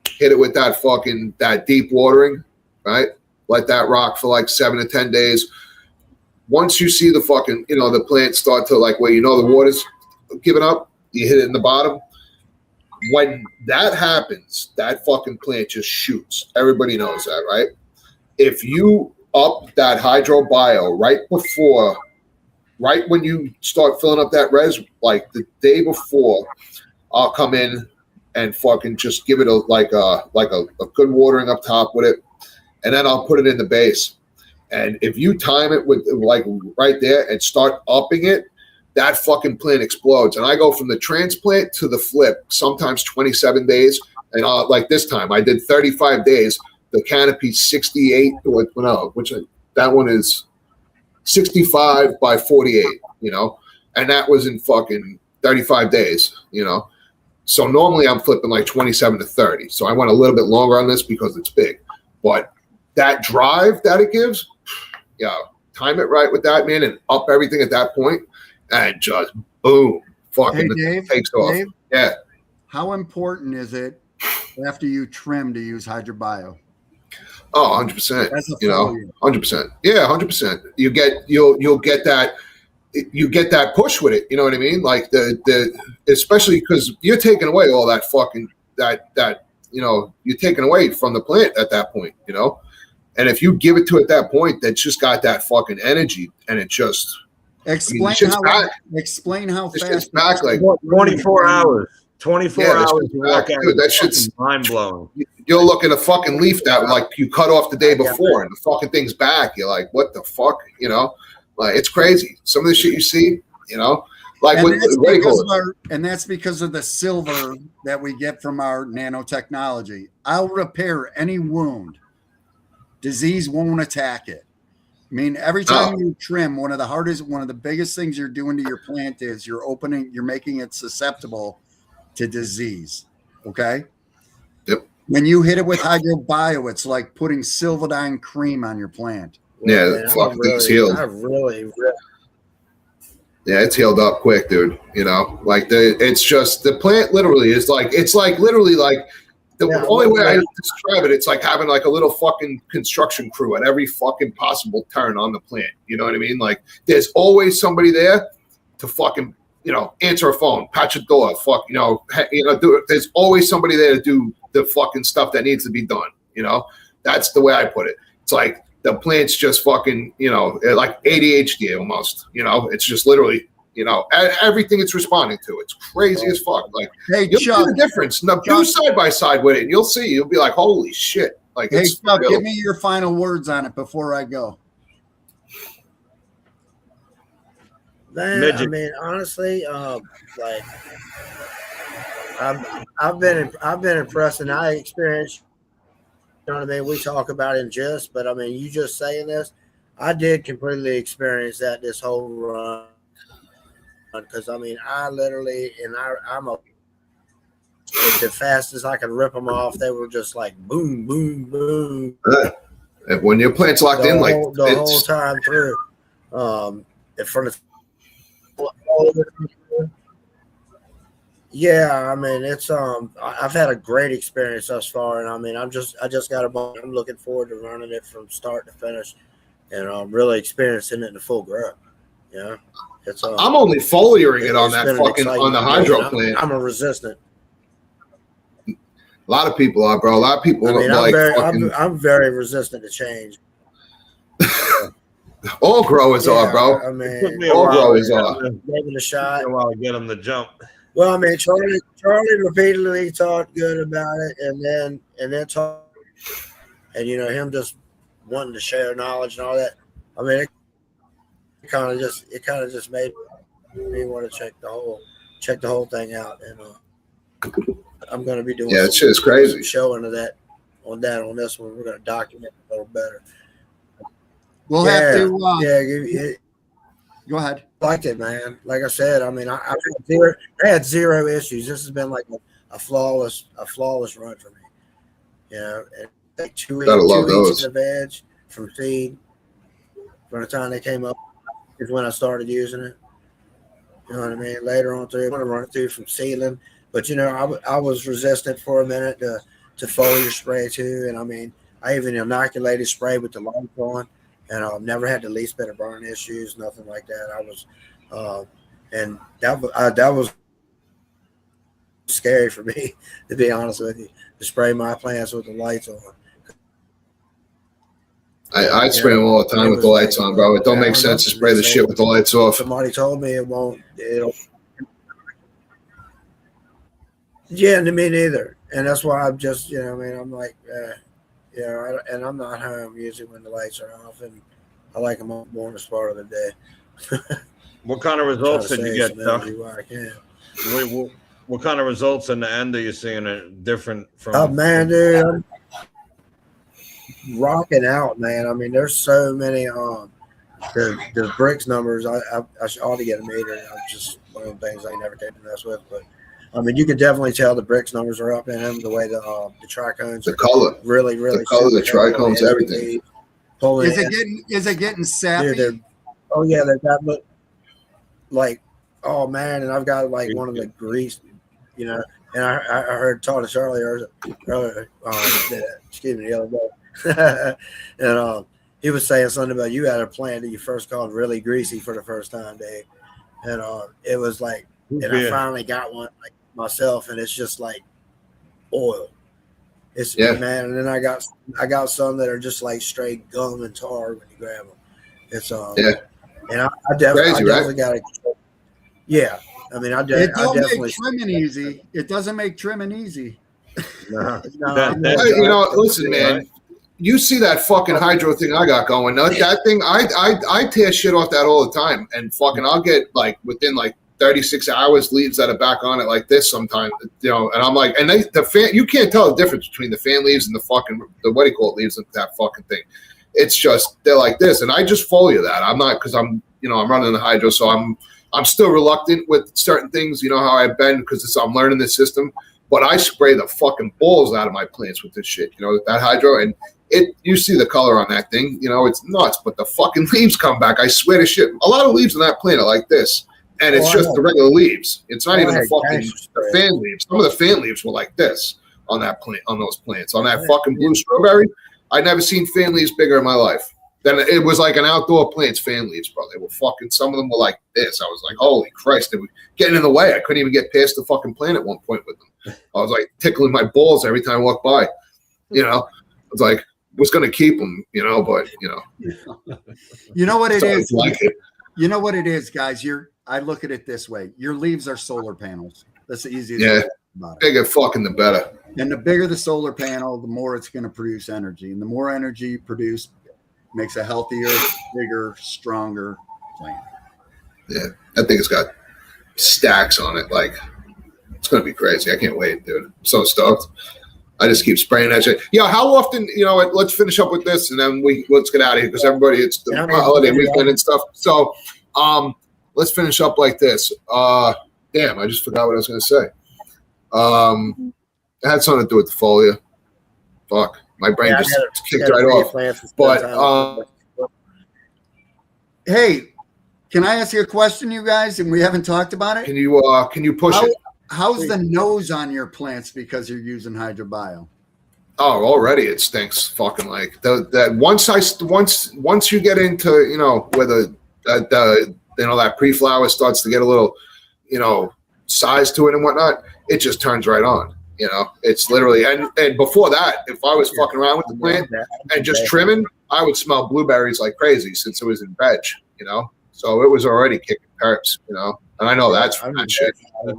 Hit it with that deep watering, right? Let that rock for like 7 to 10 days. Once you see the fucking, you know, the plant start to like where you know the water's giving up, you hit it in the bottom. When that happens, that fucking plant just shoots. Everybody knows that, right? If you up that hydrobio right when you start filling up that res, like the day before, I'll come in and fucking just give it a good watering up top with it, and then I'll put it in the base. And if you time it with like right there and start upping it, that fucking plant explodes. And I go from the transplant to the flip, sometimes 27 days. And like this time, I did 35 days. The canopy's 68, that one is 65 by 48, you know? And that was in fucking 35 days, you know? So normally I'm flipping like 27 to 30. So I went a little bit longer on this because it's big. But that drive that it gives, time it right with that, man, and up everything at that point. And just boom, fucking Dave, takes off. Dave, yeah. How important is it after you trim to use hydrobio? Oh, 100%. You know, 100%. Yeah, 100%. You'll get that push with it. You know what I mean? Like the especially because you're taking away all that fucking that you know, you're taking away from the plant at that point. You know, and if you give it to it at that point, that's just got that fucking energy, and it just. Explain how fast. Back like 24 hours. 24 hours. Dude, that shit's mind blowing. You'll look at a fucking leaf that like you cut off the day before, and the fucking thing's back. You're like, what the fuck? You know, like it's crazy. Some of the shit you see, you know, like and that's because of the silver that we get from our nanotechnology. I'll repair any wound. Disease won't attack it. I mean, every time you trim, one of the biggest things you're doing to your plant is you're making it susceptible to disease. Okay. Yep. When you hit it with hydrobio, it's like putting Silvadine cream on your plant. Yeah, it's healed. Yeah, it's healed up quick, dude. You know, like it's just the plant literally is like, it's like literally like The only way I describe it, it's like having like a little fucking construction crew at every fucking possible turn on the plant. You know what I mean? Like there's always somebody there to fucking, answer a phone, patch a door, there's always somebody there to do the fucking stuff that needs to be done. That's the way I put it. It's like the plant's just fucking, like ADHD almost, it's just literally, everything it's responding to. It's crazy as fuck. Like, hey, you'll Chuck, see the difference. Now, do side by side with it, and you'll see. You'll be like, holy shit. Like, hey, Chuck, give me your final words on it before I go. Man, Midget. I mean, honestly, like I've been impressed, and I experienced. You know what I mean? We talk about it in jest, but I mean, you just saying this, I did completely experience that this whole run. Because I mean, I literally, and I'm the fastest I could rip them off. They were just like boom, boom, boom. When your plant's locked in, like the whole time through, in front of. Yeah, I mean, it's I've had a great experience thus far, and I mean, I just got I'm looking forward to running it from start to finish, and I'm really experiencing it in the full grip. Yeah. It's, I'm only foliating it on that fucking on the hydro plant. I'm a resistant. A lot of people are, bro. A lot of people I mean, I'm very resistant to change. All growers are, bro. I mean, all growers are. Gave it a shot. A while to get them to jump. Well, I mean, Charlie repeatedly talked good about it, and then talked, and him just wanting to share knowledge and all that. I mean, it kind of just made me want to check the whole thing out, and I'm going to be doing it's just crazy showing of that on this one. We're going to document it a little better. We'll have to. Go ahead. Liked it, man. Like I said, I mean, I had zero issues. This has been like a flawless run for me. And like 2 inches of edge from seed from the time they came up is when I started using it. You know what I mean? Later on through, I'm going to run it through from sealing. But, I was resistant for a minute to foliar spray too. And I mean, I even inoculated spray with the lights on. And I've never had the least bit of burn issues, nothing like that. I was, and that was scary for me, to be honest with you, to spray my plants with the lights on. I spray them all the time with the lights on, bro. It don't make sense to spray the shit with the lights off. Somebody told me it'll. Yeah, to me neither. And that's why I'm just, I'm like, and I'm not home usually when the lights are off, and I like them on the warmest part of the day. What kind of results did you get, Doc? What kind of results in the end are you seeing it different from? Oh man, dude, I'm rocking out, man. I mean, there's so many the bricks numbers. I ought to get a meter. It's just one of the things I never take to mess with, but. I mean, you can definitely tell the bricks numbers are up in them. The way the trichomes, the color, really, the color, the trichomes, everything. Is it getting sappy? Dude, they've got like, oh man, and I've got like one of the grease, and I heard Thomas earlier, excuse me, the other day, and he was saying something about you had a plant that you first called really greasy for the first time, Dave, and it was like, and I finally got one like myself, and it's just like oil. It's man, and then I got some that are just like straight gum and tar when you grab them. It's and I definitely got it. Yeah, I mean, I definitely make trimming easy. It doesn't make trimming easy. No, listen, man. You see that fucking hydro thing I got going? That thing, I tear shit off that all the time, and fucking I'll get like within like 36 hours leaves that are back on it like this sometimes, and I'm like, and the fan, you can't tell the difference between the fan leaves and the fucking, what do you call it, leaves of that fucking thing. It's just, they're like this. And I just folio that. I'm not, cause I'm running the hydro. So I'm still reluctant with certain things, how I've been, because I'm learning this system, but I spray the fucking balls out of my plants with this shit, that hydro. And you see the color on that thing, it's nuts, but the fucking leaves come back. I swear to shit. A lot of leaves on that plant are like this. And it's just the regular leaves. It's not even the fan leaves. Some of the fan leaves were like this on that plant, on those plants, on that fucking blue strawberry. I'd never seen fan leaves bigger in my life. Then it was like an outdoor plant's fan leaves, bro. They were fucking, some of them were like this. I was like, holy Christ, they were getting in the way. I couldn't even get past the fucking plant at one point with them. I was like tickling my balls every time I walked by. You know, I was like, was going to keep them, you know, but, you know. You know what it is? Like it. You know what it is, guys? I look at it this way. Your leaves are solar panels. That's the easiest Yeah. way about it. Bigger fucking the better. And the bigger the solar panel, the more it's going to produce energy. And the more energy you produce makes a healthier, bigger, stronger plant. Yeah. That thing has got stacks on it. Like, it's going to be crazy. I can't wait, dude. I'm so stoked. I just keep spraying that shit. Yeah, how often, you know, let's finish up with this and then let's get out of here because everybody, it's the holiday weekend and stuff. So, let's finish up like this. Damn, I just forgot what I was going to say. It had something to do with the foliar. Fuck, my brain just kicked right off. But hey, can I ask you a question, you guys? And we haven't talked about it. Can you push it? How's the nose on your plants because you're using HydroBio? Oh, already it stinks. Fucking like that. Once you get into, you know, where the you know, that pre-flower starts to get a little, you know, size to it and whatnot, it just turns right on. You know, it's literally, and before that, if I was fucking around with the plant and just trimming, I would smell blueberries like crazy since it was in veg, you know. So it was already kicking terps, you know. And I know that's shit.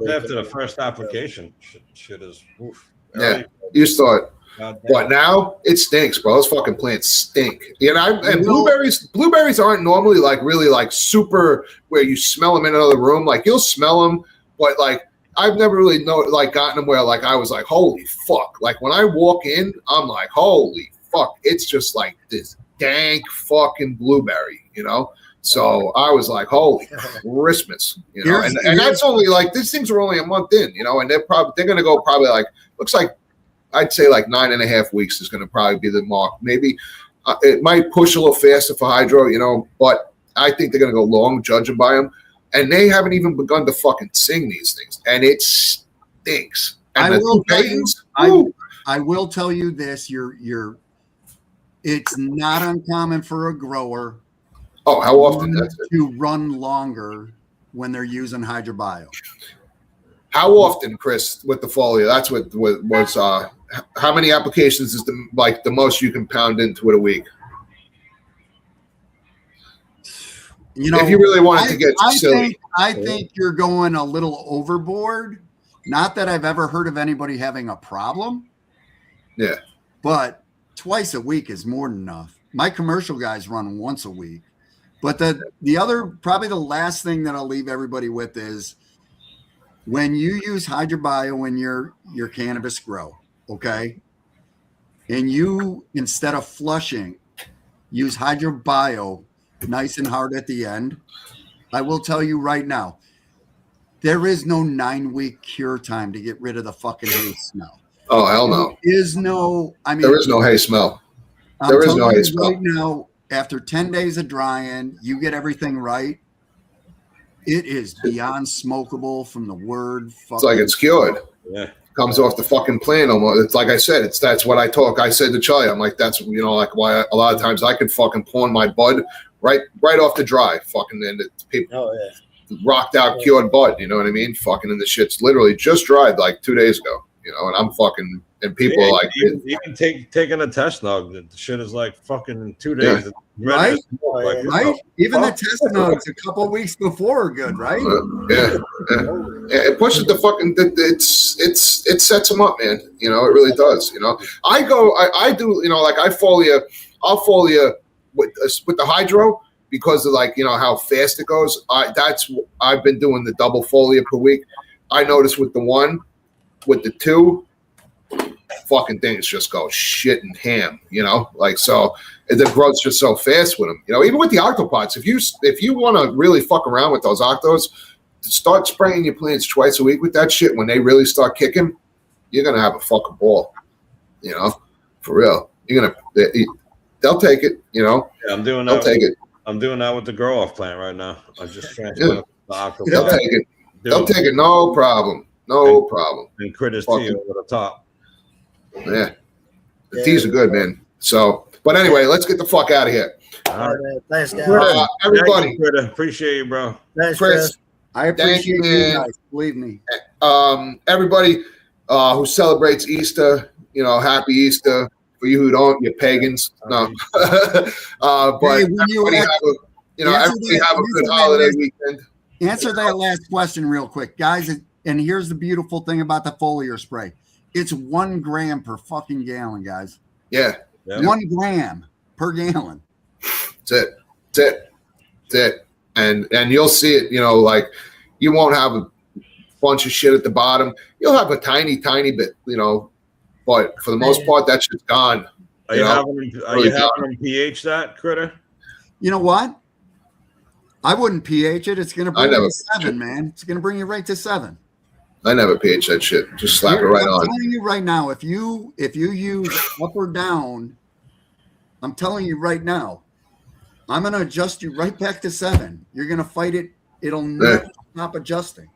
After the first application, shit is oof. Yeah, you start. But now it stinks, bro. Those fucking plants stink. You know, and blueberries aren't normally like really like super where you smell them in another room. Like you'll smell them, but like I've never really gotten them where like I was like, holy fuck. Like when I walk in, I'm like, holy fuck. It's just like this dank fucking blueberry, you know? So I was like, holy Christmas, you know, and that's only like, these things are only a month in, you know, and they're going to go probably like, looks like, I'd say like 9.5 weeks is going to probably be the mark. Maybe it might push a little faster for hydro, you know, but I think they're going to go long judging by them. And they haven't even begun to fucking sing these things. And it stinks. And I will tell you this, it's not uncommon for a grower how often to run longer when they're using HydroBio. How often, Chris, with the foliar? That's what was. How many applications is the most you can pound into it a week? You know, if you really wanted to get silly, I think you're going a little overboard. Not that I've ever heard of anybody having a problem. Yeah, but twice a week is more than enough. My commercial guys run once a week. But the other, probably the last thing that I'll leave everybody with is when you use HydroBio in your cannabis grow, okay, and you, instead of flushing, use HydroBio nice and hard at the end, I will tell you right now, there is no 9-week cure time to get rid of the fucking hay smell. Oh, hell no. There is no, I mean, there is no hay smell. There is no hay smell. Right now, after 10 days of drying, you get everything right. It is beyond smokable from the word. It's like it's cured. Yeah. Comes off the fucking plant almost. It's like I said, that's what I talk. I said to Charlie, I'm like, that's, you know, like why a lot of times I could fucking pawn my bud right off the dry. Fucking, and people rocked out cured bud, you know what I mean? Fucking, and the shit's literally just dried like 2 days ago, you know, and I'm fucking, and people are like, even taking a test nog, the shit is like fucking in 2 days. Yeah. Right? Like, Right? Even the test notes a couple weeks before are good, right? Yeah. It pushes the fucking, it sets them up, man. You know, it really does. You know, I do, you know, like I'll foliar with the hydro because of like, you know, how fast it goes. I've been doing the double foliar per week. I noticed with the two, fucking things just go shit and ham, you know, like, so the growth's just so fast with them, you know, even with the octopods. If you want to really fuck around with those octos, start spraying your plants twice a week with that shit. When they really start kicking, you're gonna have a fucking ball, you know, for real. They'll take it, you know. Yeah, I'm doing that. They'll take it. I'm doing that with the grow off plant right now. I just transplanted the octopod. They'll take it. They'll take it, no problem. No problem. And critters tea over the top. Yeah. The teas are good, man. So, but anyway, let's get the fuck out of here. All right, man. Thanks, guys. Everybody. Thank you, Critter. Appreciate you, bro. Thanks, Chris. I appreciate Thank you, you man. guys. Believe me. Everybody who celebrates Easter, happy Easter. For you who don't, you're pagans. No. But Hey, when you everybody have a good holiday weekend. Answer that last question real quick, guys. And here's the beautiful thing about the foliar spray. It's 1 gram per fucking gallon, guys. Yeah. 1 gram per gallon. That's it. And you'll see it, like you won't have a bunch of shit at the bottom. You'll have a tiny bit, but for the most part, that shit's gone. Are you having them pH that, Critter? You know what? I wouldn't pH it. It's going to bring you to 7, man. It's going to bring you right to 7. I never pH that shit. Just slap it right on. I'm telling you right now, if you use up or down, I'm telling you right now, I'm going to adjust you right back to 7. You're going to fight it. It'll never stop adjusting.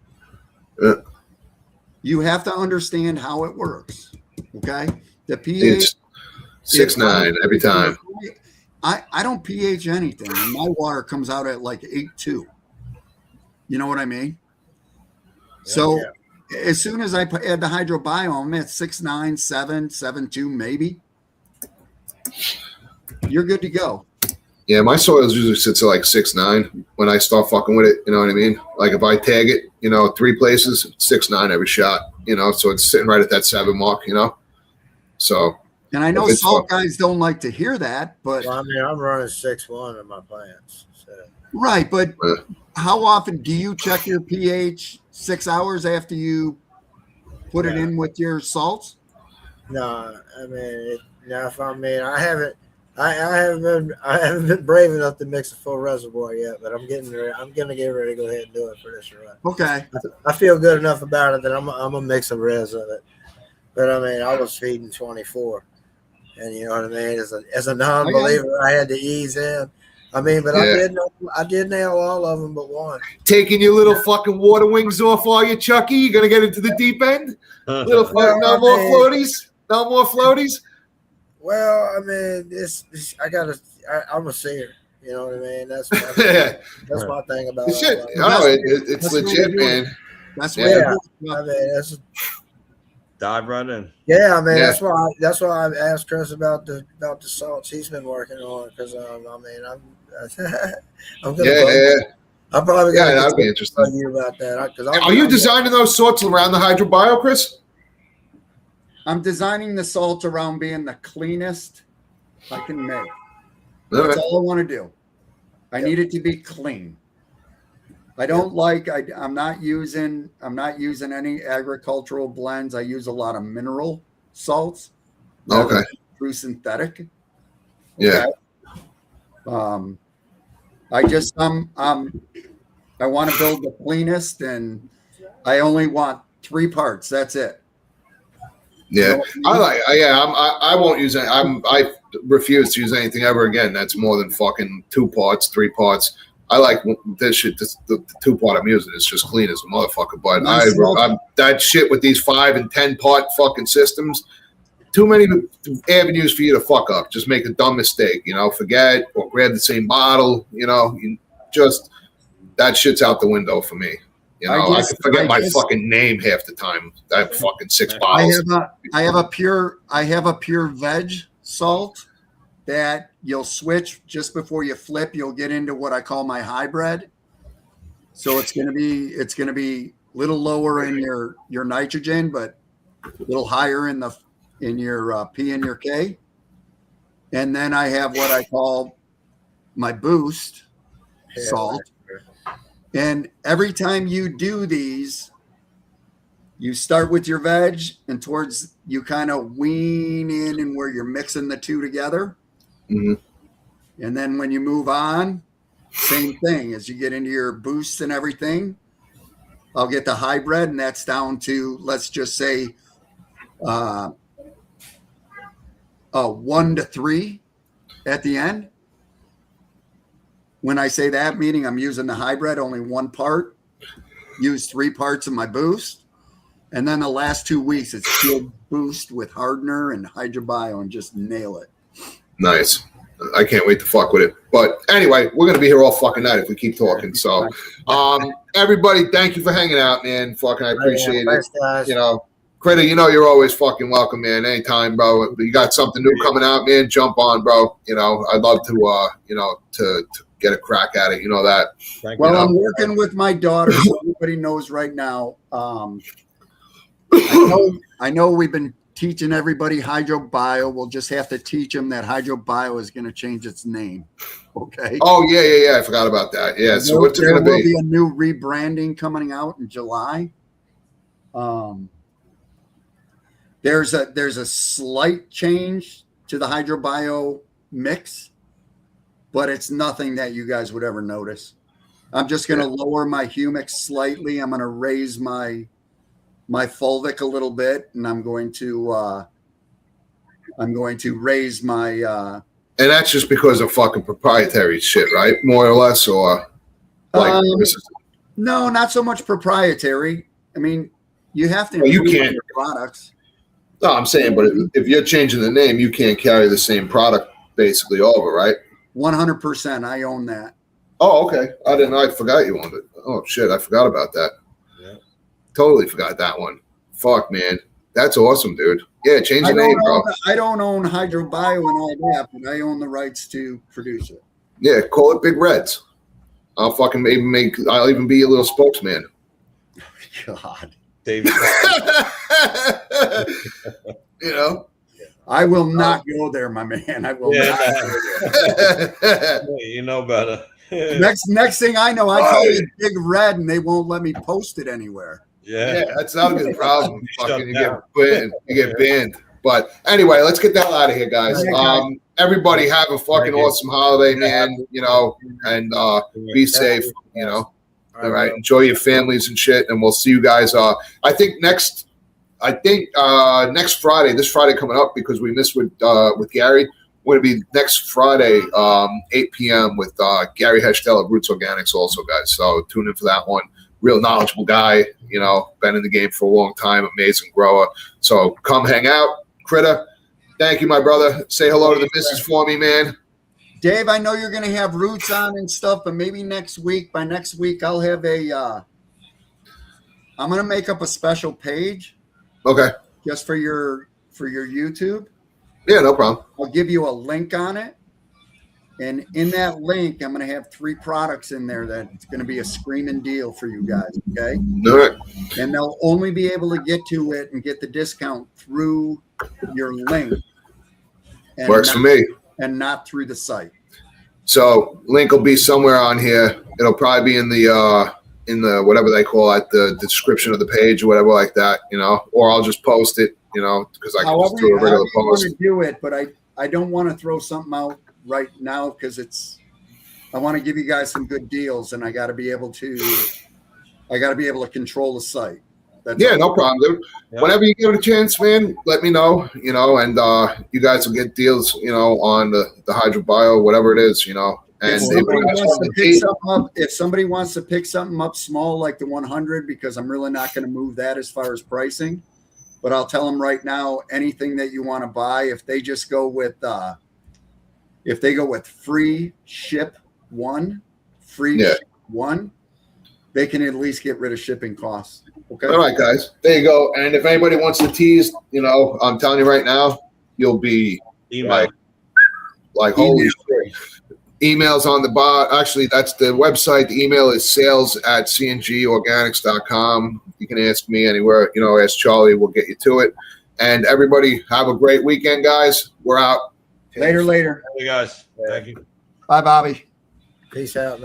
You have to understand how it works. Okay? The pH. It's 6.9 every time. I don't pH anything, and my water comes out at like 8.2. You know what I mean? So as soon as I add the hydrobiome, it's 6.9, 7, 7.2, maybe. You're good to go. Yeah, my soils usually sits at like 6.9 when I start fucking with it. You know what I mean? Like if I tag it, 3 places, 6.9 every shot. So it's sitting right at that 7 mark. So. And I know salt guys don't like to hear that, but Well, I mean, I'm running 6.1 in my plants. So. Right, but how often do you check your pH 6 hours after you put it in with your salts? No, I mean, I haven't been brave enough to mix a full reservoir yet, but I'm gonna get ready to go ahead and do it for this run. Okay. I feel good enough about it that I'm gonna mix a res of it. But I mean, I was feeding 24, and you know what I mean. As a non-believer, I had to ease in. I mean, but I did nail all of them but one. Taking your little fucking water wings off, are you, Chucky? You gonna get into the deep end? No more floaties. No more floaties. Well, I mean, I'm a seer. You know what I mean? That's my thing about shit. It's legit, man. That's I mean, that's dive right in. Yeah, I mean that's why I asked Chris about the salts he's been working on, because I'm gonna I'm probably gonna that'd be interesting. Tell you about that. Are you designing those sorts around the hydrobio, Chris? I'm designing the salt around being the cleanest I can make. That's all I want to do. I need it to be clean. I don't like. I'm not using any agricultural blends. I use a lot of mineral salts. Okay. Through synthetic. Yeah. I just I want to build the cleanest, and I only want 3 parts. That's it. Yeah, I won't use it. I refuse to use anything ever again that's more than fucking 2 parts, 3 parts. I like this shit. The 2-part I'm using is just clean as a motherfucker. But I'm that shit with these 5 and 10 part fucking systems. Too many avenues for you to fuck up. Just make a dumb mistake, forget or grab the same bottle. Just that shit's out the window for me. I can forget my fucking name half the time. I have fucking 6 bottles. I have a pure veg salt that you'll switch just before you flip. You'll get into what I call my hybrid. So it's gonna be a little lower in your nitrogen, but a little higher in your P and your K. And then I have what I call my boost salt. And every time you do these, you start with your veg, and towards you kind of wean in and where you're mixing the 2 together. Mm-hmm. And then when you move on, same thing. As you get into your boosts and everything, I'll get the hybrid, and that's down to, let's just say, 1 to 3 at the end. When I say that, meaning I'm using the hybrid, only 1 part, use 3 parts of my boost. And then the last 2 weeks, it's Shield Boost with Hardener and HydroBio, and just nail it. Nice. I can't wait to fuck with it. But anyway, we're gonna be here all fucking night if we keep talking. So, everybody, thank you for hanging out, man. Fucking, I appreciate it. Thanks, guys. You know, Critter, you know you're always fucking welcome, man. Anytime, bro. You got something new coming out, man. Jump on, bro. You know, I'd love to, to get a crack at it. You know that. Well, I'm working with my daughter, so everybody knows right now. I know we've been teaching everybody HydroBio. We'll just have to teach them that HydroBio is going to change its name. Okay. Oh yeah. I forgot about that. Yeah. So what's it going to There will be? be a new rebranding coming out in July. There's a slight change to the HydroBio mix, but it's nothing that you guys would ever notice. I'm just going to lower my humic slightly. I'm going to raise my fulvic a little bit, and I'm going to raise my. And that's just because of fucking proprietary shit, right? More or less, or like no, not so much proprietary. I mean, you have to. Well, you improve can't- your products. No, I'm saying, but if you're changing the name, you can't carry the same product basically over, right? 100%. I own that. Oh, okay. I forgot you owned it. Oh shit, I forgot about that. Yeah. Totally forgot that one. Fuck, man. That's awesome, dude. Yeah, change the name, bro. I don't own HydroBio and all that, but I own the rights to produce it. Yeah, call it Big Reds. I'll fucking I'll even be a little spokesman. God. David. You know? I will not go there, my man. I will not. You know better. Next thing I know, I call it Big Red, and they won't let me post it anywhere. Yeah, that's not a good problem. Fucking, down. you get banned. But anyway, let's get the hell out of here, guys. Everybody have a fucking awesome holiday, man. You know, and be safe. You know, all right. Enjoy your families and shit, and we'll see you guys. I think next Friday, this Friday coming up, because we missed with Gary. We're going to be next Friday, 8 p.m. with Gary Hechtel of Roots Organics also, guys. So tune in for that one. Real knowledgeable guy, you know, been in the game for a long time, amazing grower. So come hang out. Critter, thank you, my brother. Say hello to the missus for me, man. Dave, I know you're going to have Roots on and stuff, but maybe by next week, I'll have I'm going to make up a special page. Okay. Just for your YouTube. Yeah, no problem. I'll give you a link on it. And in that link, I'm going to have 3 products in there that's going to be a screaming deal for you guys. Okay. All right. And they'll only be able to get to it and get the discount through your link. And Works for me. And not through the site. So link will be somewhere on here. It'll probably be in the whatever they call it, the description of the page or whatever like that, you know, or I'll just post it, you know, because I can just do a regular post. I want to do it, but I don't want to throw something out right now because I want to give you guys some good deals, and I got to be able to control the site. No problem, dude. Yeah. Whenever you get a chance, man, let me know, you know, and you guys will get deals, you know, on the HydroBio, whatever it is, you know. And if somebody wants to pick something up small like the 100, because I'm really not going to move that as far as pricing, but I'll tell them right now, anything that you want to buy, if they just go with free ship one, they can at least get rid of shipping costs. Okay. All right, guys. There you go. And if anybody wants to tease, you know, I'm telling you right now, you'll be like holy shit. Emails on the bot. Actually, that's the website. The email is sales@cngorganics.com. You can ask me anywhere. You know, ask Charlie. We'll get you to it. And everybody, have a great weekend, guys. We're out. Later. Hey, guys. Thank you. Bye, Bobby. Peace out, man.